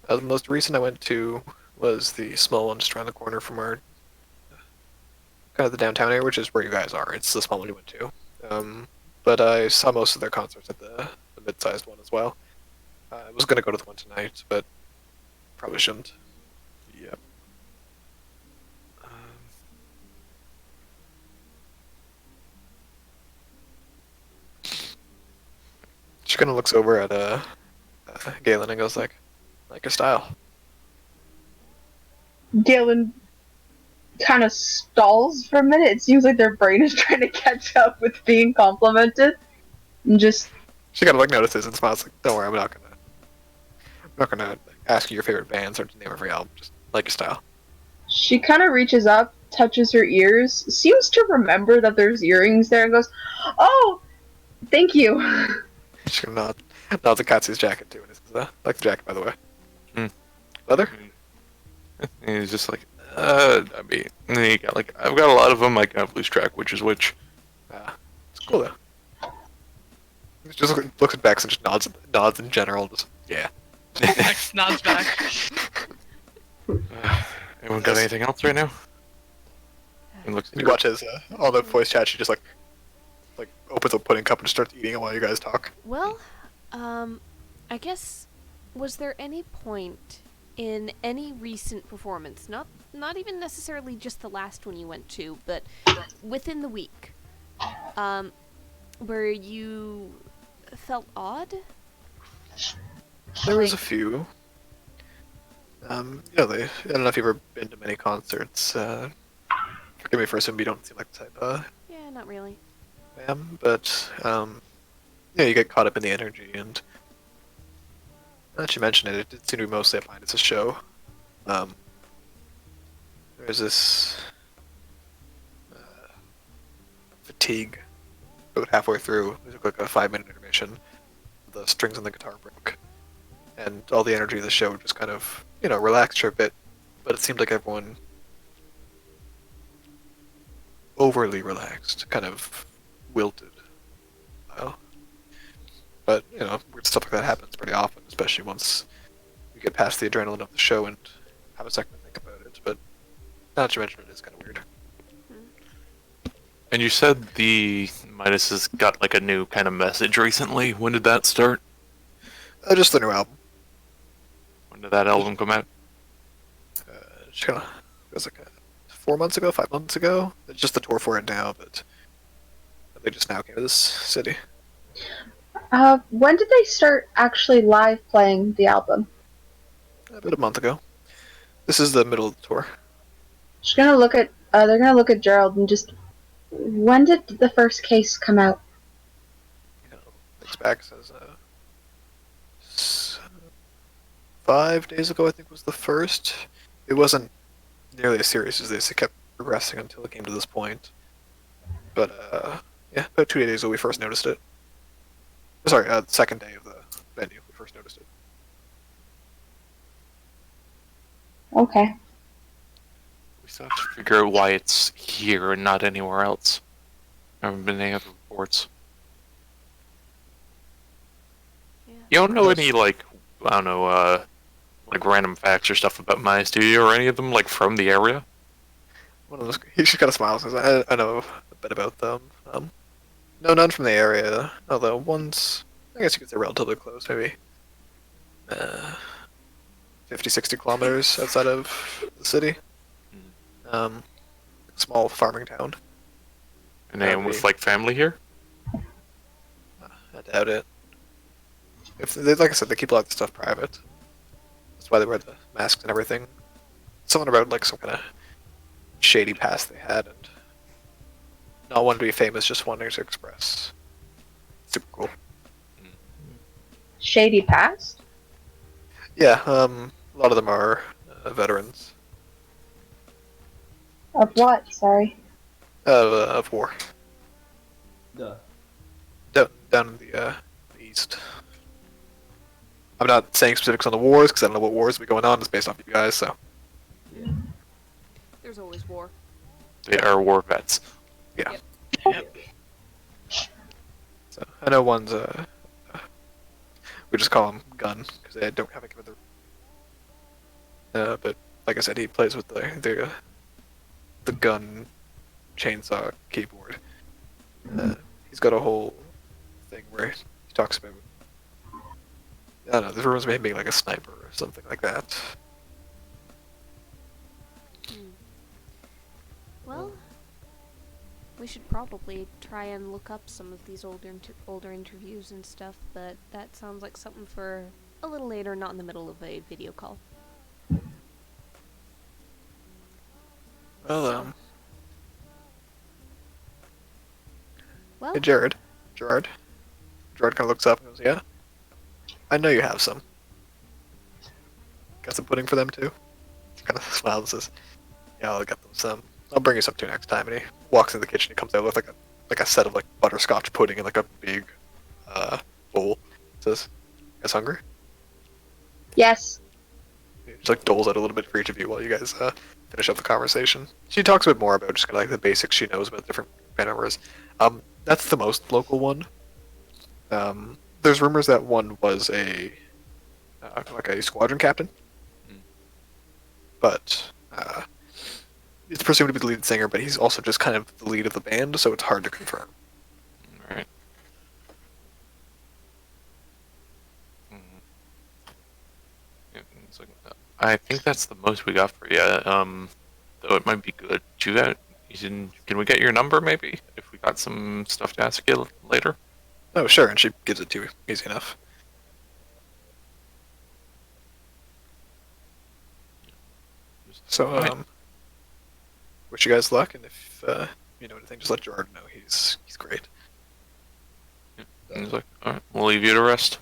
The most recent I went to was the small one just around the corner from our kind of the downtown area, which is where you guys are. It's the small one you went to. But I saw most of their concerts at the mid-sized one as well. I was going to go to the one tonight, but probably shouldn't.
Yep.
She kind of looks over at Galen and goes like your style.
Galen kind of stalls for a minute. It seems like their brain is trying to catch up with being complimented. And just,
She kind of like notices and smiles like, "Don't worry, I'm not gonna not gonna ask you your favorite bands or to name every album. Just like your style.
She kind of reaches up, touches her ears, seems to remember that there's earrings there, and goes, "Oh, thank you."
She's gonna nod the Katsu's jacket too, and he says, "Like the jacket, by the way."
Hmm.
Leather?
And he's just like, I mean, and then you got like, I've got a lot of them. I kind of lose track which is which.
It's cool though. He just looks at Bex and just nods in general. Just yeah.
X nods back.
Anyone got anything else right now? And looks.
And you watch as all the voice chat. She just like opens a pudding cup and just starts eating it while you guys talk.
Well, I guess, was there any point in any recent performance, not even necessarily just the last one you went to, but within the week, where you felt odd?
There was a few. I don't know if you've ever been to many concerts. Forgive me for assuming you don't seem like the type
Yeah, not really.
am, but you get caught up in the energy, and now that you mention it, it did seem to be mostly I find it's a show. There's this fatigue about halfway through. There's like a 5-minute intermission. The strings on the guitar broke, and all the energy of the show just kind of relaxed for a bit. But it seemed like everyone overly relaxed, kind of wilted. Well, but weird stuff like that happens pretty often, especially once you get past the adrenaline of the show and have a second to think about it. But now that you mention it, it's kind of weird.
And you said the Midas has got like a new kind of message recently. When did that start?
Just the new album.
When did that album come out?
Just kind of it was like 4 months ago, 5 months ago. It's just the tour for it now, but they just now came to this city.
When did they start actually live playing the album?
About a month ago. This is the middle of the tour.
She's gonna look at. They're gonna look at Gerald and just. When did the first case come out?
Looks back, says 5 days ago, I think was the first. It wasn't nearly as serious as this. It kept progressing until it came to this point. But about 2 days ago we first noticed it. Sorry, the second day of the venue we first noticed it.
Okay.
We still have to figure out why it's here and not anywhere else. There haven't been any other reports.
Yeah.
You don't know any like random facts or stuff about my studio or any of them like from the area?
One of those. He just kind of smiles and says, "I know a bit about them. No, none from the area. Although one's, I guess you could say, relatively close, maybe 50, 60 kilometers outside of the city. Small farming town.
And anyone with like family here?
I doubt it. If they, like I said, they keep a lot of the stuff private. That's why they wear the masks and everything. Someone about like some kind of shady past they had, and not wanting to be famous, just wanting to express. Super cool.
Shady past?
Yeah, a lot of them are veterans
Of what? Sorry.
of war.
Duh.
Down in the east. I'm not saying specifics on the wars because I don't know what wars will be going on. It's based off you guys, so
There's always war.
They are war vets.
yeah.
Yep.
So I know one's we just call him Gun because they don't have a given but like I said, he plays with the gun chainsaw keyboard. He's got a whole thing where he talks about, I don't know, the rumors of him being like a sniper or something like that.
Well, we should probably try and look up some of these older interviews and stuff, but that sounds like something for a little later, not in the middle of a video call.
Well,
Well,
hey Gerard kind of looks up and goes, "Yeah, I know you have some." got some pudding for them too. Kind of smiles and says, "Yeah, I'll get them some. I'll bring you some too next time." And he walks into the kitchen. He comes out with like a set of like butterscotch pudding in like a big bowl. Says, "You guys hungry?"
Yes.
He just like doles out a little bit for each of you while you guys finish up the conversation. She talks a bit more about just kind of like the basics she knows about different band members. That's the most local one. There's rumors that one was a like a squadron captain, but it's presumed to be the lead singer. But he's also just kind of the lead of the band, so it's hard to confirm.
Alright. Yeah, it's like, I think that's the most we got for you. Though it might be good. Can we get your number maybe? If we got some stuff to ask you later?
Oh, sure, and she gives it to you. Easy enough. So, wish you guys luck, and if you know anything, just let Gerard know. He's great.
Yeah. And he's like, alright, we'll leave you to rest.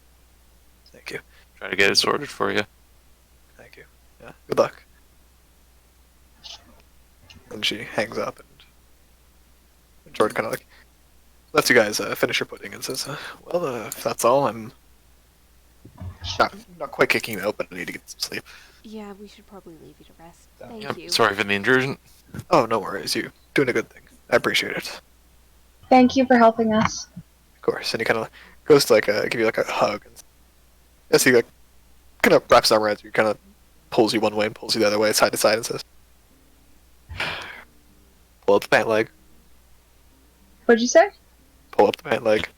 Thank you.
Try to get it sorted for you.
Thank you. Yeah, good luck. And she hangs up, and Gerard kind of like lets you guys finish your pudding and says, "Well, if that's all, I'm not quite kicking you out, but I need to get some sleep."
Yeah, we should probably leave you to rest. Thank
Yep.
you.
Sorry for the intrusion.
Oh, no worries. You doing a good thing. I appreciate it.
Thank you for helping us.
Of course. And he kind of goes to like give you like a hug, and as he like kind of wraps his arm around you, kind of pulls you one way and pulls you the other way, side to side, and says, "Pull up the pant leg.
What'd you say?
Pull up the pant leg.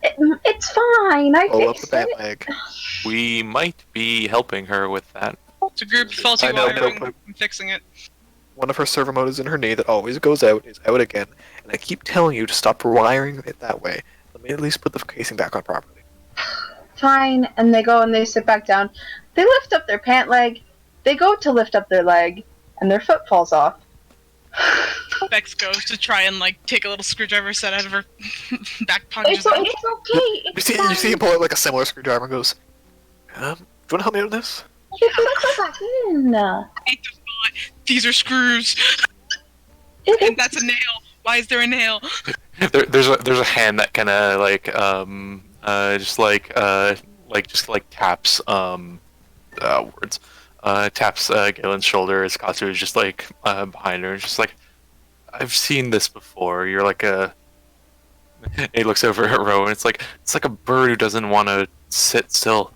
It's fine. I
Pull up the
fixed
pant
it.
leg."
We might be helping her with that.
It's a group of faulty
I know,
wiring.
but-
I'm fixing it.
One of her servo motors in her knee that always goes out is out again, and I keep telling you to stop wiring it that way. Let me at least put the casing back on properly.
Fine. And they go and they sit back down. They lift up their pant leg. They go to lift up their leg, and their foot falls off.
Bex goes to try and like take a little screwdriver set out of her back pocket.
It's
Just like,
okay.
You
It's
see,
fine.
you see him pull out like a similar screwdriver and goes, "Do you want to help me with this?"
You can go back in.
"Hate the thought. These are screws. And that's a nail. Why is there a nail?"
There's a hand that kind of like just taps words taps Galen's shoulder as Katsu is just like behind her, just like, "I've seen this before. You're like a." He looks over at Ro and it's like a bird who doesn't want to sit still.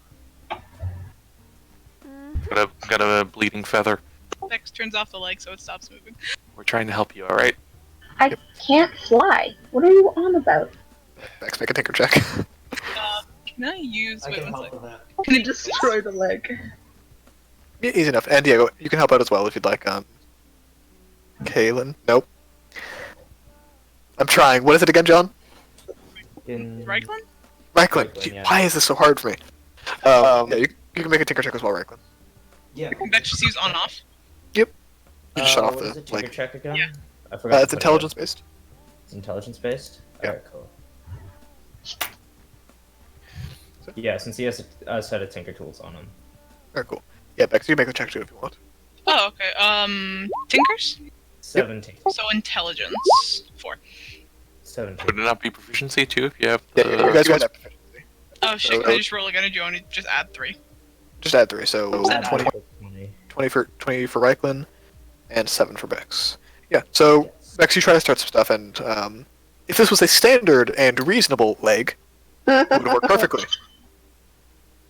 Got a bleeding feather.
Bex turns off the leg so it stops moving.
We're trying to help you, all right?
I can't fly. What are you on about?
Max, make a tinker check.
Can I use?
I
Wait,
can
one
help
sec.
with that.
Can I
Destroy the leg.
Yeah, easy enough. And Diego, you can help out as well if you'd like. Kalen? Nope. I'm trying. What is it again, John?
In...
Reichland?
Reichland.
Reichland, yeah.
Why is this so hard for me? Yeah, you can make a tinker check as well, Reichland.
Yeah.
Bex just use on off.
You just shut off
what
the
is it? Tinker
leg.
check again?
Yeah.
I forgot.
It's intelligence based.
It's intelligence based.
Yeah.
Alright, cool. Yeah, since he has a set of tinker tools on him.
Very cool. Yeah, Bex, you can make the check too if you want.
Oh, okay. Tinkers?
17.
So intelligence 4.
17.
Would it not be proficiency too if you have
Yeah, you guys have proficiency.
Oh shit! Can I just roll again, or do you want to just add 3?
Just add 3, so
Add
20,
20.
20 for Reichland, and 7 for Bex. Yeah, so
Yes.
Bex, you try to start some stuff, and if this was a standard and reasonable leg, it would work perfectly.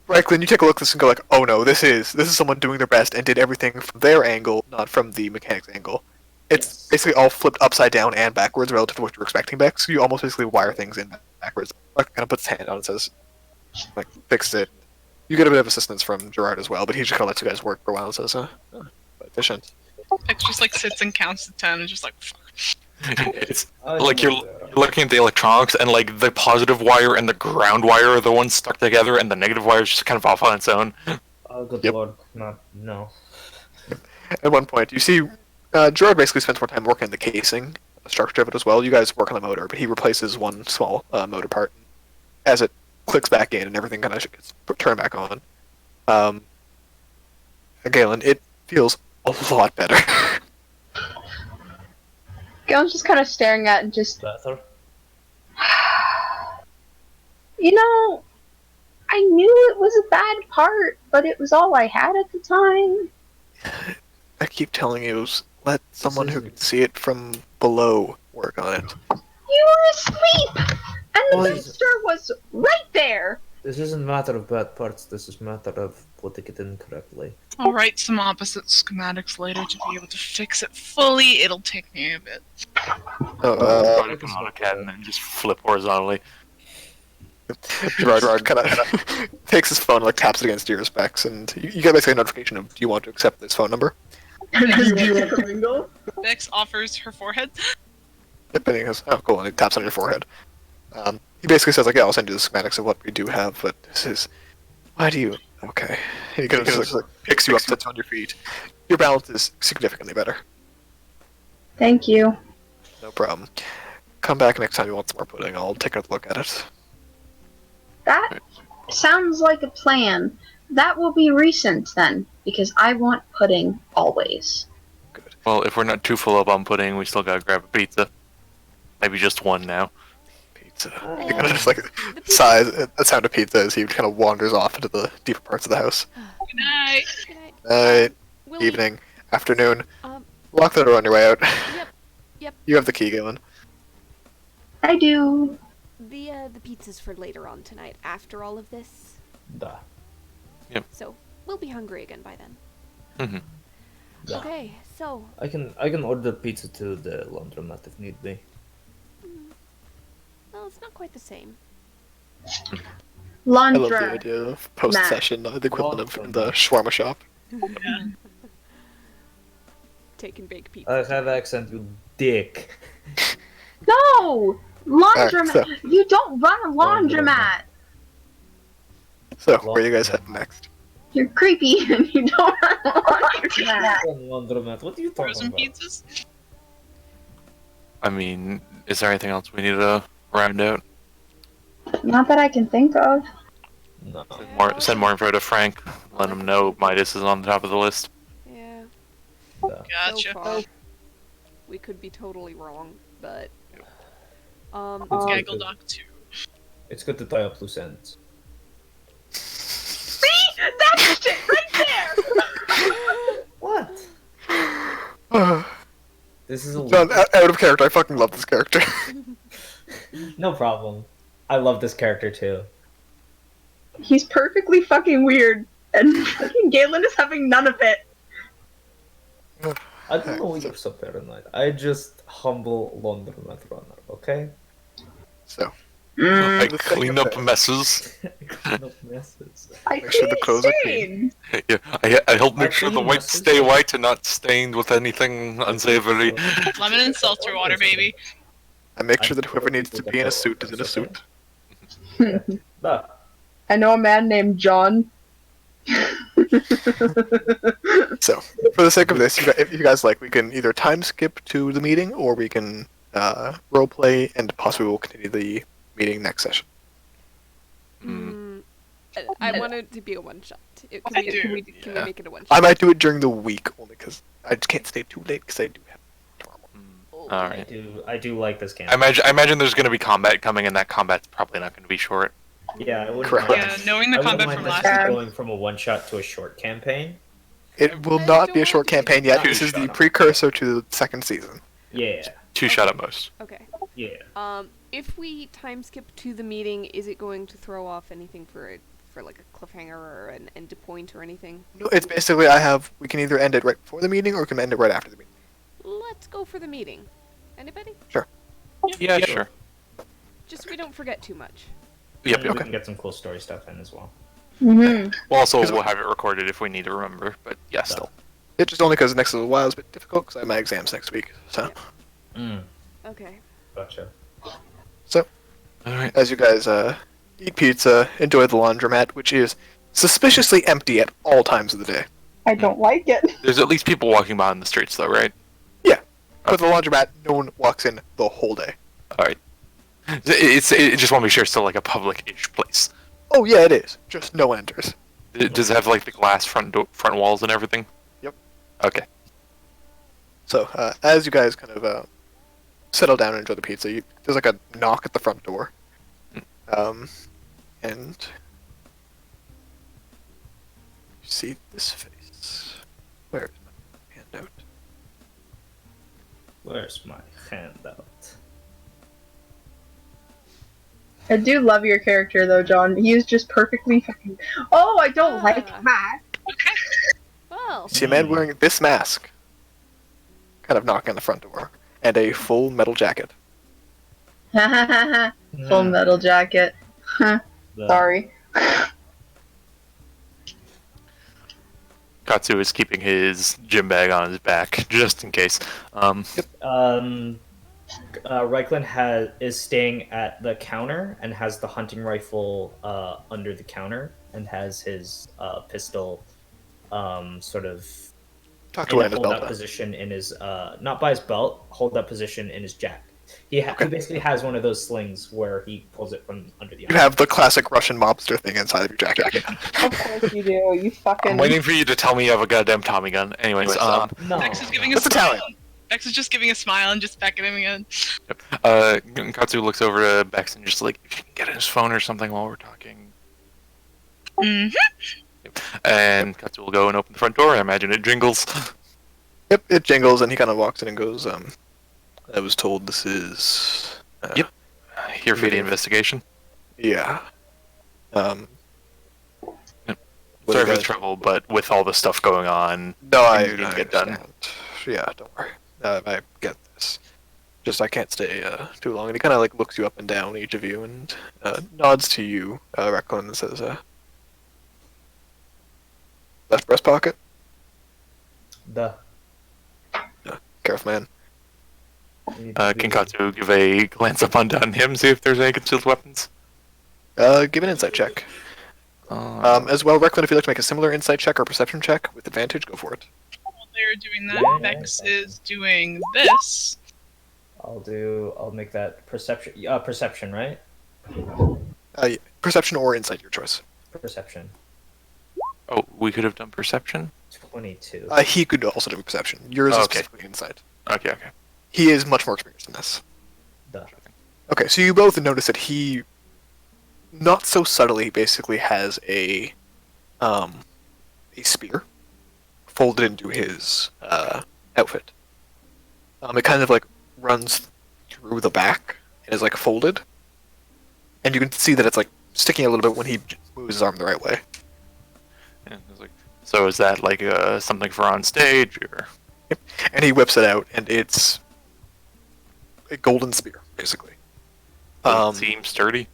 Reichland, you take a look at this and go like, "Oh no, this is someone doing their best and did everything from their angle, not from the mechanic's angle." It's
Yes.
basically all flipped upside down and backwards relative to what you're expecting, Bex. So you almost basically wire things in backwards. Reichland kind of puts his hand on it and says, like, "Fix it." You get a bit of assistance from Gerard as well, but he just kind of lets you guys work for a while and says, efficient."
Bex just like sits and counts to 10 and just like, fuck.
It's like you're looking at the electronics and like the positive wire and the ground wire are the ones stuck together and the negative wire is just kind of off on its own.
Oh, good
Yep.
lord. No.
At one point, you see Gerard basically spends more time working on the casing, the structure of it as well. You guys work on the motor, but he replaces one small motor part. As it clicks back in and everything kind of gets turned back on, Galen, it feels a lot better.
Galen's just kind of staring at it and just,
Better.
you know, I knew it was a bad part, but it was all I had at the time.
I keep telling you, let someone who
isn't-
can see it from below work on it.
You were asleep, and the
Well,
monster was right there.
This isn't a matter of bad parts, this is a matter of putting it in correctly.
I'll write some opposite schematics later to be able to fix it fully. It'll take me a bit.
Oh,
Try to come on a cat and then just flip horizontally.
Gerard kind of takes his phone, like taps it against your specs, and you get basically a notification of, do you want to accept this phone number?
Bex offers her forehead.
Depending on his, oh cool, and he taps on your forehead. He basically says like, yeah, I'll send you the schematics of what we do have, but this is, why do you, okay. And he kind of just like, picks you up, sits on your feet. Your balance is significantly better.
Thank you.
No problem. Come back next time you want some more pudding, I'll take a look at it.
That sounds like a plan. That will be recent then, because I want pudding always.
Good.
Well, if we're not too full up on pudding, we still gotta grab a pizza. Maybe just one now.
Pizza. He kind of just like sighs at the sound of pizza as he kind of wanders off into the deeper parts of the house.
Good night.
Good night.
Night,
Willie,
evening, afternoon.
Um,
Lock the door on your way out.
Yep.
You have the key, Galen.
I do.
the pizza's for later on tonight after all of this.
Da.
So, we'll be hungry again by then.
Mm-hmm.
Da.
Okay, so,
I can order pizza to the laundromat if need be.
well, it's not quite the same.
I love the
Laundra.
idea of post-session, the equivalent of in the shawarma shop.
Taking baked pizza.
I have accent, you dick.
No! Laundromat!
Alright,
You don't run a laundromat!
So, where are you guys heading next?
You're creepy and you don't run a laundromat.
Laundromat, what are you talking
Frozen
about?
pizzas.
I mean, is there anything else we need to round out?
Not that I can think of.
No.
Send more info to Frank. Let him know Midas is on the top of the list.
Yeah,
Gotcha.
so far, we could be totally wrong, but...
Gaggle Doc 2.
It's good to tie up loose ends.
See? That's shit right there!
What? This is a
John, out of character, I fucking love this character.
No problem. I love this character too.
He's perfectly fucking weird, and fucking Galen is having none of it.
I don't know why you're so paranoid. I just humble laundromat runner, okay?
So,
I
the
clean
thing
up
about-
messes.
Clean up messes.
I
Make sure the
think
clothes are
insane.
Yeah, I help make sure the
clean
whites
messes.
stay white and not stained with anything unsavory.
Lemon and seltzer water, baby.
I make sure that whoever needs to be in a suit is in a suit.
Da.
I know a man named John.
So, for the sake of this, if you guys like, we can either time skip to the meeting, or we can roleplay, and possibly we'll continue the meeting next session.
I want it to be a one-shot. Can
I
we,
do.
can we
Yeah.
make it a one-shot?
I might do it during the week, only because I just can't stay too late, because I do have tomorrow.
Alright.
I do like this game.
I imagine there's going to be combat coming, and that combat's probably not going to be short.
Yeah, I wouldn't
Correct.
mind-
Yeah, knowing the
I wouldn't
combat
mind
from
this
last
time.
going from a one shot to a short campaign.
It will
I
not
don't
be a short
want it to
campaign
be
yet.
too
This is the
short.
precursor to the second season.
Yeah,
Two-shot at most.
Okay.
yeah.
If we time skip to the meeting, is it going to throw off anything for like a cliffhanger or an end point or anything?
No, it's basically we can either end it right before the meeting, or we can end it right after the meeting.
Let's go for the meeting. Anybody?
Yeah, sure.
Just so we don't forget too much.
Yep,
We
yep.
can get some cool story stuff in as well.
Mm-hmm.
Well, also, we'll have it recorded if we need to remember, but yeah, still.
It's just only because next little while is a bit difficult, because I have my exams next week. So,
Okay.
Gotcha.
Alright.
as you guys eat pizza, enjoy the laundromat, which is suspiciously empty at all times of the day.
I don't like it.
There's at least people walking by in the streets, though, right?
But the laundromat, no one walks in the whole day.
Alright. It just want to be sure it's still like a public-ish place.
Oh yeah, it is. Just no one enters.
Does it have like the glass front walls and everything?
Yep.
Okay.
So, as you guys kind of settle down and enjoy the pizza, there's like a knock at the front door. And you see this face. Where is my handout?
Where's my handout?
I do love your character though, John. He is just perfectly fucking. Oh, I don't like Matt.
Well,
See a man wearing this mask, kind of knocking on the front door, and a full metal jacket.
Full metal jacket. Sorry.
Katsu is keeping his gym bag on his back just in case.
Reichland is staying at the counter and has the hunting rifle under the counter and has his pistol sort of
Tucked
in
away
a
in his
hold-out
belt.
position in his not by his belt, hold-out position in his jacket. He basically has one of those slings where he pulls it from under the
You
arm.
have the classic Russian mobster thing inside of your jacket.
Of course you do. You fucking.
I'm waiting for you to tell me you have a goddamn Tommy gun. Anyways,
No.
Bex is giving a
That's
smile.
Italian.
Bex is just giving a smile and just beckoning him again.
Katsu looks over to Bex and just like, if you can get his phone or something while we're talking. And Katsu will go and open the front door. I imagine it jingles.
Yep, it jingles, and he kind of walks in and goes, I was told this is...
Yep. Here for the investigation.
Yeah.
Sorry
What
for
do you
the
guys-
trouble, but with all the stuff going on,
No, I
didn't get done.
understand. Yeah, don't worry. I get this. Just I can't stay too long. And he kind of like looks you up and down, each of you, and nods to you, Recklin, and says, left breast pocket? Careful, man.
Can Katsu give a glance up on him, see if there's any concealed weapons?
Give an insight check. As well, Recklin, if you'd like to make a similar insight check or perception check with advantage, go for it.
While they're doing that, Bex is doing this.
I'll make that perception. Perception, right?
Yeah, perception or insight, your choice.
Perception.
Oh, we could have done perception?
22.
He could also do perception. Yours is
Okay.
specifically insight.
Okay.
He is much more experienced in this.
Duh.
Okay, so you both notice that he, not so subtly, basically has a spear folded into his outfit. It kind of like runs through the back and is like folded, and you can see that it's like sticking a little bit when he moves his arm the right way.
Yeah, I was like, so is that like something for on stage, or?
And he whips it out, and it's a golden spear, basically.
It seems sturdy.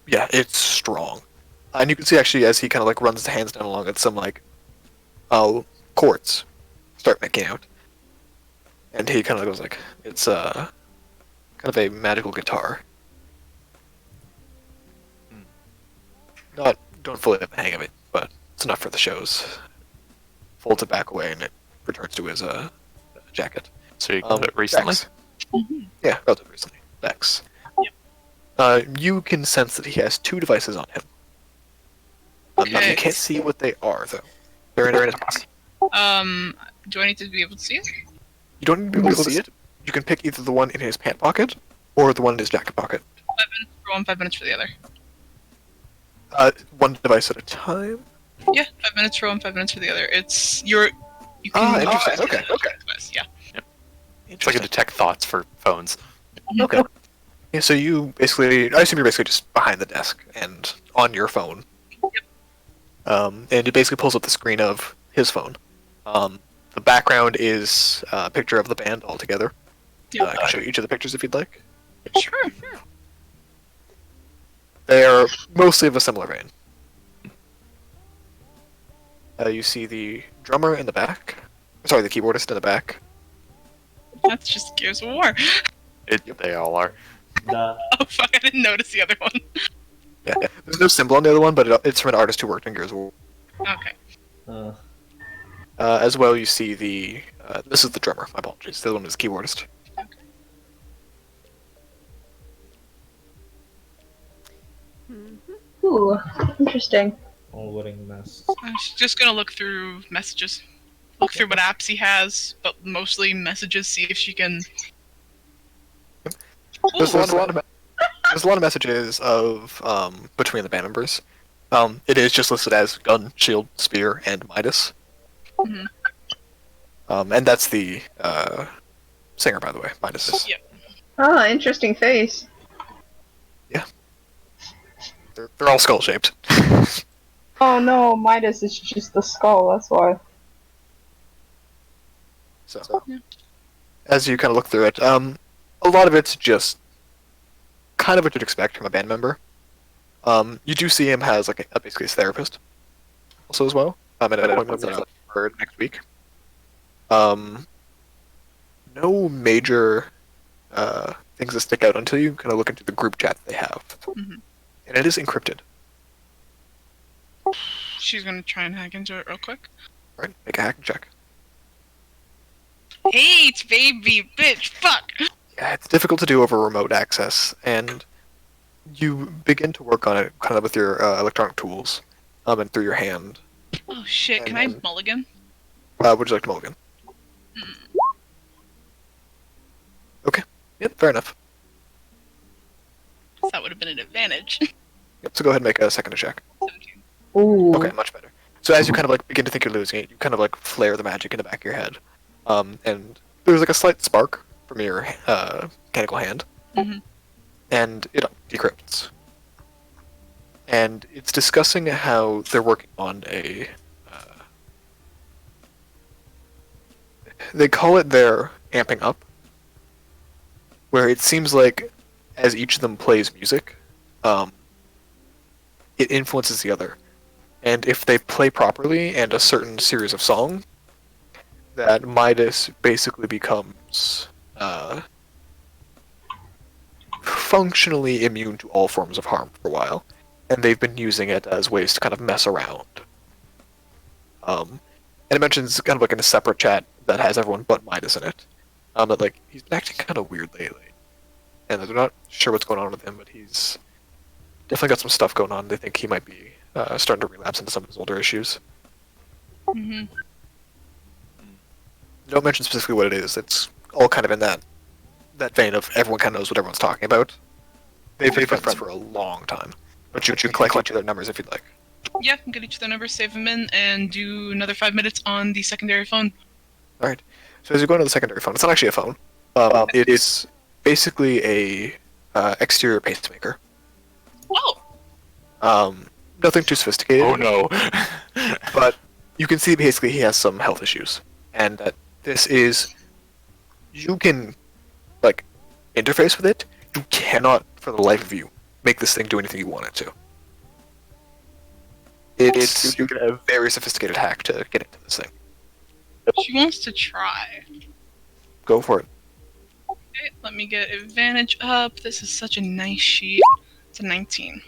Yeah, it's strong. And you can see actually as he kind of like runs his hands down along it, some like chords start making out. And he kind of goes like, it's kind of a magical guitar. Don't fully have the hang of it, but it's enough for the shows. Folds it back away and it returns to his jacket.
So you got it recently?
Dex. Yeah, relatively recently. Dex. You can sense that he has two devices on him. You
Okay.
can't see what they are, though. They're in his pocket.
Do I need to be able to see it?
You don't need to be able to see it. You can pick either the one in his pant pocket or the one in his jacket pocket.
5 minutes for one, 5 minutes for the other.
One device at a time.
Yeah, 5 minutes for one, 5 minutes for the other. You can.
Interesting. Okay.
Yeah.
It's like a detect thoughts for phones.
Okay. Yeah, so you basically, I assume you're basically just behind the desk and on your phone. And it basically pulls up the screen of his phone. The background is a picture of the band all together. I can show you each of the pictures if you'd like.
Sure.
They are mostly of a similar vein. You see the drummer in the back. Sorry, the keyboardist in the back.
That's just Gears of War.
They all are.
Duh.
Oh fuck! I didn't notice the other one.
Yeah. There's no symbol on the other one, but it's from an artist who worked in Gears of War.
Okay.
As well, you see the... this is the drummer, my apologies. The other one is the keyboardist.
Ooh, interesting.
Forwarding mess.
She's just gonna look through messages. Look through what apps he has, but mostly messages, see if she can...
There's a lot of messages of between the band members. It is just listed as gun, shield, spear, and Midas.
Mhm.
And that's the singer, by the way, Midas.
Yep.
Oh, interesting face.
They're all skull shaped.
Oh no, Midas is just the skull, that's why.
So, as you kind of look through it, a lot of it's just kind of what you'd expect from a band member. You do see him has like basically his therapist, also as well. And an appointment for next week. No major things that stick out until you kind of look into the group chat they have, and it is encrypted.
She's gonna try and hack into it real quick.
All right, make a hacking check.
Hate, baby, bitch, fuck!
Yeah, it's difficult to do over remote access, and you begin to work on it kind of with your electronic tools, and through your hand.
Oh shit, can I mulligan?
Would you like to mulligan? Okay. Yep, fair enough.
That would have been an advantage.
Yep, so go ahead and make a second check.
17.
Ooh.
Okay, much better. So as you kind of like begin to think you're losing it, you kind of like flare the magic in the back of your head. And there's like a slight spark from your mechanical hand. And it decrypts. And it's discussing how they're working on a... they call it their amping up, where it seems like as each of them plays music, it influences the other. And if they play properly and a certain series of songs, that Midas basically becomes functionally immune to all forms of harm for a while. And they've been using it as ways to kind of mess around. And it mentions kind of like in a separate chat that has everyone but Midas in it. That like he's been acting kind of weird lately. And they're not sure what's going on with him, but he's definitely got some stuff going on. They think he might be starting to relapse into some of his older issues. Don't mention specifically what it is. It's all kind of in that vein of everyone kind of knows what everyone's talking about. They've been friends for a long time. But you can collect each of their numbers if you'd like.
Yeah, get each of their numbers, save them in, and do another 5 minutes on the secondary phone.
Alright. So as you go into the secondary phone, it's not actually a phone. It is basically a exterior pacemaker.
Oh!
Nothing too sophisticated.
Oh no.
But you can see basically he has some health issues. And that this is... You can, like, interface with it. You cannot, for the life of you, make this thing do anything you want it to. It's you get a very sophisticated hack to get into this thing.
She wants to try.
Go for it.
Okay, let me get advantage up. This is such a nice sheet. It's a 19.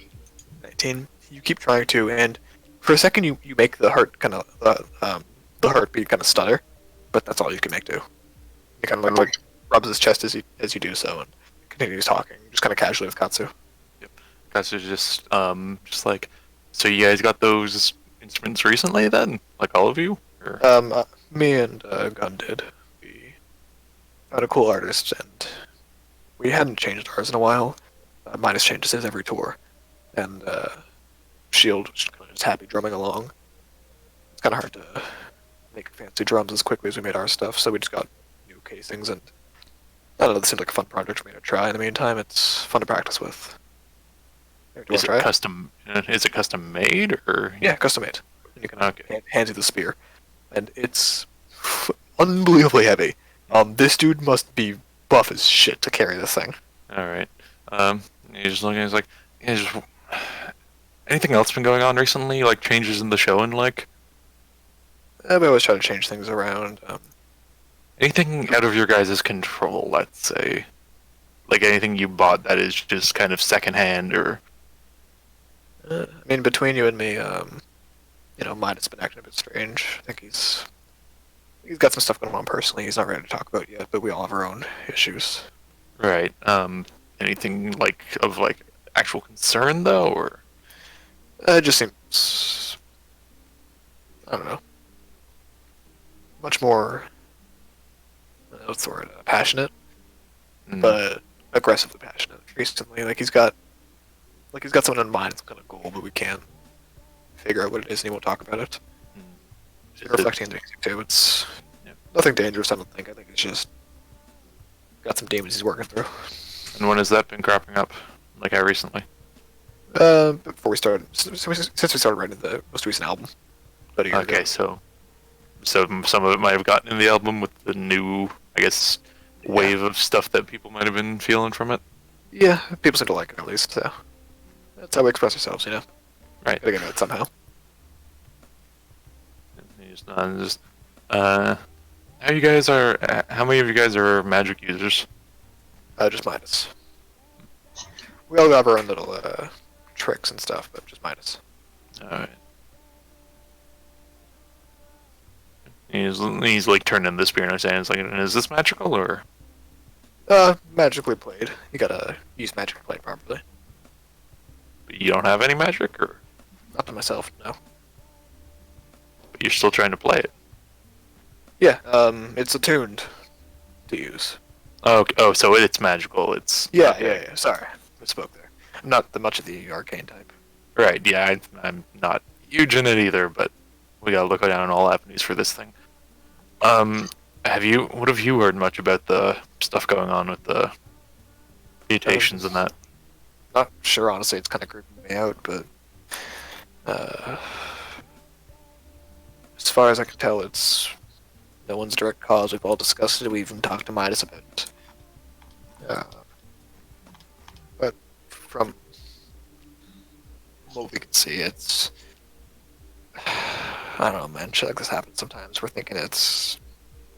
19. You keep trying to, and for a second you make the heart kind of the heartbeat kind of stutter, but that's all you can make do. He kind of like rubs his chest as you do so, and continues talking, just kind of casually with Katsu.
Katsu's just like, so you guys got those instruments recently then? Like all of you? Or?
Me and Gunn did. We found a cool artist, and we hadn't changed ours in a while. Midas changes his every tour, and Shield was just happy drumming along. It's kind of hard to make fancy drums as quickly as we made our stuff, so we just got new casings, and I don't know, this seemed like a fun project for me to try. In the meantime, it's fun to practice with.
Is it custom? Is it custom made or?
Yeah, custom made. And you can hand you the spear, and it's unbelievably heavy. This dude must be buff as shit to carry this thing.
All right. He's just looking. He's like, anything else been going on recently? Like changes in the show and like?
We always try to change things around.
Anything out of your guys' control? Let's say, like anything you bought that is just kind of secondhand or.
I mean, between you and me, Midas been acting a bit strange. I think he's got some stuff going on personally. He's not ready to talk about yet, but we all have our own issues.
Right. Anything of actual concern though, or?
It just seems don't know, much more, what's the word, passionate,
Mm.
but aggressively passionate recently. Like he's got someone in mind, some kind of goal, but we can't figure out what it is, and he won't talk about it.
Is
Reflecting the music too, it's
Yeah.
nothing dangerous. I don't think. I think it's just got some demons he's working through.
And when has that been cropping up? Like how recently?
Before we started, since we started writing the most recent album, about a year
Okay,
ago.
so some of it might have gotten in the album with the new, I guess, wave of stuff that people might have been feeling from it.
Yeah, people seem to like it at least. So that's how we express ourselves, you know.
Right.
Gotta get it somehow.
How you guys are? How many of you guys are magic users?
Just minus. We all have our own little tricks and stuff, but just minus.
All right. He's like turning the spear in his hand. It's like, is this magical or?
Magically played. You gotta use magic to play it properly.
You don't have any magic, or
Not to myself, no.
but you're still trying to play it?
Yeah, it's attuned to use.
Oh, so it's magical. It's
Yeah,
okay.
yeah. Sorry, I spoke there. I'm not much of the arcane type.
Right. Yeah, I'm not huge in it either, but we gotta look down all avenues for this thing. What have you heard much about the stuff going on with the mutations and that?
Not sure, honestly. It's kind of creeping me out, but as far as I can tell, it's no one's direct cause. We've all discussed it. We even talked to Midas about it. But from what we can see, it's I don't know, man. Shit like this happens sometimes. We're thinking it's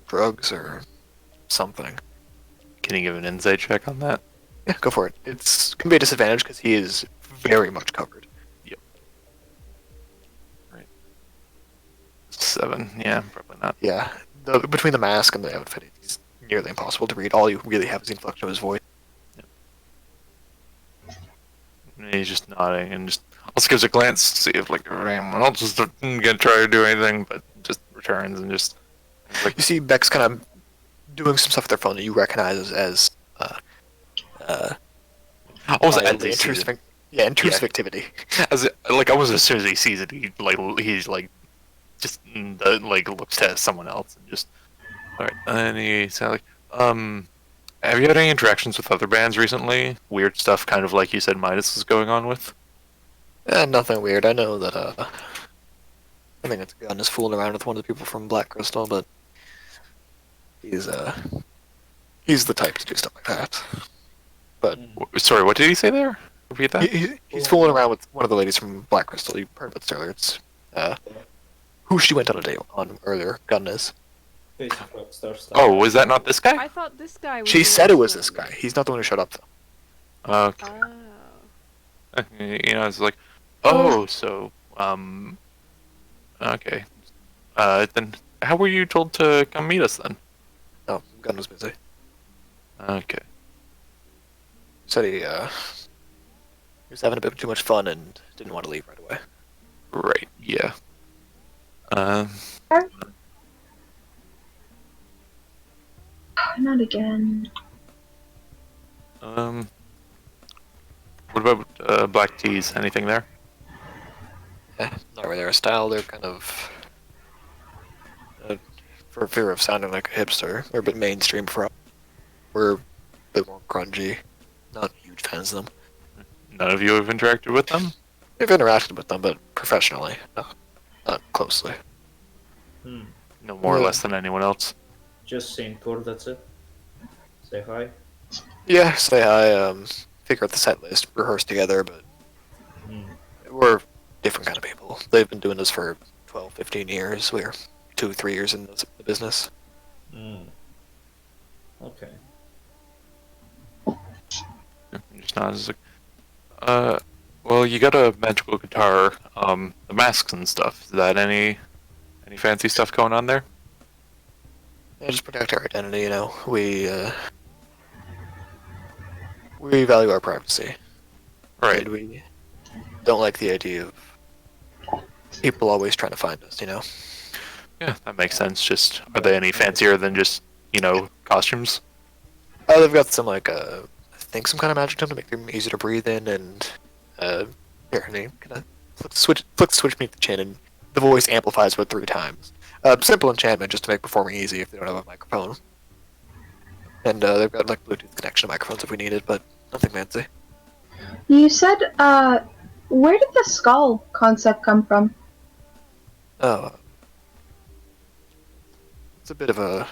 drugs or something.
Can you give an insight check on that?
Yeah, go for it. It's can be a disadvantage because he is very much covered.
7. Yeah, probably not.
Yeah, between the mask and the outfit, it's nearly impossible to read. All you really have is the inflection of his voice.
And he's just nodding and just also gives a glance to see if like anyone else is gonna try to do anything, but just returns and just like
You see Beck's kind of doing some stuff with their phone that you recognize as
almost
mildly intrusive. Yeah, intrusive activity.
almost as soon as he sees it, he's like just like looks to someone else and just all right. And he sounds like have you had any interactions with other bands recently? Weird stuff, kind of like you said Midas is going on with.
Nothing weird. I know that I think it's Gun is fooling around with one of the people from Black Crystal, but he's the type to do stuff like that. But
Sorry, what did he say there? Repeat that.
he's fooling around with one of the ladies from Black Crystal. You heard about this earlier. It's who she went on a date on earlier. Gun is.
Basic rockstar stuff.
Oh, was that not this guy?
I thought this guy was
She
the
said it
last
was
one.
this guy. He's not the one who showed up though.
Okay.
Oh.
You know, it's like, oh, so, okay. Then how were you told to come meet us then?
No, Gun was busy.
Okay.
Said he was having a bit too much fun and didn't want to leave right away.
Right, yeah.
Not again.
What about black teas? Anything there?
Not really their style. They're kind of, for fear of sounding like a hipster, they're a bit mainstream for us. We're a bit more grungy. Not huge fans of them.
None of you have interacted with them?
We've interacted with them, but professionally, not closely.
No more or less than anyone else.
Just Saint Tour, that's it. Say hi.
Yeah, say hi, figure out the set list, rehearse together, but we're different kind of people. They've been doing this for 12, 15 years. We're 2, 3 years in the business.
Okay.
Just not as well, you got a magical guitar, the masks and stuff. Is that any fancy stuff going on there?
Yeah, just protect our identity, you know. We value our privacy.
Right.
And we don't like the idea of People always trying to find us,
Yeah, that makes sense. Just are they any fancier than just costumes?
Oh, they've got some I think some kind of magic to make them easier to breathe in, and here, and they kind of flick the switch beneath the chin, and the voice amplifies about 3 times. Simple enchantment just to make performing easy if they don't have a microphone. And they've got like Bluetooth connection to microphones if we need it, but nothing fancy.
You said, where did the skull concept come from?
Oh, it's a bit of a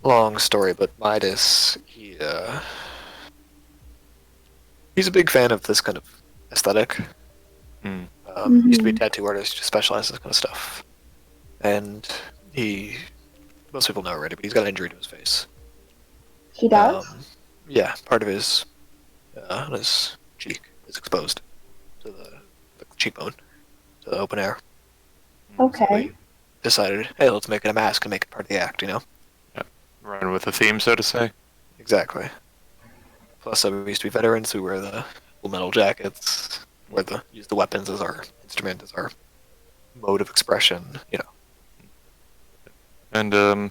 long story, but Midas, he's a big fan of this kind of aesthetic.
Hmm.
He used to be a tattoo artist, just specializes in this kind of stuff. And most people know already, but he's got an injury to his face.
He does?
Yeah, part of his cheek is exposed to the cheekbone, to the open air.
Okay.
So we decided, hey, let's make it a mask and make it part of the act,
Run with the theme, so to say.
Exactly. Plus, we used to be veterans who wear the metal jackets, use the weapons as our instrument, as our mode of expression,
And I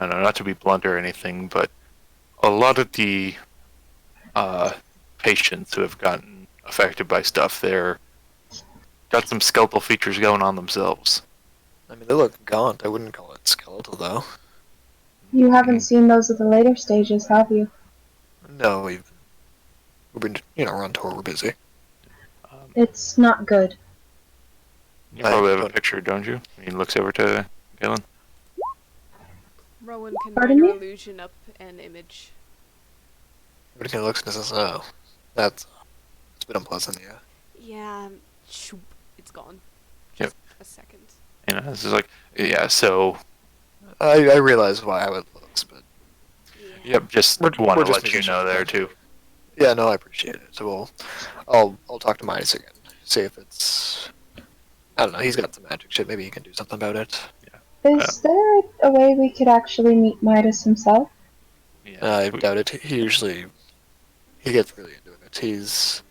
don't know, not to be blunt or anything, but a lot of the patients who have gotten affected by stuff, they're got some skeletal features going on themselves.
I mean, they look gaunt. I wouldn't call it skeletal, though.
You haven't seen those at the later stages, have you?
No, we've been, we're on tour, we're busy.
It's not good.
You probably have a picture, don't you? He looks over to Galen.
Rowan can
Pardon
minor
me?
illusion up an image.
Everybody kind of looks and says, oh, it's a bit unpleasant, yeah.
Yeah, shoop, it's gone.
Yep.
Just a second.
This is like, yeah, so,
I realize why how it looks, but
Yeah.
yep, just
We're
want to
just
let you know there, too.
yeah, no, I appreciate it. So I'll talk to Midas again, see if it's, I don't know, he's got some magic shit, maybe he can do something about it.
Is there a way we could actually meet Midas himself?
Yeah,
I doubt it. He gets really into it. He's,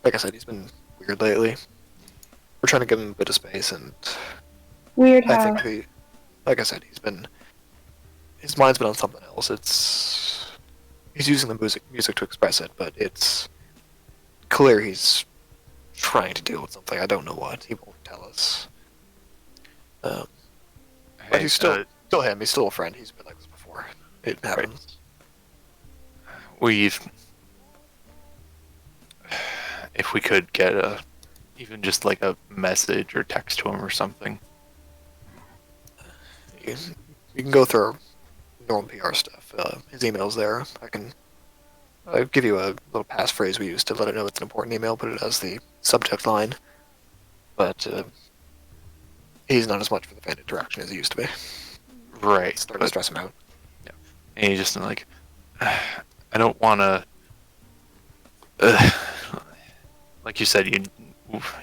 like I said, he's been weird lately. We're trying to give him a bit of space, and
Weird
I
how.
think like I said, his mind's been on something else. He's using the music to express it, but it's clear he's trying to deal with something. I don't know what. He won't tell us. But
Hey,
he's still him. He's still a friend. He's been like this before. It happens.
if we could get even just like a message or text to him or something.
You can go through our normal PR stuff. His email's there. I'll give you a little passphrase we use to let it know it's an important email. Put it as the subject line. But he's not as much for the fan interaction as he used to be.
Right.
It's starting to stress him out.
And he's just like, I don't want to. Like you said,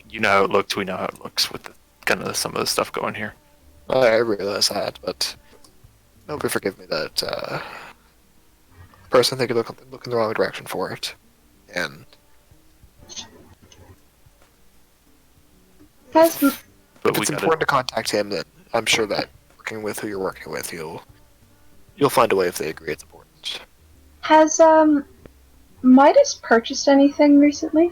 you know how it looks. We know how it looks with kind of some of the stuff going here.
I realize that, but nobody forgive me that person think you look in the wrong direction for it, and
Has
But
if
we
it's
gotta,
important to contact him, then I'm sure that working with who you're working with, you'll find a way if they agree it's important.
has Midas purchased anything recently?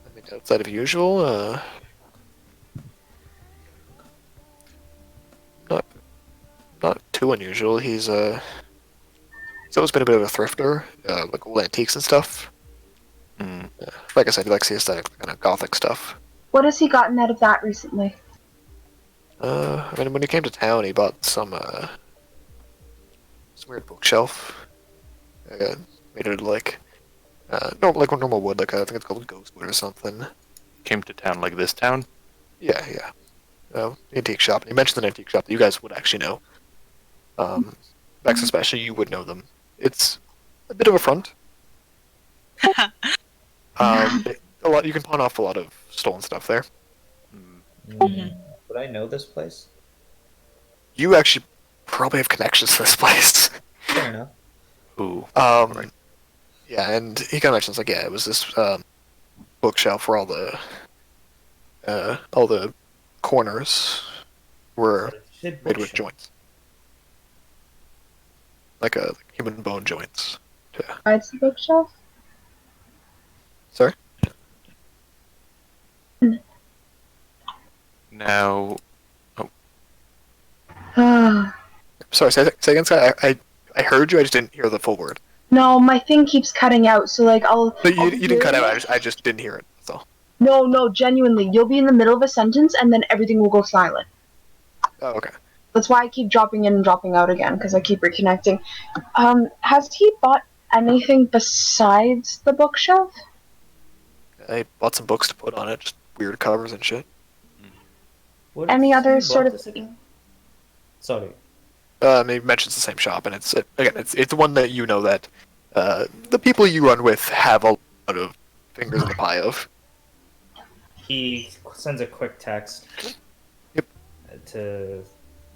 I think outside of usual, not too unusual. He's always been a bit of a thrifter, like old antiques and stuff. Like I said, he likes the aesthetic, the kind of gothic stuff.
What has he gotten out of that recently?
I mean, when he came to town, he bought some weird bookshelf. Made it like normal wood, like I think it's called ghost wood or something.
came to town like this town.
Yeah. Antique shop. And he mentioned an antique shop that you guys would actually know. Vex especially, you would know them. It's a bit of a front. A lot. You can pawn off a lot of stolen stuff there.
Would I know this place?
You actually probably have connections to this place.
Fair enough.
Ooh.
Right. Yeah, and he kind of mentions like, yeah, it was this bookshelf where all the corners were
But it said
made with
bookshelf.
joints, like human bone joints. Yeah.
Besides the bookshelf?
Sorry.
Now,
Sorry. Say again, Scott. I heard you. I just didn't hear the full word.
No, my thing keeps cutting out, so like
No,
I'll
you
be
didn't cut
hearing
out.
it.
I just didn't hear it. That's all.
No, genuinely. You'll be in the middle of a sentence and then everything will go silent.
Oh, okay.
That's why I keep dropping in and dropping out again, because I keep reconnecting. Has he bought anything besides the bookshelf?
I bought some books to put on it, just weird covers and shit.
What
Any
did you
other
say
sort
about
of-
this again? Sorry.
He mentions the same shop, and it's one that you know that the people you run with have a lot of fingers in the pie of.
He sends a quick text.
Yep.
To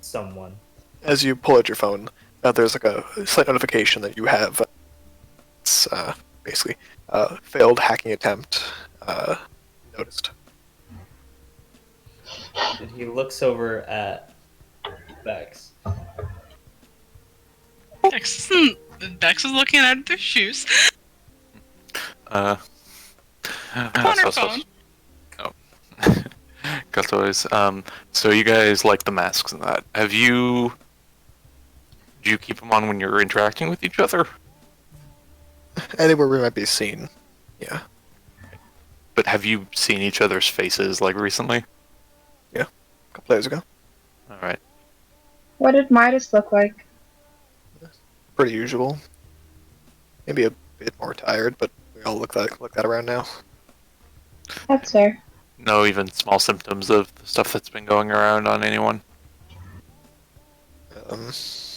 someone.
As you pull out your phone, there's like a slight notification that you have. It's basically failed hacking attempt noticed.
And he looks over at Bex.
Bex is looking at their shoes.
uh,
On her phone.
Cutoys. So you guys like the masks and that. Do you keep them on when you're interacting with each other?
Anywhere we might be seen. Yeah.
But have you seen each other's faces, like, recently?
A couple days ago.
Alright.
What did Midas look like?
Pretty usual. Maybe a bit more tired, but we all look that around now.
That's fair.
No even small symptoms of the stuff that's been going around on anyone?
Um,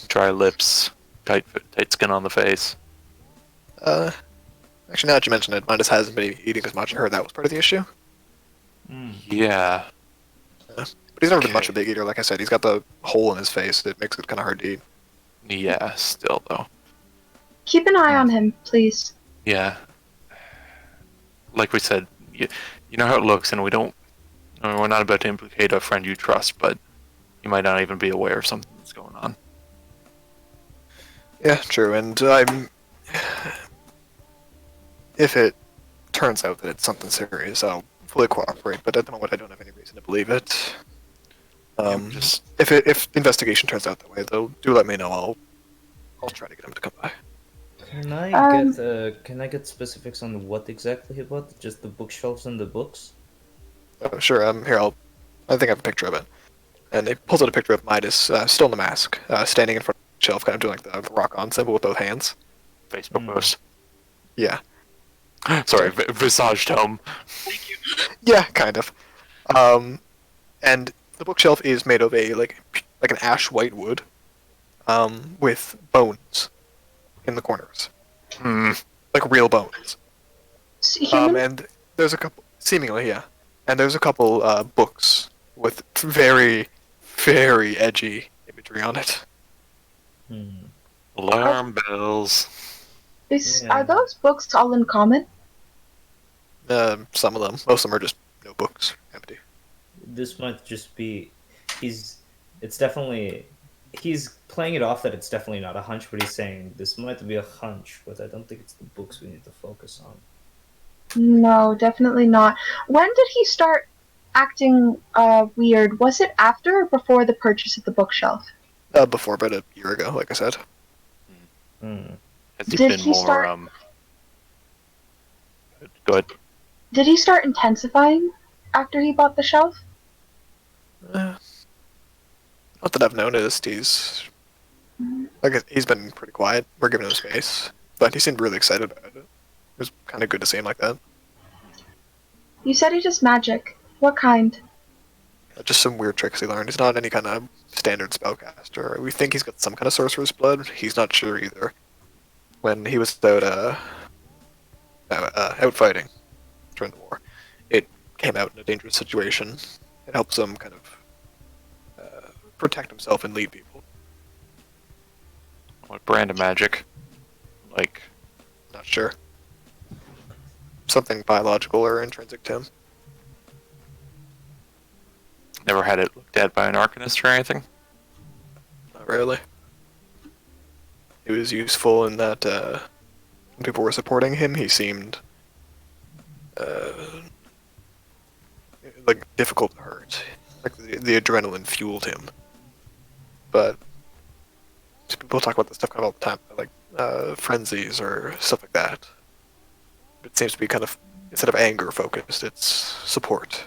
Dry lips, tight skin on the face.
Actually, now that you mention it, Midas hasn't been eating as much. I heard that was part of the issue.
Yeah.
But he's never been much
Okay.
of a big eater. Like I said, he's got the hole in his face that makes it kind of hard to eat.
Yeah, still, though.
Keep an eye on him, please.
Yeah. Like we said, you know how it looks, and we're not about to implicate a friend you trust, but you might not even be aware of something that's going on.
Yeah, true. And if it turns out that it's something serious, I'll fully cooperate. But at the moment, I don't have any reason to believe it.
Just
If the investigation turns out that way, though, do let me know. I'll try to get him to come by.
Can I get specifics on what exactly he bought? Just the bookshelves and the books?
Sure. Here, I think I have a picture of it. And he pulls out a picture of Midas, still in the mask, standing in front of the shelf, kind of doing like the rock on symbol with both hands.
Facebook post.
Yeah.
Sorry, visage tome.
Thank you.
Yeah, kind of. And the bookshelf is made of like an ash white wood, with bones in the corners, like real bones.
Human?
And there's a couple, seemingly, yeah. And there's a couple books with very, very edgy imagery on it.
Alarm bells.
Are those books all in common?
Some of them, most of them are just notebooks, empty.
This might just be he's playing it off that it's definitely not a hunch, but he's saying this might be a hunch, but I don't think it's the books we need to focus on.
No, definitely not. When did he start acting weird? Was it after or before the purchase of the bookshelf?
Before, about a year ago, like I said.
Has he
Did
been
he
more
start-
Go ahead.
Did he start intensifying after he bought the shelf?
Not that I've noticed. He's been pretty quiet. We're giving him space, but he seemed really excited about it. It was kind of good to see him like that.
You said he does magic. What kind?
Just some weird tricks he learned. He's not any kind of standard spellcaster. We think he's got some kind of sorcerer's blood. He's not sure either. When he was out fighting during the war, it came out in a dangerous situation. It helps him kind of protect himself and lead people.
What brand of magic? Like,
Not sure. something biological or intrinsic to him.
Never had it looked at by an arcanist or anything?
Not really. He was useful in that when people were supporting him, he seemed like difficult to hurt. Like the adrenaline fueled him. But people talk about this stuff kind of all the time, like frenzies or stuff like that. It seems to be kind of, instead of anger focused, it's support.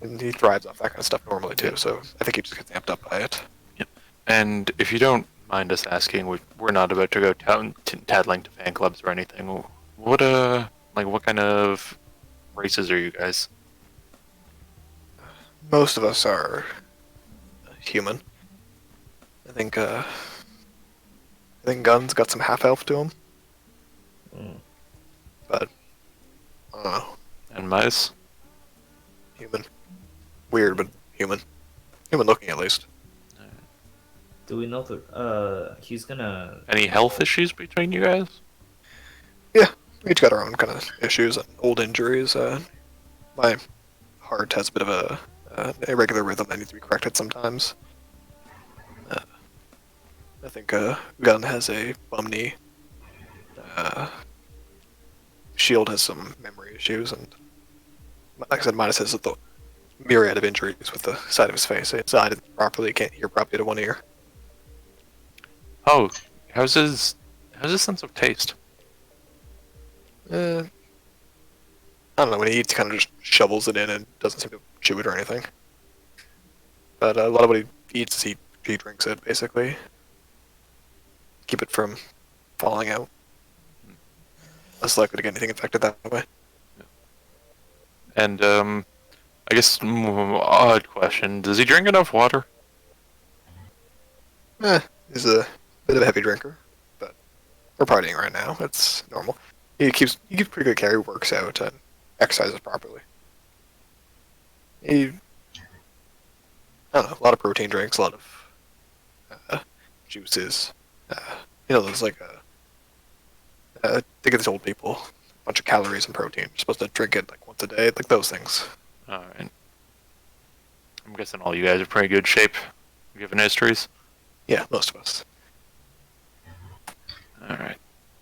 And he thrives off that kind of stuff normally too, so I think he just gets amped up by it.
Yep. And if you don't mind us asking, we're not about to go tattling to fan clubs or anything. What what kind of races are you guys?
Most of us are human. I think Gun's got some half elf to him. But I don't know.
And mice?
Human. Weird, but human. Human looking at least.
Do we know that he's gonna...
Any health issues between you guys?
Yeah, we each got our own kind of issues and old injuries. My heart has a bit of a irregular rhythm that needs to be corrected sometimes. I think Gun has a bum knee. Shield has some memory issues, and like I said, Midas has the myriad of injuries with the side of his face. His eye didn't properly, can't hear properly to one ear.
Oh, how's his sense of taste?
I don't know, when he eats, he kind of just shovels it in and doesn't seem to chew it or anything. But a lot of what he eats is he drinks it, basically. Keep it from falling out. Less likely to get anything infected that way.
And, I guess, odd question. Does he drink enough water?
He's a bit of a heavy drinker, but we're partying right now. It's normal. He keeps pretty good care. He works out and exercises properly. I don't know, a lot of protein drinks, a lot of juices. Those like think of these old people, a bunch of calories and protein. You're supposed to drink it like once a day, like those things.
Alright. I'm guessing all you guys are pretty good shape, given histories.
Yeah, most of us.
Alright.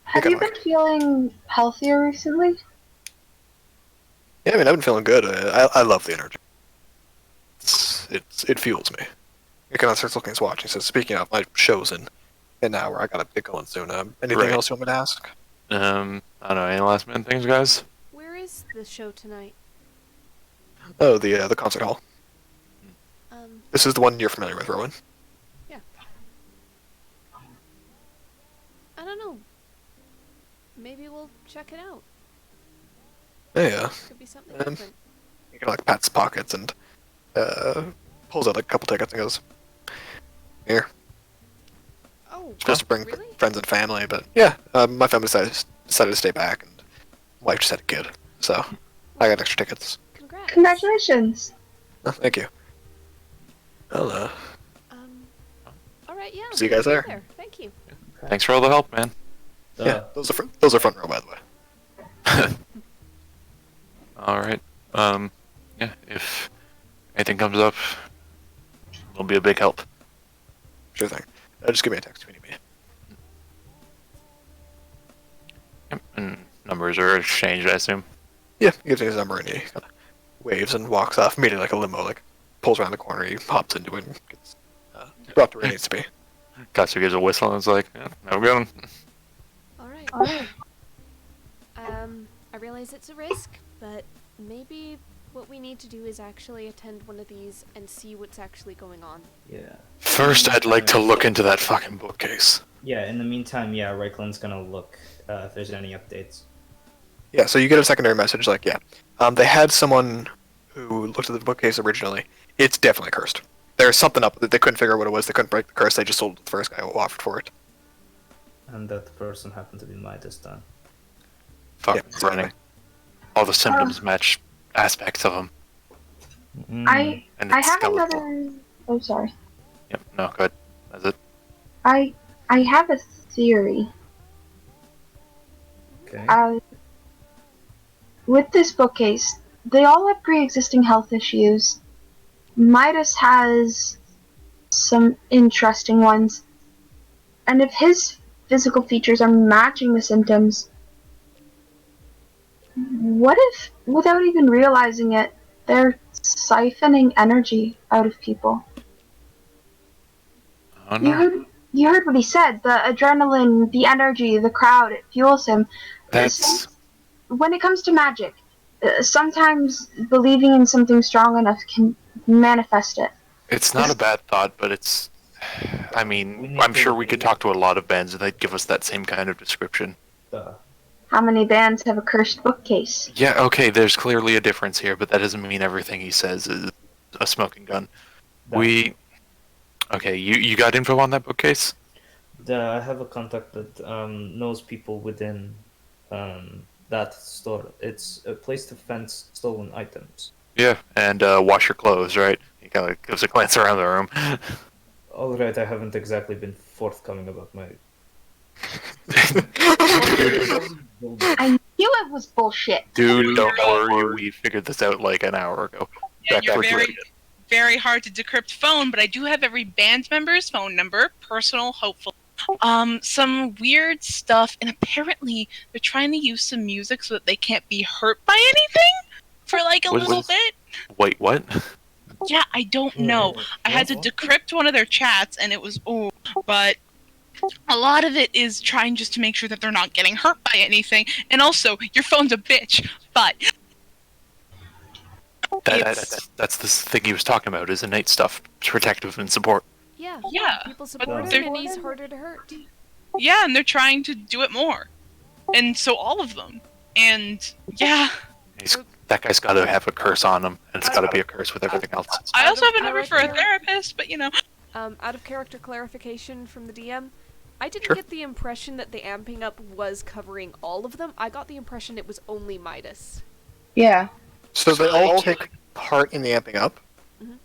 Have you been feeling healthier recently?
Yeah, I mean, I've been feeling good. I love the energy. It fuels me. He kind of starts looking at his watch. He says, "Speaking of, my show's in an hour. I gotta get going soon. Anything
Right.
else you want me to ask?"
I don't know, any last minute things, guys?
Where is the show tonight?
Oh, the concert hall.
Um,
This is the one you're familiar with, Rowan.
I don't know. Maybe we'll check it out.
Yeah.
Could be something
Um,
different.
He kind of like pats pockets and pulls out like a couple tickets and goes, "Here."
Oh,
Supposed to bring
really?
friends and family, but yeah, my family decided to stay back, and wife just had a kid, so I got extra tickets.
Congrats.
Congratulations.
Oh, thank you. Well,
All right, yeah.
See you guys
we'll be
there.
Thank you.
Thanks for all the help, man.
yeah, those are front row, by the way.
Alright. Yeah, if anything comes up, it'll be a big help.
Sure thing. Just give me a text if you need me.
Yep, and numbers are exchanged, I assume.
Yeah, he gives me his number and he kind of waves and walks off, meeting like a limo, like pulls around the corner, he hops into it and gets brought to where it needs to be.
Katsu gives a whistle and is like, yeah, have a good one.
All right. I realize it's a risk, but maybe what we need to do is actually attend one of these and see what's actually going on.
Yeah.
First, I'd like to look into that fucking bookcase.
Yeah, in the meantime, yeah, Reikland's gonna look if there's any updates.
Yeah, so you get a secondary message like, yeah, they had someone who looked at the bookcase originally. It's definitely cursed. There's something up that they couldn't figure out what it was. They couldn't break the curse. They just sold it to the first guy who offered for it.
And that person happened to be Midas then.
Fucking
exactly.
running. All the symptoms match aspects of him.
I
And
I
it's
have
skeletal.
another. Oh, sorry.
Yep, no, go ahead. That's it.
I have a theory.
Okay.
with this bookcase, they all have pre-existing health issues. Midas has some interesting ones. And if his physical features are matching the symptoms, what if, without even realizing it, they're siphoning energy out of people?
Oh, no.
You heard what he said. The adrenaline, the energy, the crowd, it fuels him.
That's
When it comes to magic, sometimes believing in something strong enough can manifest it.
it's not a bad thought, but it's. I mean, I'm sure we could talk to a lot of bands and they'd give us that same kind of description.
How many bands have a cursed bookcase?
Yeah, okay, there's clearly a difference here, but that doesn't mean everything he says is a smoking gun. Okay, you got info on that bookcase?
I have a contact that knows people within that store. It's a place to fence stolen items.
Yeah, and wash your clothes, right? He kind of gives a glance around the room.
All right, I haven't exactly been forthcoming about my.
I knew it was bullshit.
Dude, don't worry, we figured this out like an hour ago.
Yeah,
Back
you're
towards
very,
Reddit.
very hard to decrypt phone, but I do have every band member's phone number, personal, hopeful. Some weird stuff, and apparently they're trying to use some music so that they can't be hurt by anything for like a little bit.
Wait, what?
Yeah, I don't know. I had to decrypt one of their chats, and it was but a lot of it is trying just to make sure that they're not getting hurt by anything. And also, your phone's a bitch, but
That's the thing he was talking about, is innate stuff, protective and support.
Yeah.
Yeah,
People
but
support
they're-
him and he's harder to hurt.
yeah, and they're trying to do it more. And so all of them. And yeah,
That guy's got to have a curse on him, and it's got to be a curse with everything else.
I also have a
Out
number
of
for a
character.
therapist, but you know.
Out of character clarification from the DM, I didn't
Sure.
get the impression that the amping up was covering all of them. I got the impression it was only Midas.
Yeah.
So they all take part in the amping up.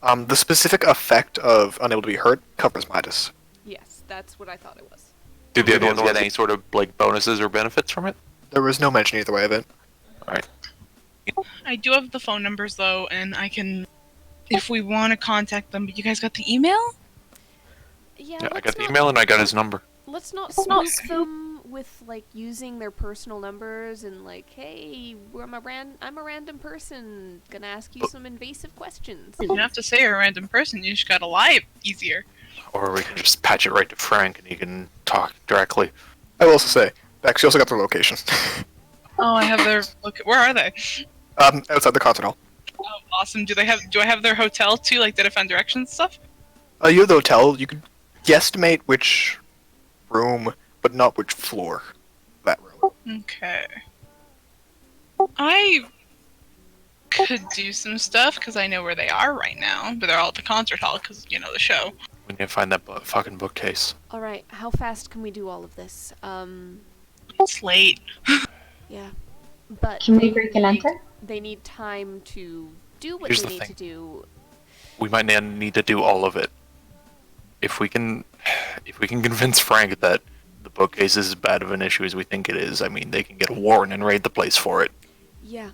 The specific effect of unable to be hurt covers Midas.
Yes, that's what I thought it was.
Did the other ones get any sort of like bonuses or benefits from it?
There was no mention either way of it.
Alright.
I do have the phone numbers though, and I can, if we want to contact them. But you guys got the email?
Yeah,
Yeah, I
let's
got the
not-
email and I got his number.
Let's not spook them with like using their personal numbers and like, hey, I'm a random person, gonna ask you some invasive questions.
You don't have to say you're a random person. You just gotta lie easier.
Or we can just patch it right to Frank and he can talk directly.
I will also say, Bex, you also got their location.
Oh, I have their. Look, where are they?
Outside the concert hall.
Oh, awesome. Do I have their hotel too? Like, did I find directions and stuff?
You have the hotel. You could guesstimate which room, but not which floor. That room.
Okay. I could do some stuff because I know where they are right now, but they're all at the concert hall because you know the show.
We need to find that fucking bookcase.
All right, how fast can we do all of this?
It's late.
Yeah, but
Can we break and enter?
they need time to do what
Here's
they
the
need
thing.
to do.
We might need to do all of it. If we can convince Frank that the bookcase is as bad of an issue as we think it is, I mean, they can get a warrant and raid the place for it.
Yeah,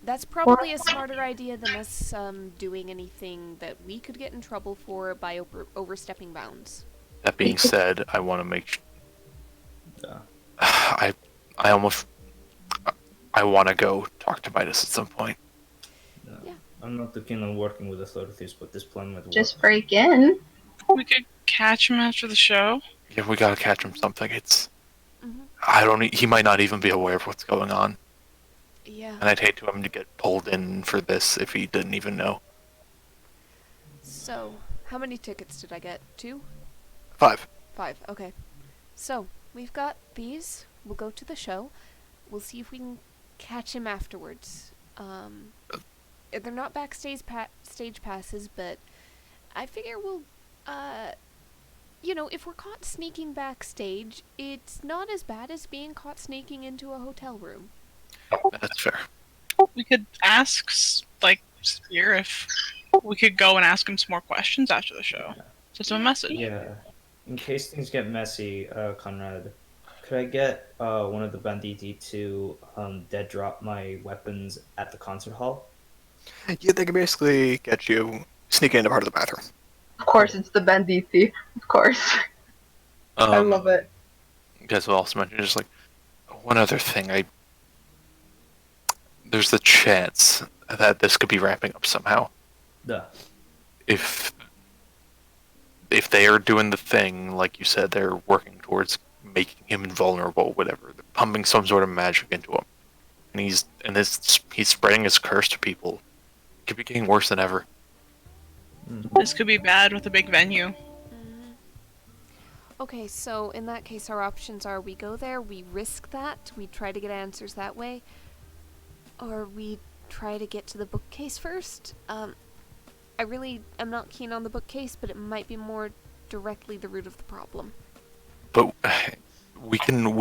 that's probably a smarter idea than us doing anything that we could get in trouble for by overstepping bounds.
That being said, I want to make.
Yeah.
I want to go talk to Midas at some point.
Yeah.
I'm not too keen on working with authorities, but this plan might work.
Just break in.
We could catch him after the show.
Yeah, we gotta catch him something. It's.
Mhm.
He might not even be aware of what's going on,
Yeah.
and I'd hate to him to get pulled in for this if he didn't even know.
So, how many tickets did I get? 2?
5.
5, okay. So, we've got these. We'll go to the show. We'll see if we can catch him afterwards. They're not backstage stage passes, but I figure we'll, if we're caught sneaking backstage, it's not as bad as being caught sneaking into a hotel room.
That's fair.
We could ask, Spear if we could go and ask him some more questions after the show. Just a message.
Yeah. In case things get messy, Conrad, could I get one of the banditi to dead drop my weapons at the concert hall?
Yeah, they can basically get you sneaking into part of the bathroom.
Of course, it's the Bendithi. Of course. I love it.
Guess what else mentioned? Just like one other thing, there's the chance that this could be ramping up somehow.
Duh.
If they are doing the thing, like you said, they're working towards making him invulnerable, whatever. They're pumping some sort of magic into him, and he's spreading his curse to people. It could be getting worse than ever.
This could be bad with a big venue.
Mhm. Okay, so in that case, our options are we go there, we risk that, we try to get answers that way, or we try to get to the bookcase first. I really am not keen on the bookcase, but it might be more directly the root of the problem.
But we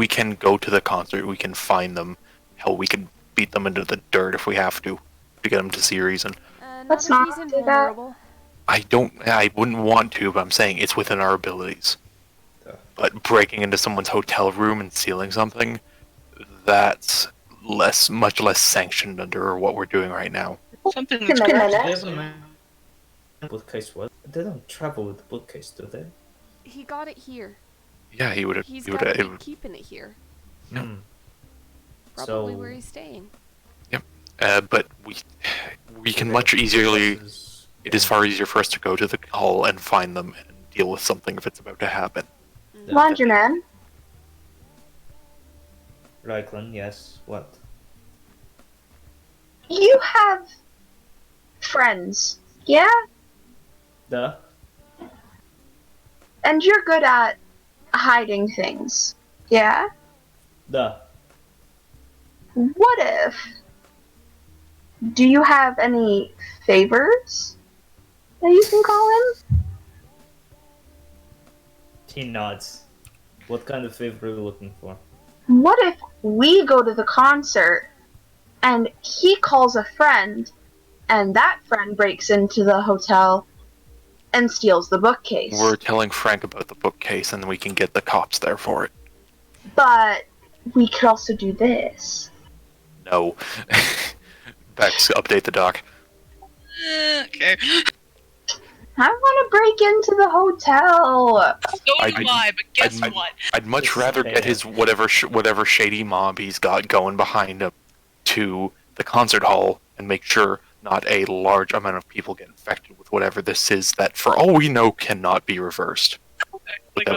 can go to the concert. We can find them. Hell, we can beat them into the dirt if we have to get them to see reason.
Let's
Not
not
if he's
do that.
invulnerable.
I wouldn't want to, but I'm saying it's within our abilities.
Yeah.
But breaking into someone's hotel room and stealing something, that's much less sanctioned under what we're doing right now.
Something
Wait a
that's
Do
minute.
they have a man bookcase? What? They don't travel with the bookcase, do they?
He got it here.
Yeah, he would have.
He's
He would
got to
have.
be keeping it here.
Yeah.
Hmm.
Probably
So-
where he's staying.
But we can much easily. It is far easier for us to go to the hall and find them and deal with something if it's about to happen.
Laundryman,
Reichland, yes. What?
you have friends, yeah?
Duh.
And you're good at hiding things, yeah?
Duh.
What if? Do you have any favors that you can call in?
He nods. What kind of favor are you looking for?
What if we go to the concert and he calls a friend and that friend breaks into the hotel and steals the bookcase?
We're telling Frank about the bookcase, and we can get the cops there for it.
But we could also do this.
No. Back to update the doc.
Okay.
I want to break into the hotel.
So
I-
do I, but guess
I'd-
what?
I'd much
This is
rather
fair.
get his whatever shady mob he's got going behind him to the concert hall and make sure not a large amount of people get infected with whatever this is that, for all we know, cannot be reversed
Like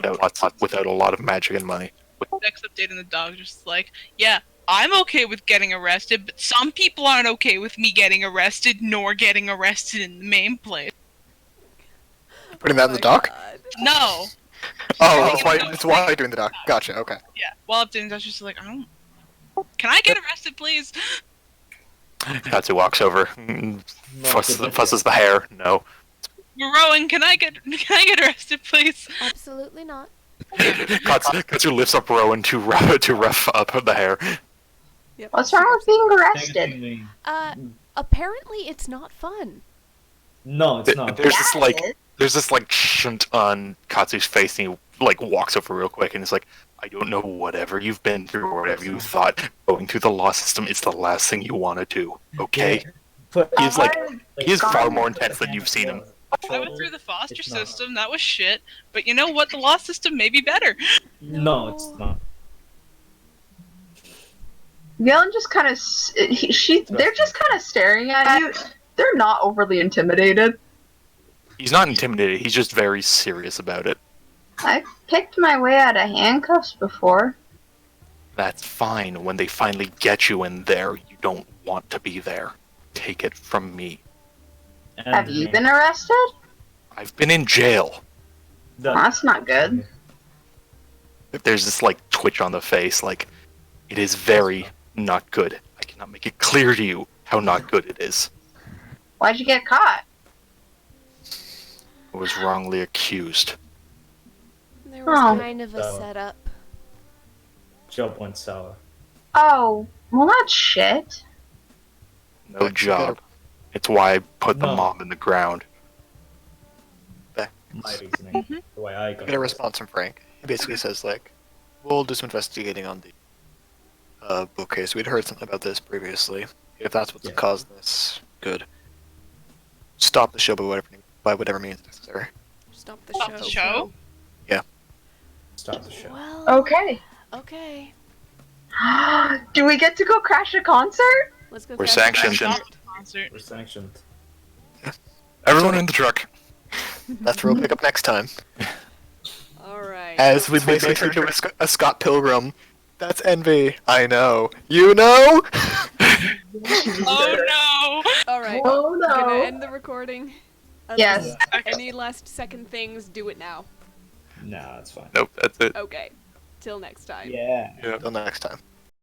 without a lot of magic and money.
next update in the dog, just like, yeah, I'm okay with getting arrested, but some people aren't okay with me getting arrested, nor getting arrested in the main place.
Putting that in the doc?
No.
Oh, that's why you're doing the doc. Gotcha, okay.
Yeah. While updating, that's just like, I don't. Can I get arrested, please?
Katsu walks over, fusses the hair. No.
Rowan, can I get arrested, please?
Absolutely not.
Katsu lifts up Rowan to rough up the hair.
Yep.
What's wrong with being arrested?
Apparently it's not fun.
No, it's not.
There's this
Yeah, it is.
there's this shunt on Katsu's face, and he walks over real quick, and he's like, I don't know, whatever you've been through or whatever you thought, going through the law system is the last thing you want to do. Okay?
But
He's like,
I've
he is far
gone-
more intense than you've seen him.
I went through the foster
It's not.
system, that was shit. But you know what? The law system may be better.
No, it's not.
Galen just kind of they're just kind of staring at you. They're not overly intimidated.
He's not intimidated, he's just very serious about it.
I picked my way out of handcuffs before.
That's fine. When they finally get you in there, you don't want to be there. Take it from me.
And
Have you been arrested?
I've been in jail.
Well, that's not good.
There's this twitch on the face, it is very not good. I cannot make it clear to you how not good it is.
Why'd you get caught?
I was wrongly accused.
There was
Oh.
kind of a
So-
setup.
Job went sour.
Oh, well, that's shit.
No job. It's why I put the
No.
mob in the ground.
My reasoning. The way I got
Get a
it.
response from Frank. He basically says, we'll do some investigating on the bookcase. We'd heard something about this previously. If that's what's
Yeah.
caused this, good. Stop the show by whatever means necessary.
Stop the
Stop
show.
the show?
Stop the show.
Well.
Okay.
Okay.
Do we get to go crash a concert?
Let's go.
We're
crash the
sanctioned.
concert.
Concert.
We're sanctioned.
Everyone in the truck.
That's where we'll pick up next time.
All right.
As we basically turn to a Scott Pilgrim. That's envy. I know. You know?
Oh no!
All right.
Oh
I'm gonna
no.
end the recording.
Yes.
Any last second things? Do it now.
Nah, it's fine.
Nope, that's it.
Okay. Till next time.
Yeah.
Until next time.